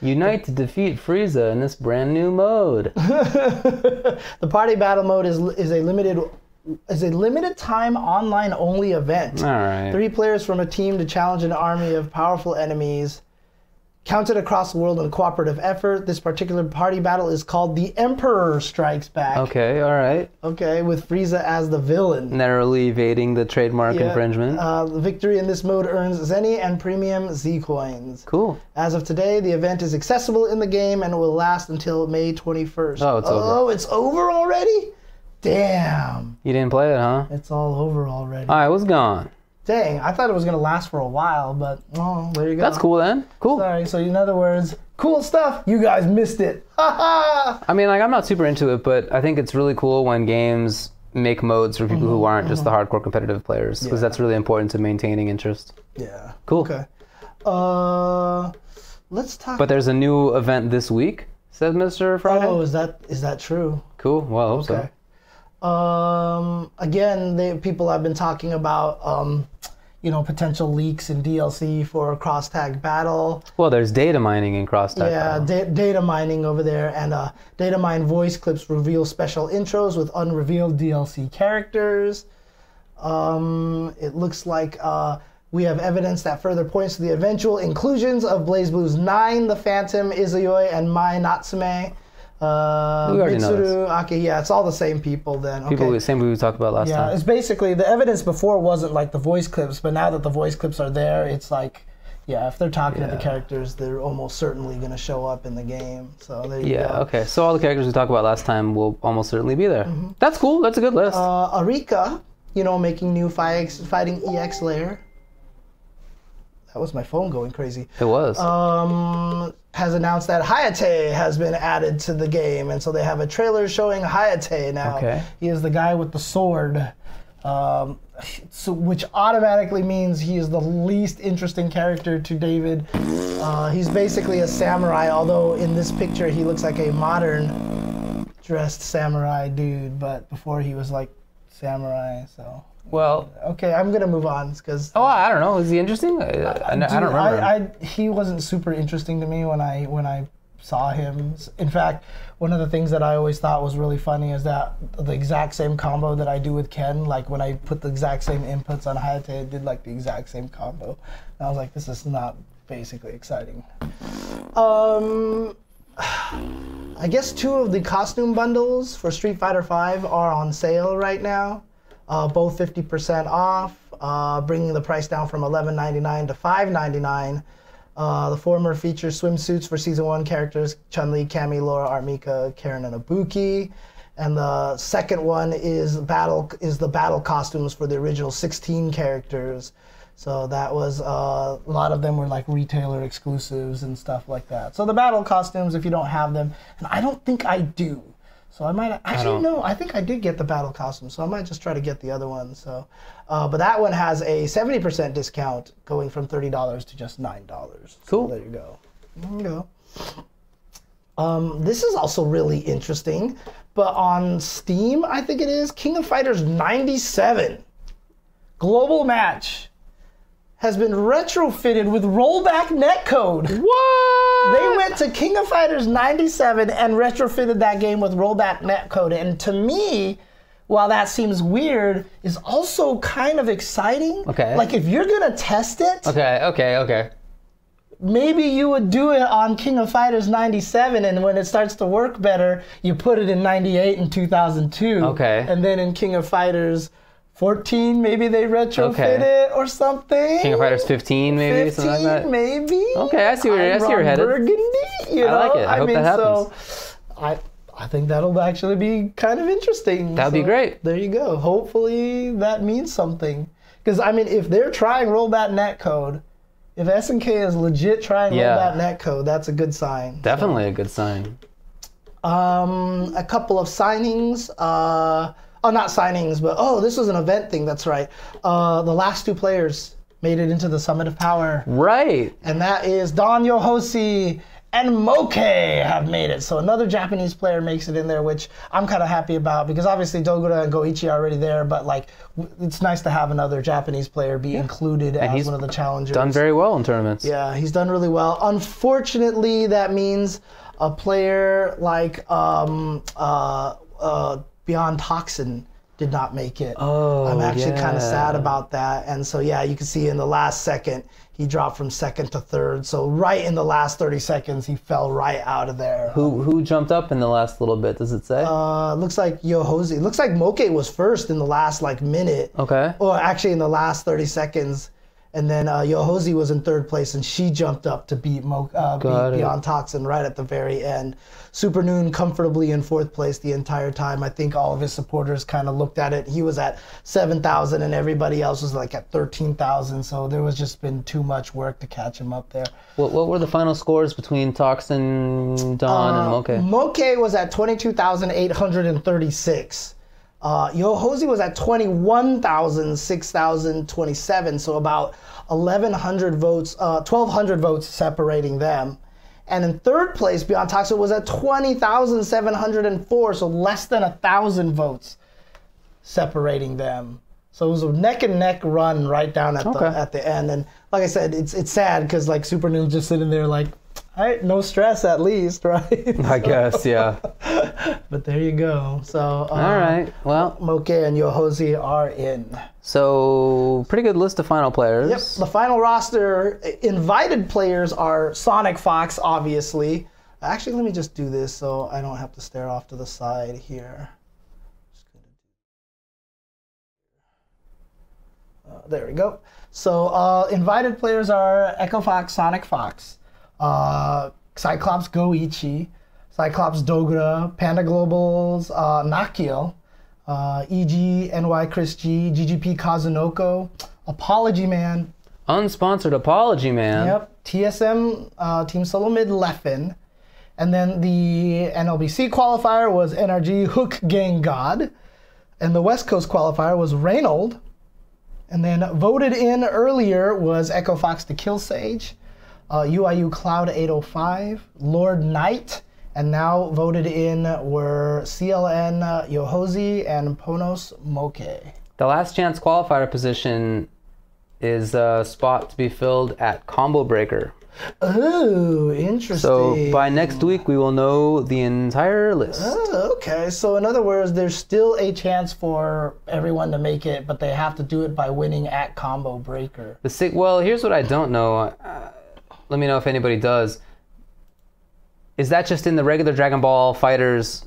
Unite to defeat Frieza in this brand new mode. The party battle mode is a limited time online only event. All right. 3 players from a team to challenge an army of powerful enemies. Counted across the world in a cooperative effort. This particular party battle is called The Emperor Strikes Back. Okay, all right. Okay, with Frieza as the villain. Narrowly evading the trademark infringement. The victory in this mode earns Zenny and Premium Z coins. Cool. As of today, the event is accessible in the game and will last until May 21st. Oh, it's over. Oh, it's over already? Damn. You didn't play it, huh? It's all over already. I was gone. Dang, I thought it was going to last for a while, but there you go. That's cool then. Cool. Sorry, so in other words, cool stuff. You guys missed it. I mean, I'm not super into it, but I think it's really cool when games make modes for people who aren't just the hardcore competitive players, because that's really important to maintaining interest. Yeah. Cool. Okay. Let's talk. But there's a new event this week, said Mr. Friday. Oh, is that true? Cool. Well, I hope so. Again, people have been talking about, potential leaks in DLC for cross-tag battle. Well, there's data mining in cross-tag battle. Yeah, data mining over there, and data mine voice clips reveal special intros with unrevealed DLC characters. It looks like we have evidence that further points to the eventual inclusions of BlazBlue's 9, the Phantom, Izayoi, and Mai Natsume. We already know Mitsuru, Aki, yeah, it's all the same people then. Okay. Same people we talked about last time. Yeah, it's basically, the evidence before wasn't like the voice clips, but now that the voice clips are there, it's like, yeah, if they're talking to the characters, they're almost certainly going to show up in the game. So there you go. Yeah, okay. So all the characters we talked about last time will almost certainly be there. That's cool. That's a good list. Arika, making new fighting EX layer. That was my phone going crazy. It was. Has announced that Hayate has been added to the game, and so they have a trailer showing Hayate now. Okay. He is the guy with the sword. so which automatically means he is the least interesting character to David. He's basically a samurai, although in this picture he looks like a modern dressed samurai dude, but before he was like samurai, so. Well, okay, I'm gonna move on because. Oh, I don't know. Is he interesting? I don't remember. He wasn't super interesting to me when I saw him. In fact, one of the things that I always thought was really funny is that the exact same combo that I do with Ken, like when I put the exact same inputs on Hayate, it did like the exact same combo. And I was like, this is not basically exciting. I guess 2 of the costume bundles for Street Fighter V are on sale right now. Both 50% off, bringing the price down from $11.99 to $5.99. The former features swimsuits for Season 1 characters Chun-Li, Cammy, Laura, Armika, Karen, and Ibuki. And the second one is the battle costumes for the original 16 characters. So that was, a lot of them were like retailer exclusives and stuff like that. So the battle costumes, if you don't have them, and I don't think I do. So I might actually no. I think I did get the battle costume, so I might just try to get the other one. So, but that one has a 70% discount, going from $30 to just $9. Cool. So there you go. There you go. This is also really interesting, but on Steam, I think it is King of Fighters 97 Global Match has been retrofitted with rollback netcode. What? They went to King of Fighters 97 and retrofitted that game with rollback netcode. And to me, while that seems weird, is also kind of exciting. Okay. Like if you're gonna test it, Okay. maybe you would do it on King of Fighters 97, and when it starts to work better, you put it in 98 and 2002. Okay. And then in King of Fighters 14, maybe they retrofit it or something. King of Fighters 15, maybe 15, something like that. Maybe. Okay, I see where you're headed. Burgundy, you know? I like it. I hope that happens. So I think that'll actually be kind of interesting. That'd be great. There you go. Hopefully that means something. Because I mean, if they're trying rollback netcode, if SNK is legit trying rollback netcode, that's a good sign. Definitely a good sign. A couple of signings. Not signings, but this was an event thing, that's right. The last 2 players made it into the Summit of Power. Right. And that is Don Yohoshi and Moke have made it. So another Japanese player makes it in there, which I'm kind of happy about, because obviously Dogura and Goichi are already there, but like it's nice to have another Japanese player be included as one of the challengers. Done very well in tournaments. Yeah, he's done really well. Unfortunately, that means a player like Beyond Toxin did not make it. I'm actually kind of sad about that. And so yeah, you can see in the last second he dropped from 2nd to 3rd. So right in the last 30 seconds he fell right out of there. Who jumped up in the last little bit? Does it say? Looks like Yohoshi. Looks like Moke was first in the last like minute. Okay. Or actually in the last 30 seconds. And then Yohoshi was in 3rd place, and she jumped up to beat Beyond Toxin right at the very end. Super Noon comfortably in 4th place the entire time. I think all of his supporters kind of looked at it. He was at 7,000, and everybody else was like at 13,000. So there was just been too much work to catch him up there. What were the final scores between Toxin, Don, and Moke? Moke was at 22,836. Yohoshi was at 21,627, so about 1,100 votes, 1,200 votes separating them. And in 3rd place, Beyond Toxin was at 20,704, so less than 1,000 votes separating them. So it was a neck and neck run right down at the end. And like I said, it's sad because like Super Noon's just sitting there like, all right, no stress at least, right? I guess, yeah. But there you go. So all right, well, Moke and Yohoshi are in. So pretty good list of final players. Yep, the final roster invited players are Sonic Fox, obviously. Actually, let me just do this so I don't have to stare off to the side here. There we go. So invited players are Echo Fox, Sonic Fox, Cyclops Goichi, Cyclops Dogura, Panda Global's Nakio, EG, NY Chris G, GGP Kazunoko, Apology Man. Unsponsored Apology Man. Yep. TSM Team Solo Mid Leffen. And then the NLBC qualifier was NRG Hook Gang God. And the West Coast qualifier was Reynold, And then voted in earlier was Echo Fox the Kill Sage, UIU Cloud 805, Lord Knight, and now voted in were CLN Yohozi and Ponos Moke. The last chance qualifier position is a spot to be filled at Combo Breaker. Oh, interesting. So by next week, we will know the entire list. Oh, okay. So in other words, there's still a chance for everyone to make it, but they have to do it by winning at Combo Breaker. Well, here's what I don't know. Let me know if anybody does. Is that just in the regular Dragon Ball Fighters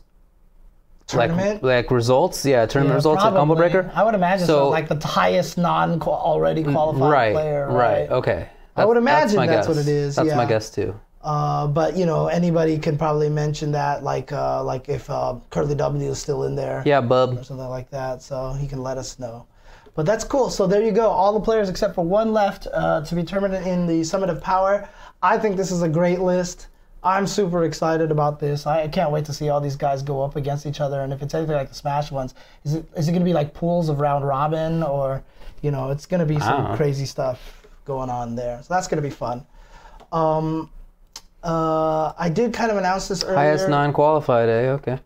tournament? Like results? Yeah, tournament results probably. at Combo Breaker? I would imagine so, like the highest already qualified player. Right, okay. I would imagine that's what it is. That's my guess too. But anybody can probably mention that, like if Curly W is still in there. Yeah, bub. Or something like that, so he can let us know. But that's cool. So there you go. All the players except for one left to be determined in the Summit of Power. I think this is a great list. I'm super excited about this. I can't wait to see all these guys go up against each other. And if it's anything like the Smash ones, is it going to be like pools of round robin, or it's going to be some crazy stuff going on there. So that's going to be fun. I did kind of announce this earlier. Highest non-qualified, Okay.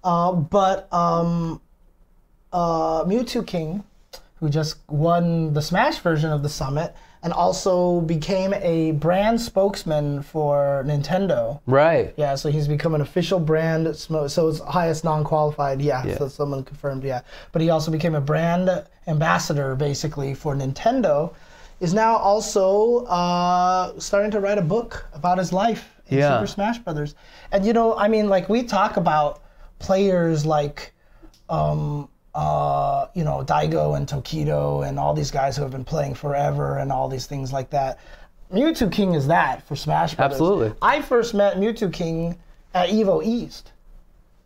But Mewtwo King, who just won the Smash version of the Summit, and also became a brand spokesman for Nintendo. Right. Yeah, so he's become an official brand, so it's highest non-qualified, so someone confirmed, But he also became a brand ambassador, basically, for Nintendo, is now also starting to write a book about his life in Super Smash Brothers. And, we talk about players like, Daigo and Tokido and all these guys who have been playing forever and all these things like that. Mewtwo King is that for Smash Brothers. Absolutely. I first met Mewtwo King at EVO East.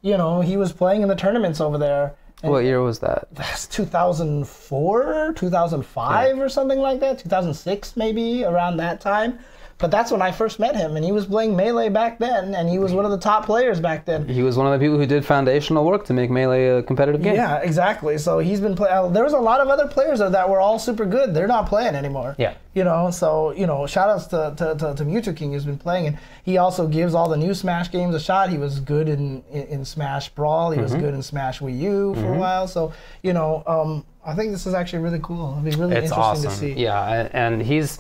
He was playing in the tournaments over there. What year was that? That's 2004, 2005 or something like that. 2006 maybe, around that time. But that's when I first met him, and he was playing Melee back then, and he was one of the top players back then. He was one of the people who did foundational work to make Melee a competitive game. Yeah, exactly. So he's been playing. There was a lot of other players that were all super good. They're not playing anymore. Yeah. Shout outs to Mewtwo King, who's been playing, and he also gives all the new Smash games a shot. He was good in Smash Brawl. He was good in Smash Wii U for a while. So I think this is actually really cool. It'll be really interesting to see. Yeah, and he's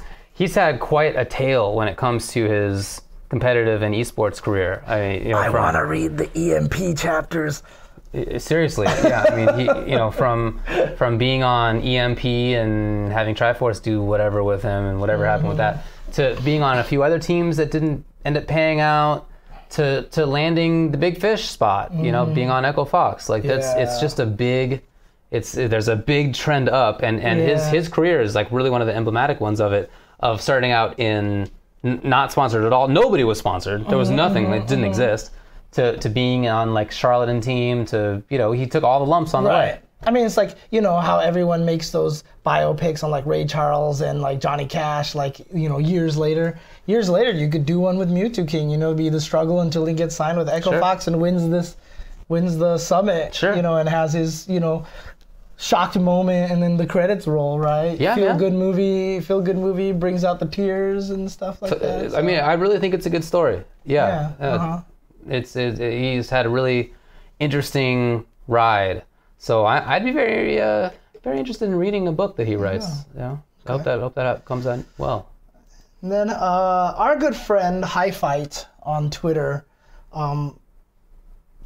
had quite a tale when it comes to his competitive and esports career. I want to read the EMP chapters. Seriously, yeah. I mean, he, from being on EMP and having Triforce do whatever with him and whatever happened with that, to being on a few other teams that didn't end up paying out, to landing the big fish spot. Being on Echo Fox. It's just a big. There's a big trend up, and his career is like really one of the emblematic ones of it. Of starting out in not sponsored at all. Nobody was sponsored. There was nothing that didn't exist. To being on like Charlotte and team, to he took all the lumps on the way. I mean, it's like how everyone makes those biopics on like Ray Charles and like Johnny Cash, like years later. Years later, you could do one with Mewtwo King. Be the struggle until he gets signed with Echo Fox and wins the summit. And has his shocked moment, and then the credits roll, right? Yeah, Feel good movie, brings out the tears and stuff like that. So. I mean, I really think it's a good story. Yeah. He's had a really interesting ride. So I'd be very very interested in reading a book that he writes. Okay. I hope that comes out well. And then our good friend High Fight on Twitter.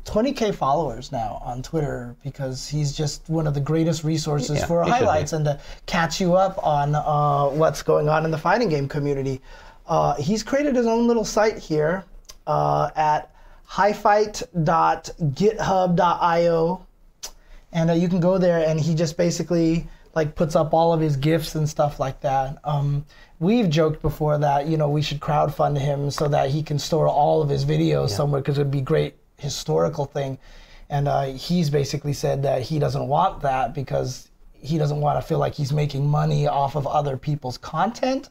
20K followers now on Twitter, because he's just one of the greatest resources for highlights and to catch you up on what's going on in the fighting game community. He's created his own little site here at highfight.github.io, and you can go there, and he just basically puts up all of his GIFs and stuff like that. We've joked before that we should crowdfund him so that he can store all of his videos somewhere, because it would be great historical thing, and he's basically said that he doesn't want that because he doesn't want to feel like he's making money off of other people's content.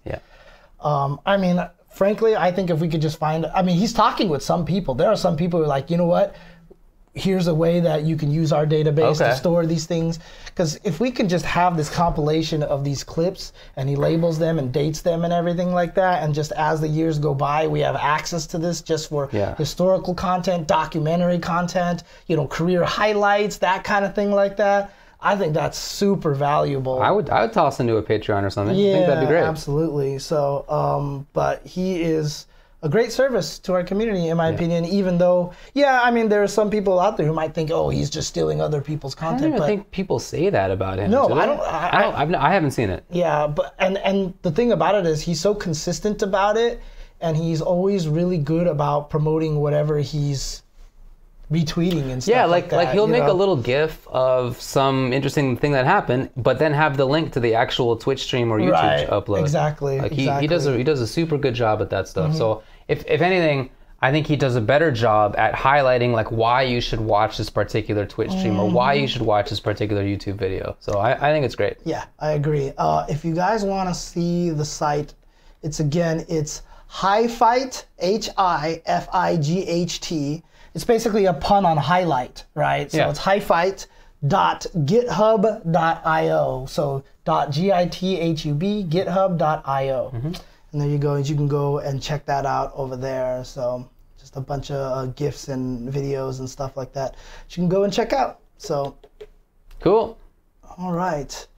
I mean, frankly, I think if we could just find, he's talking with some people. There are some people who are like, you know what, here's a way that you can use our database to Okay. store these things. Because if we can just have this compilation of these clips and he labels them and dates them and everything like that, and just as the years go by, we have access to this just for Yeah. historical content, documentary content, you know, career highlights, that kind of thing like that. I think that's super valuable. I would toss into a Patreon or something. Yeah, I think that'd be great. absolutely. So, but he is a great service to our community, in my opinion, even though, yeah, I mean, there are some people out there who might think, oh, he's just stealing other people's I don't content. even But think people say that about him. No, do they? I don't- I haven't seen it. yeah, but and the thing about it is he's so consistent about it, and he's always really good about promoting whatever he's retweeting and stuff. Yeah, like that, he'll you make know? a little GIF of some interesting thing that happened, but then have the link to the actual Twitch stream or YouTube Right, upload. exactly, Like exactly. he does a super good job at that stuff. So if anything, I think he does a better job at highlighting like why you should watch this particular Twitch stream or why you should watch this particular YouTube video. So I think it's great. Yeah, I agree. If you guys want to see the site, it's HiFight, HiFight. It's basically a pun on highlight, right? So Yeah. it's highfight.github.io. So .github, github.io. And there you go. You can go and check that out over there. So just a bunch of GIFs and videos and stuff like that you can go and check out. So, Cool. all right.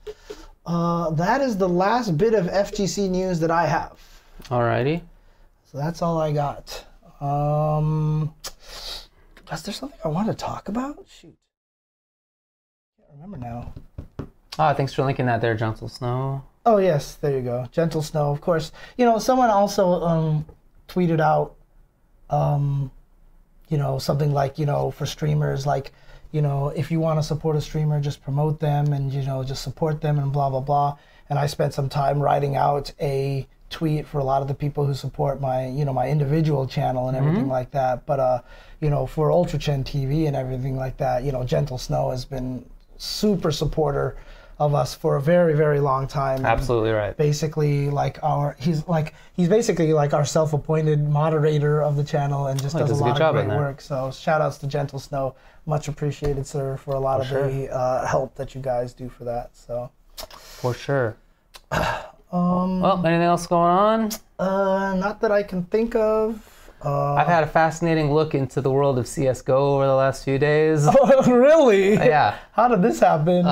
That is the last bit of FGC news that I have. Alrighty. So that's all I got. Is there something I want to talk about? Shoot. Can't remember now. Thanks for linking that there, Gentle Snow. Oh, yes. There you go. Gentle Snow, of course. You know, someone also tweeted out, you know, something like, you know, for streamers, like, you know, if you want to support a streamer, just promote them and, you know, just support them and blah, blah, blah. And I spent some time writing out a tweet for a lot of the people who support my, you know, my individual channel and everything like that. But, you know, for Ultra Chen TV and everything like that, you know, Gentle Snow has been super supporter of us for a very, very long time. Absolutely right. Basically, like he's basically like our self-appointed moderator of the channel and just does a lot of great work. So shout outs to Gentle Snow, much appreciated, sir, for a lot of the help that you guys do for that. So For sure. Well, anything else going on? not that I can think of. I've had a fascinating look into the world of CSGO over the last few days. Oh, really? Yeah. How did this happen?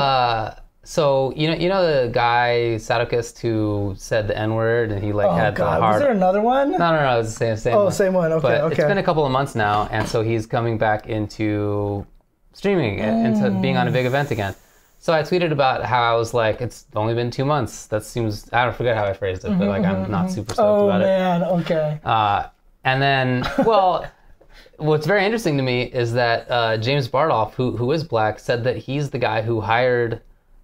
So you know the guy Sadokist who said the N-word and he like had the hard. Was there another one? No, it's the same. Oh, one. same one. Okay, But okay. it's been a couple of months now, and so he's coming back into streaming into being on a big event again. So I tweeted about how I was like, it's only been 2 months. That seems, I don't forget how I phrased it, but like I'm not super stoked about Oh man, okay. it. And then, well, what's very interesting to me is that James Bardolph, who is black, said that he's the guy who hired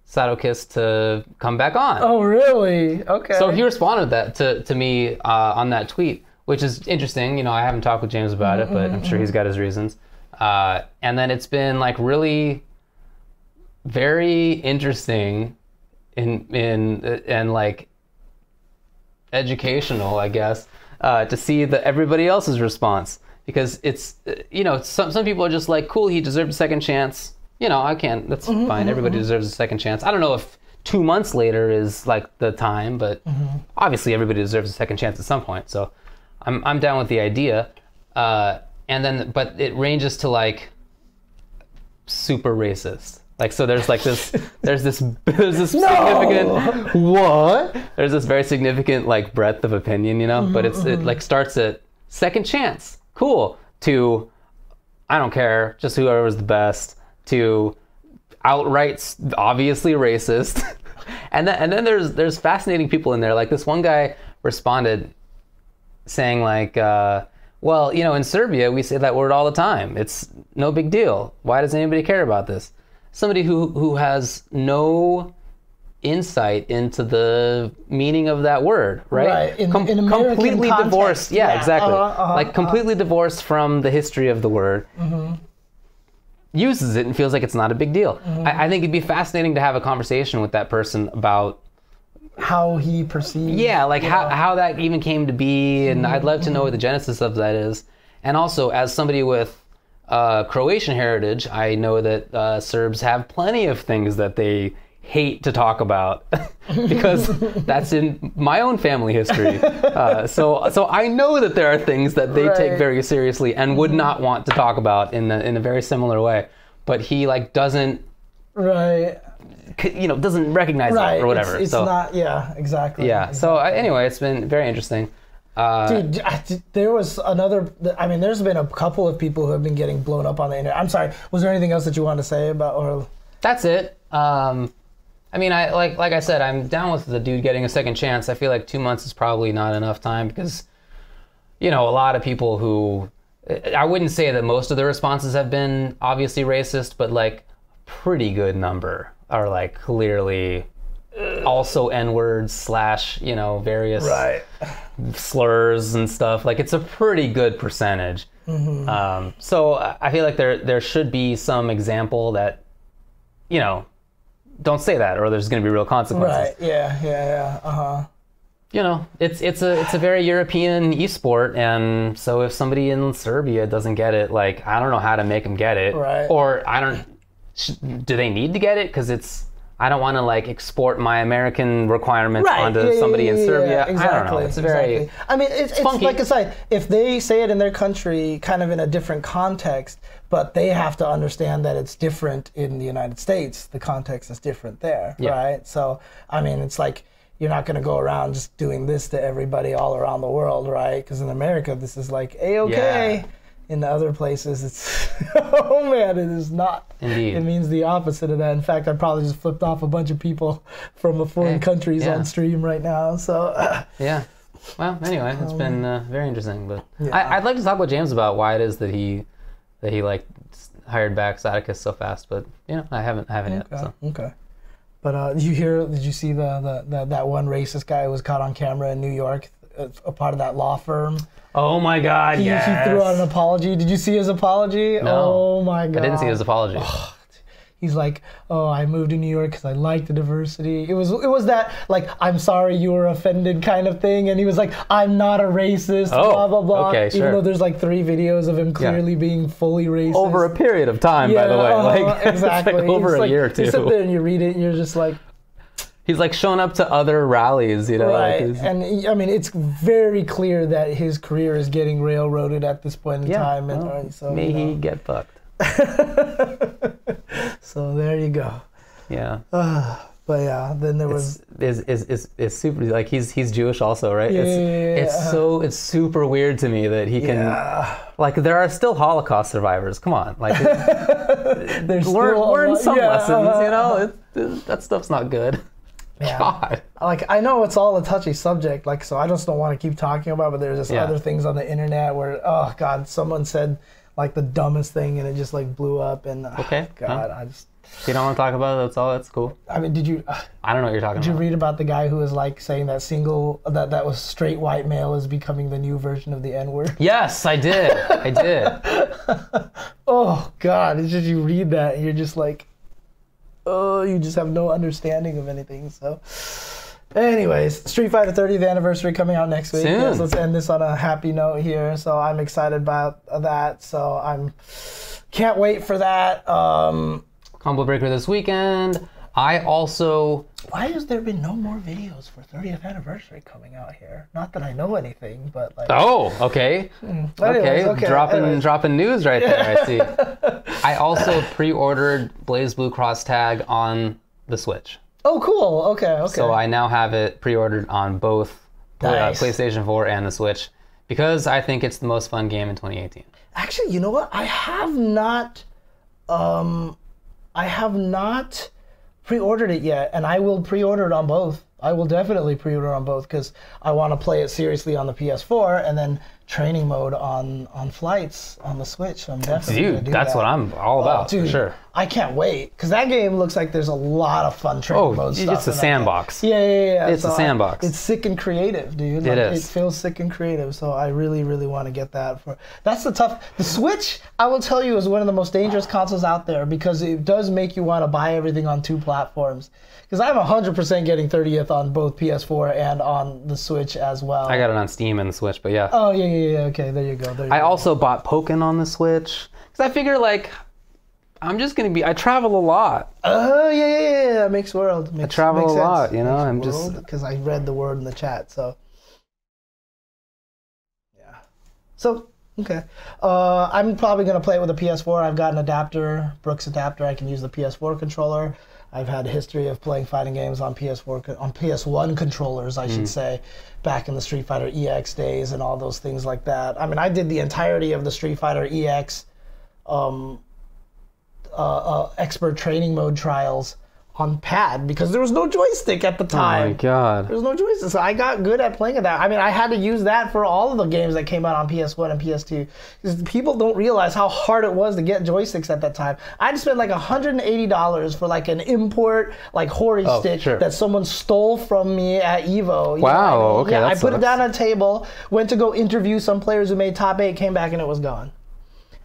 Sadokist to come back on. Oh really? Okay. So he responded that to me on that tweet, which is interesting. You know, I haven't talked with James about it, but I'm sure he's got his reasons. And then it's been like really very interesting and like educational, I guess, to see everybody else's response, because it's you know, some people are just like, cool, he deserved a second chance. You know, that's fine. Everybody deserves a second chance. I don't know if 2 months later is like the time, but obviously everybody deserves a second chance at some point. So I'm down with the idea. And then, but it ranges to like super racist. Like, so there's like this, there's this significant, what? There's this very significant like breadth of opinion, you know, but it like starts at second chance, cool, to I don't care, just whoever's the best, to outright obviously racist. and then there's fascinating people in there. Like this one guy responded saying like, well, you know, in Serbia we say that word all the time. It's no big deal. Why does anybody care about this? Somebody who has no insight into the meaning of that word, right? In American completely context. divorced. Yeah, exactly. Like completely divorced from the history of the word. Uses it and feels like it's not a big deal. I think it'd be fascinating to have a conversation with that person about how he perceives. Yeah, like how that even came to be, and I'd love to know what the genesis of that is. And also, as somebody with Croatian heritage, I know that Serbs have plenty of things that they hate to talk about because that's in my own family history. So I know that there are things that they take very seriously and would not want to talk about in a very similar way. But he like doesn't, doesn't recognize it or whatever. It's not, exactly. Yeah. So anyway, it's been very interesting. Dude, there was another. I mean, there's been a couple of people who have been getting blown up on the internet. I'm sorry. Was there anything else that you wanted to say about? Or that's it. I mean, like I said, I'm down with the dude getting a second chance. I feel like 2 months is probably not enough time because, a lot of people who, I wouldn't say that most of the responses have been obviously racist, but like pretty good number are like clearly also N-words / various slurs and stuff. Like it's a pretty good percentage. So I feel like there should be some example that, don't say that, or there's going to be real consequences. Right. Yeah. It's a very European esport, and so if somebody in Serbia doesn't get it, like I don't know how to make them get it, or do they need to get it? Because I don't want to like export my American requirements onto somebody in Serbia. Exactly, I don't know. It's very. I mean, it's like I said, if they say it in their country, kind of in a different context, but they have to understand that it's different in the United States. The context is different there, right? So, I mean, it's like you're not going to go around just doing this to everybody all around the world, right? Because in America, this is like A-okay. Yeah. In other places, it's, oh man, it is not. Indeed. It means the opposite of that. In fact, I probably just flipped off a bunch of people from foreign countries on stream right now, so. Yeah. Well, anyway, it's been very interesting. But I'd like to talk with James about why it is that he like hired back Sadicus so fast, but I haven't yet. So. Okay. But did you see that one racist guy who was caught on camera in New York, a part of that law firm? Oh my God, yes. He threw out an apology. Did you see his apology? No. Oh my God. I didn't see his apology. Oh, he's like, I moved to New York because I like the diversity. It was that, like, I'm sorry you were offended kind of thing. And he was like, I'm not a racist, blah, blah, blah. Okay, sure. Even though there's like 3 videos of him clearly being fully racist. Over a period of time, by the way. Like, exactly. It's like over a year or two. You sit there and you read it and you're just like, he's like showing up to other rallies, Right, like and I mean, it's very clear that his career is getting railroaded at this point in time. And so may he get fucked. So there you go. Yeah. But yeah, then there was is super like he's Jewish also, right? Yeah. It's super weird to me that he can like there are still Holocaust survivors. Come on, like learn some lessons. That stuff's not good. Yeah. God. Like, I know it's all a touchy subject, like, so I just don't want to keep talking about it, but there's just other things on the internet where, oh God, someone said like the dumbest thing and it just like blew up and God, I just. You don't want to talk about it, that's cool. I mean, did you? I don't know what you're talking about. Did you read about the guy who was like saying that that was straight white male is becoming the new version of the N-word? Yes, I did. Oh God, it's just you read that and you're just like, oh, you just have no understanding of anything. So, anyways, Street Fighter 30th anniversary coming out next week. Soon. Yes, let's end this on a happy note here. So I'm excited about that. So can't wait for that. Combo Breaker this weekend. I also. Why has there been no more videos for 30th anniversary coming out here? Not that I know anything, but like. Oh, okay. Okay. Dropping news right there. I see. I also pre-ordered Blaze Blue Cross Tag on the Switch. Oh, cool. Okay. So I now have it pre-ordered on both PlayStation 4 and the Switch because I think it's the most fun game in 2018. Actually, you know what? I have not pre-ordered it yet, and I will pre-order it on both. I will definitely pre-order on both because I want to play it seriously on the PS4 and then training mode on flights on the Switch. So I'm definitely gonna do that's that. what I'm all about, dude, for sure. I can't wait because that game looks like there's a lot of fun training mode stuff. It's a sandbox. Yeah. It's a sandbox. It's sick and creative, dude. It is. It feels sick and creative, so I really, really want to get that. That's the Switch, I will tell you, is one of the most dangerous consoles out there because it does make you want to buy everything on 2 platforms. Because I'm 100% getting 30th on both PS4 and on the Switch as well. I got it on Steam and the Switch, but yeah. Oh, yeah. Okay, there you go. I also bought Pokken on the Switch because I figure like I'm just gonna I travel a lot. Oh yeah. Makes world. I travel a lot, you know. I'm just because I read the word in the chat, so yeah. So okay, I'm probably gonna play it with a PS4. I've got an adapter, Brooks adapter. I can use the PS4 controller. I've had a history of playing fighting games on PS1 controllers, I should say, back in the Street Fighter EX days and all those things like that. I mean, I did the entirety of the Street Fighter EX expert training mode trials on pad because there was no joystick at the time. Oh my god. There was no joystick, so I got good at playing that. I mean, I had to use that for all of the games that came out on PS1 and PS2 because people don't realize how hard it was to get joysticks at that time. I had to spend like $180 for like an import like Hori stick that someone stole from me at Evo. Wow, okay. Yeah, I put it down on a table, went to go interview some players who made top 8, came back and it was gone.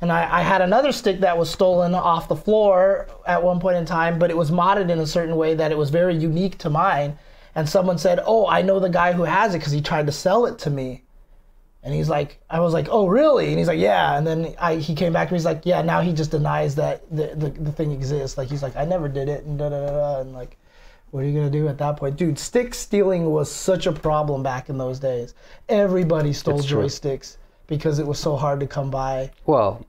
And I had another stick that was stolen off the floor at one point in time, but it was modded in a certain way that it was very unique to mine. And someone said, oh, I know the guy who has it because he tried to sell it to me. And he's like, I was like, oh, really? And he's like, yeah. And then he came back to me, he's like, yeah, now he just denies that the thing exists. Like, he's like, I never did it, and da-da-da-da. And like, what are you going to do at that point? Dude, stick stealing was such a problem back in those days. Everybody stole joysticks because it was so hard to come by. Well,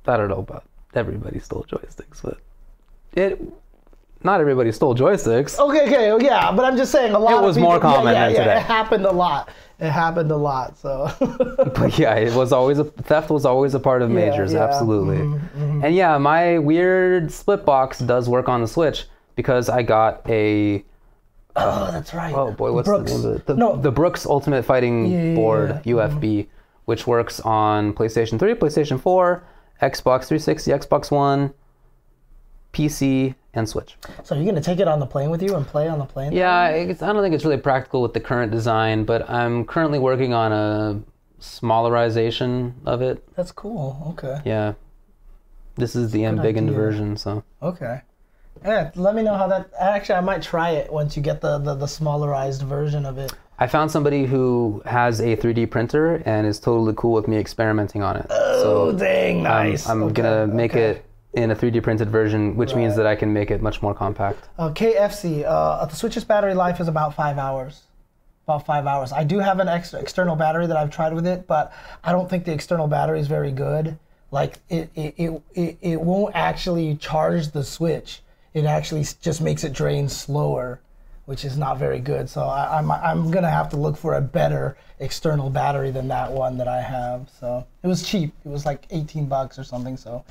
I don't know about everybody stole joysticks, but not everybody stole joysticks. Okay, yeah, but I'm just saying a lot of people. It was more common than today. It happened a lot, so. But yeah, theft was always a part of majors, absolutely. Mm-hmm. And yeah, my weird split box does work on the Switch because I got a... oh, that's right. Oh boy, what's the name of it? The Brooks Ultimate Fighting Board, UFB, which works on PlayStation 3, PlayStation 4, Xbox 360, Xbox One, PC, and Switch. So you're going to take it on the plane with you and play on the plane? Yeah, I don't think it's really practical with the current design, but I'm currently working on a smallerization of it. That's cool. Okay. Yeah. This is the embiggened version, so. Okay. Yeah, let me know how that... Actually, I might try it once you get the smallerized version of it. I found somebody who has a 3D printer and is totally cool with me experimenting on it. Oh, so, dang, nice. I'm going to make it in a 3D printed version, which means that I can make it much more compact. KFC, the Switch's battery life is about 5 hours. About 5 hours. I do have an external battery that I've tried with it, but I don't think the external battery is very good. Like, it won't actually charge the Switch. It actually just makes it drain slower, which is not very good. So I'm gonna have to look for a better external battery than that one that I have. So it was cheap. It was like $18 or something. So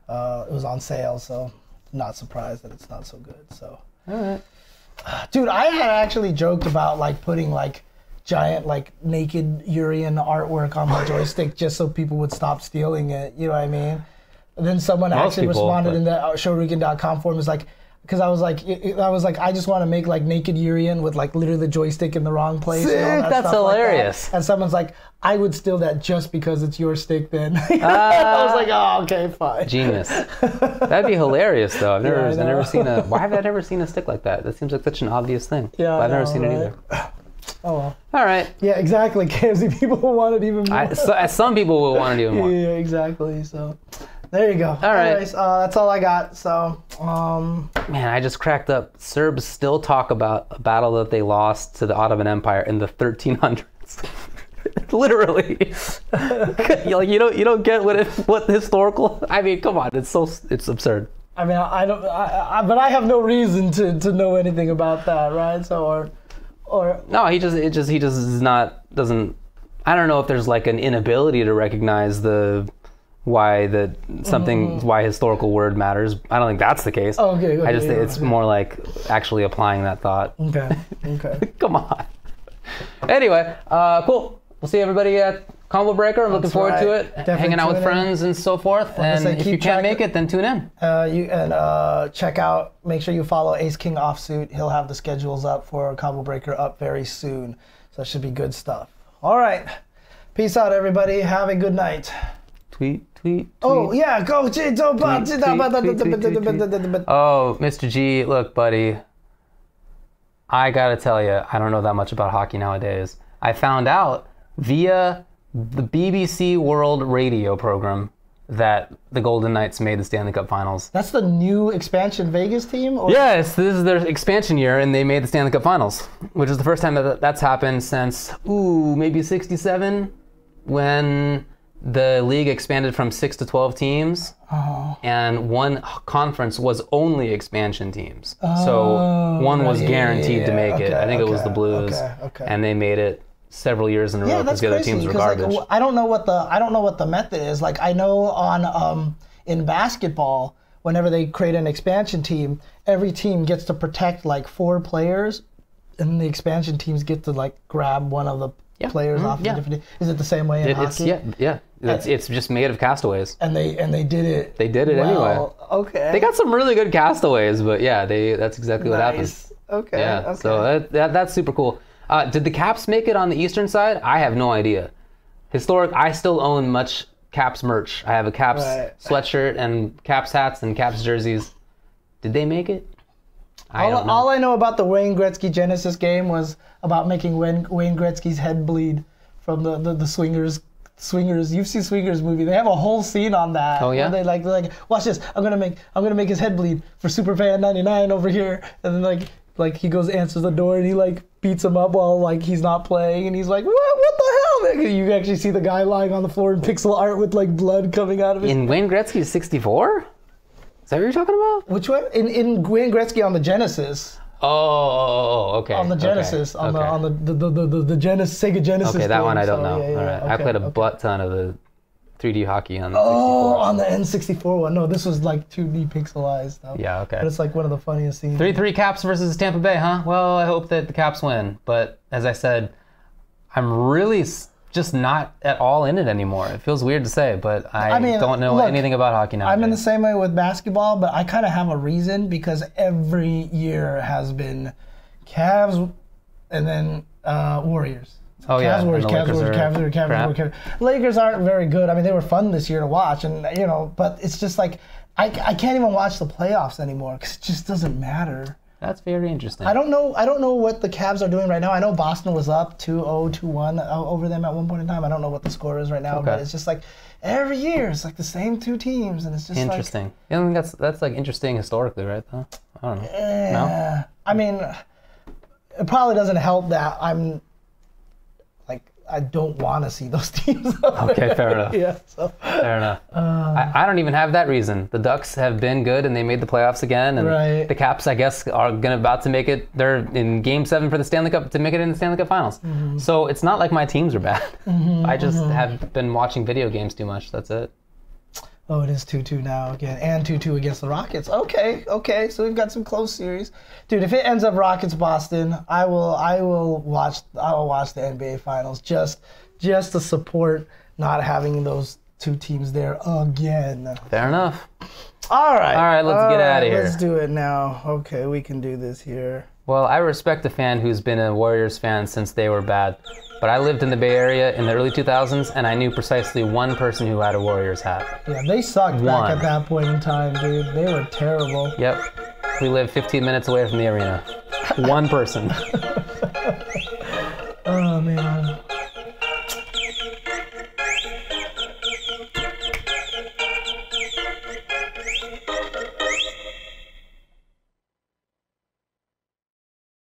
it was on sale. So not surprised that it's not so good. So, all right. Dude, I had actually joked about like putting like giant like naked Urian artwork on my joystick just so people would stop stealing it. You know what I mean? And then someone actually responded in the Toryuken.com forum, was like, because I was like, I just want to make like naked Urian with like literally the joystick in the wrong place. Sick, and all that's hilarious. Like that. And someone's like, I would steal that just because it's your stick then. I was like, oh, okay, fine. Genius. That'd be hilarious though. I've never seen why have I never seen a stick like that? That seems like such an obvious thing. Yeah, I've never seen it either. Oh well. All right. Yeah, exactly. KFC people will want it even more. Some people will want it even more. Yeah, exactly. So. There you go. All right. Anyways, that's all I got. So, man, I just cracked up. Serbs still talk about a battle that they lost to the Ottoman Empire in the 1300s. Literally. Like you don't get what historical. I mean, come on, it's absurd. I mean, but I have no reason to know anything about that, right? So or no, he doesn't. I don't know if there's like an inability to recognize why historical word matters. I don't think that's the case. Oh, okay. I just think it's more like actually applying that thought. Okay. Come on. Anyway, cool. We'll see everybody at Combo Breaker. I'm looking forward to it. Definitely hanging out with tune in. friends and so forth. And if you can't make it, then tune in. Check out, make sure you follow Ace King Offsuit. He'll have the schedules up for Combo Breaker up very soon. So that should be good stuff. All right. Peace out, everybody. Have a good night. Tweet. Oh, yeah. Go. Oh, Mr. G, look, buddy. I gotta tell you, I don't know that much about hockey nowadays. I found out via the BBC World Radio program that the Golden Knights made the Stanley Cup Finals. That's the new expansion Vegas team? Or? Yes, this is their expansion year, and they made the Stanley Cup Finals, which is the first time that that's happened since, maybe 67, when the league expanded from 6 to 12 teams, and one conference was only expansion teams. So one was guaranteed to make it. I think it was the Blues, and they made it several years in a row because the other teams were garbage. Like, I don't know what the method is. Like, I know on in basketball, whenever they create an expansion team, every team gets to protect like 4 players, and the expansion teams get to like grab one of the players off the different. Is it the same way in hockey? It's just made of castaways. And they did it. They did it anyway. Okay. They got some really good castaways, but yeah, that's exactly what happened. Okay. Yeah. Okay. So that's super cool. Did the Caps make it on the eastern side? I have no idea. I still own much Caps merch. I have a Caps sweatshirt and Caps hats and Caps jerseys. Did they make it? I don't know. All I know about the Wayne Gretzky Genesis game was about making Wayne Gretzky's head bleed from the Swingers. You've seen Swingers movie. They have a whole scene on that. Oh yeah. They're like, watch this. I'm gonna make his head bleed for Superfan 99 over here, and then like he goes answers the door and he like beats him up while like he's not playing, and he's like, what the hell? You actually see the guy lying on the floor in pixel art with like blood coming out of his. In Wayne Gretzky's 64? Is that what you're talking about? Which one? In Wayne Gretzky on the Genesis. Oh, okay. On the Genesis, on the Genesis, Sega Genesis. Okay, that game. one I don't know. Yeah, all right, okay, I played a butt ton of the 3D hockey on the 64. Oh, on the N64 one. No, this was like 2D pixelized stuff. Yeah, okay. But it's like one of the funniest scenes. 3-3 Caps versus Tampa Bay, huh? Well, I hope that the Caps win. But as I said, I'm really just not at all in it anymore. It feels weird to say, but I don't know anything about hockey now. I'm in the same way with basketball, but I kind of have a reason because every year has been Cavs and then Warriors. Oh, yeah. Cavs. Lakers aren't very good. I mean, they were fun this year to watch, and but it's just like I can't even watch the playoffs anymore because it just doesn't matter. That's very interesting. I don't know what the Cavs are doing right now. I know Boston was up 2-0, 2-1 over them at one point in time. I don't know what the score is right now, but it's just like every year it's like the same 2 teams, and it's just interesting. I think that's like interesting historically, right? Though I don't know. No? I mean, it probably doesn't help that I don't want to see those teams. Okay, fair enough. Yeah, so. Fair enough. I don't even have that reason. The Ducks have been good, and they made the playoffs again. And the Caps, I guess, are about to make it. They're in Game 7 for the Stanley Cup to make it in the Stanley Cup Finals. Mm-hmm. So it's not like my teams are bad. Mm-hmm, I just have been watching video games too much. That's it. Oh, it is 2-2 now again, and 2-2 against the Rockets. Okay, so we've got some close series, dude. If it ends up Rockets Boston, I will watch the NBA Finals just to support not having those 2 teams there again. Fair enough. All right, let's get out of here. Let's do it now. Okay, we can do this here. Well, I respect a fan who's been a Warriors fan since they were bad. But I lived in the Bay Area in the early 2000s, and I knew precisely one person who had a Warriors hat. Yeah, they sucked back at that point in time, dude. They were terrible. Yep. We lived 15 minutes away from the arena. One person. Oh, man.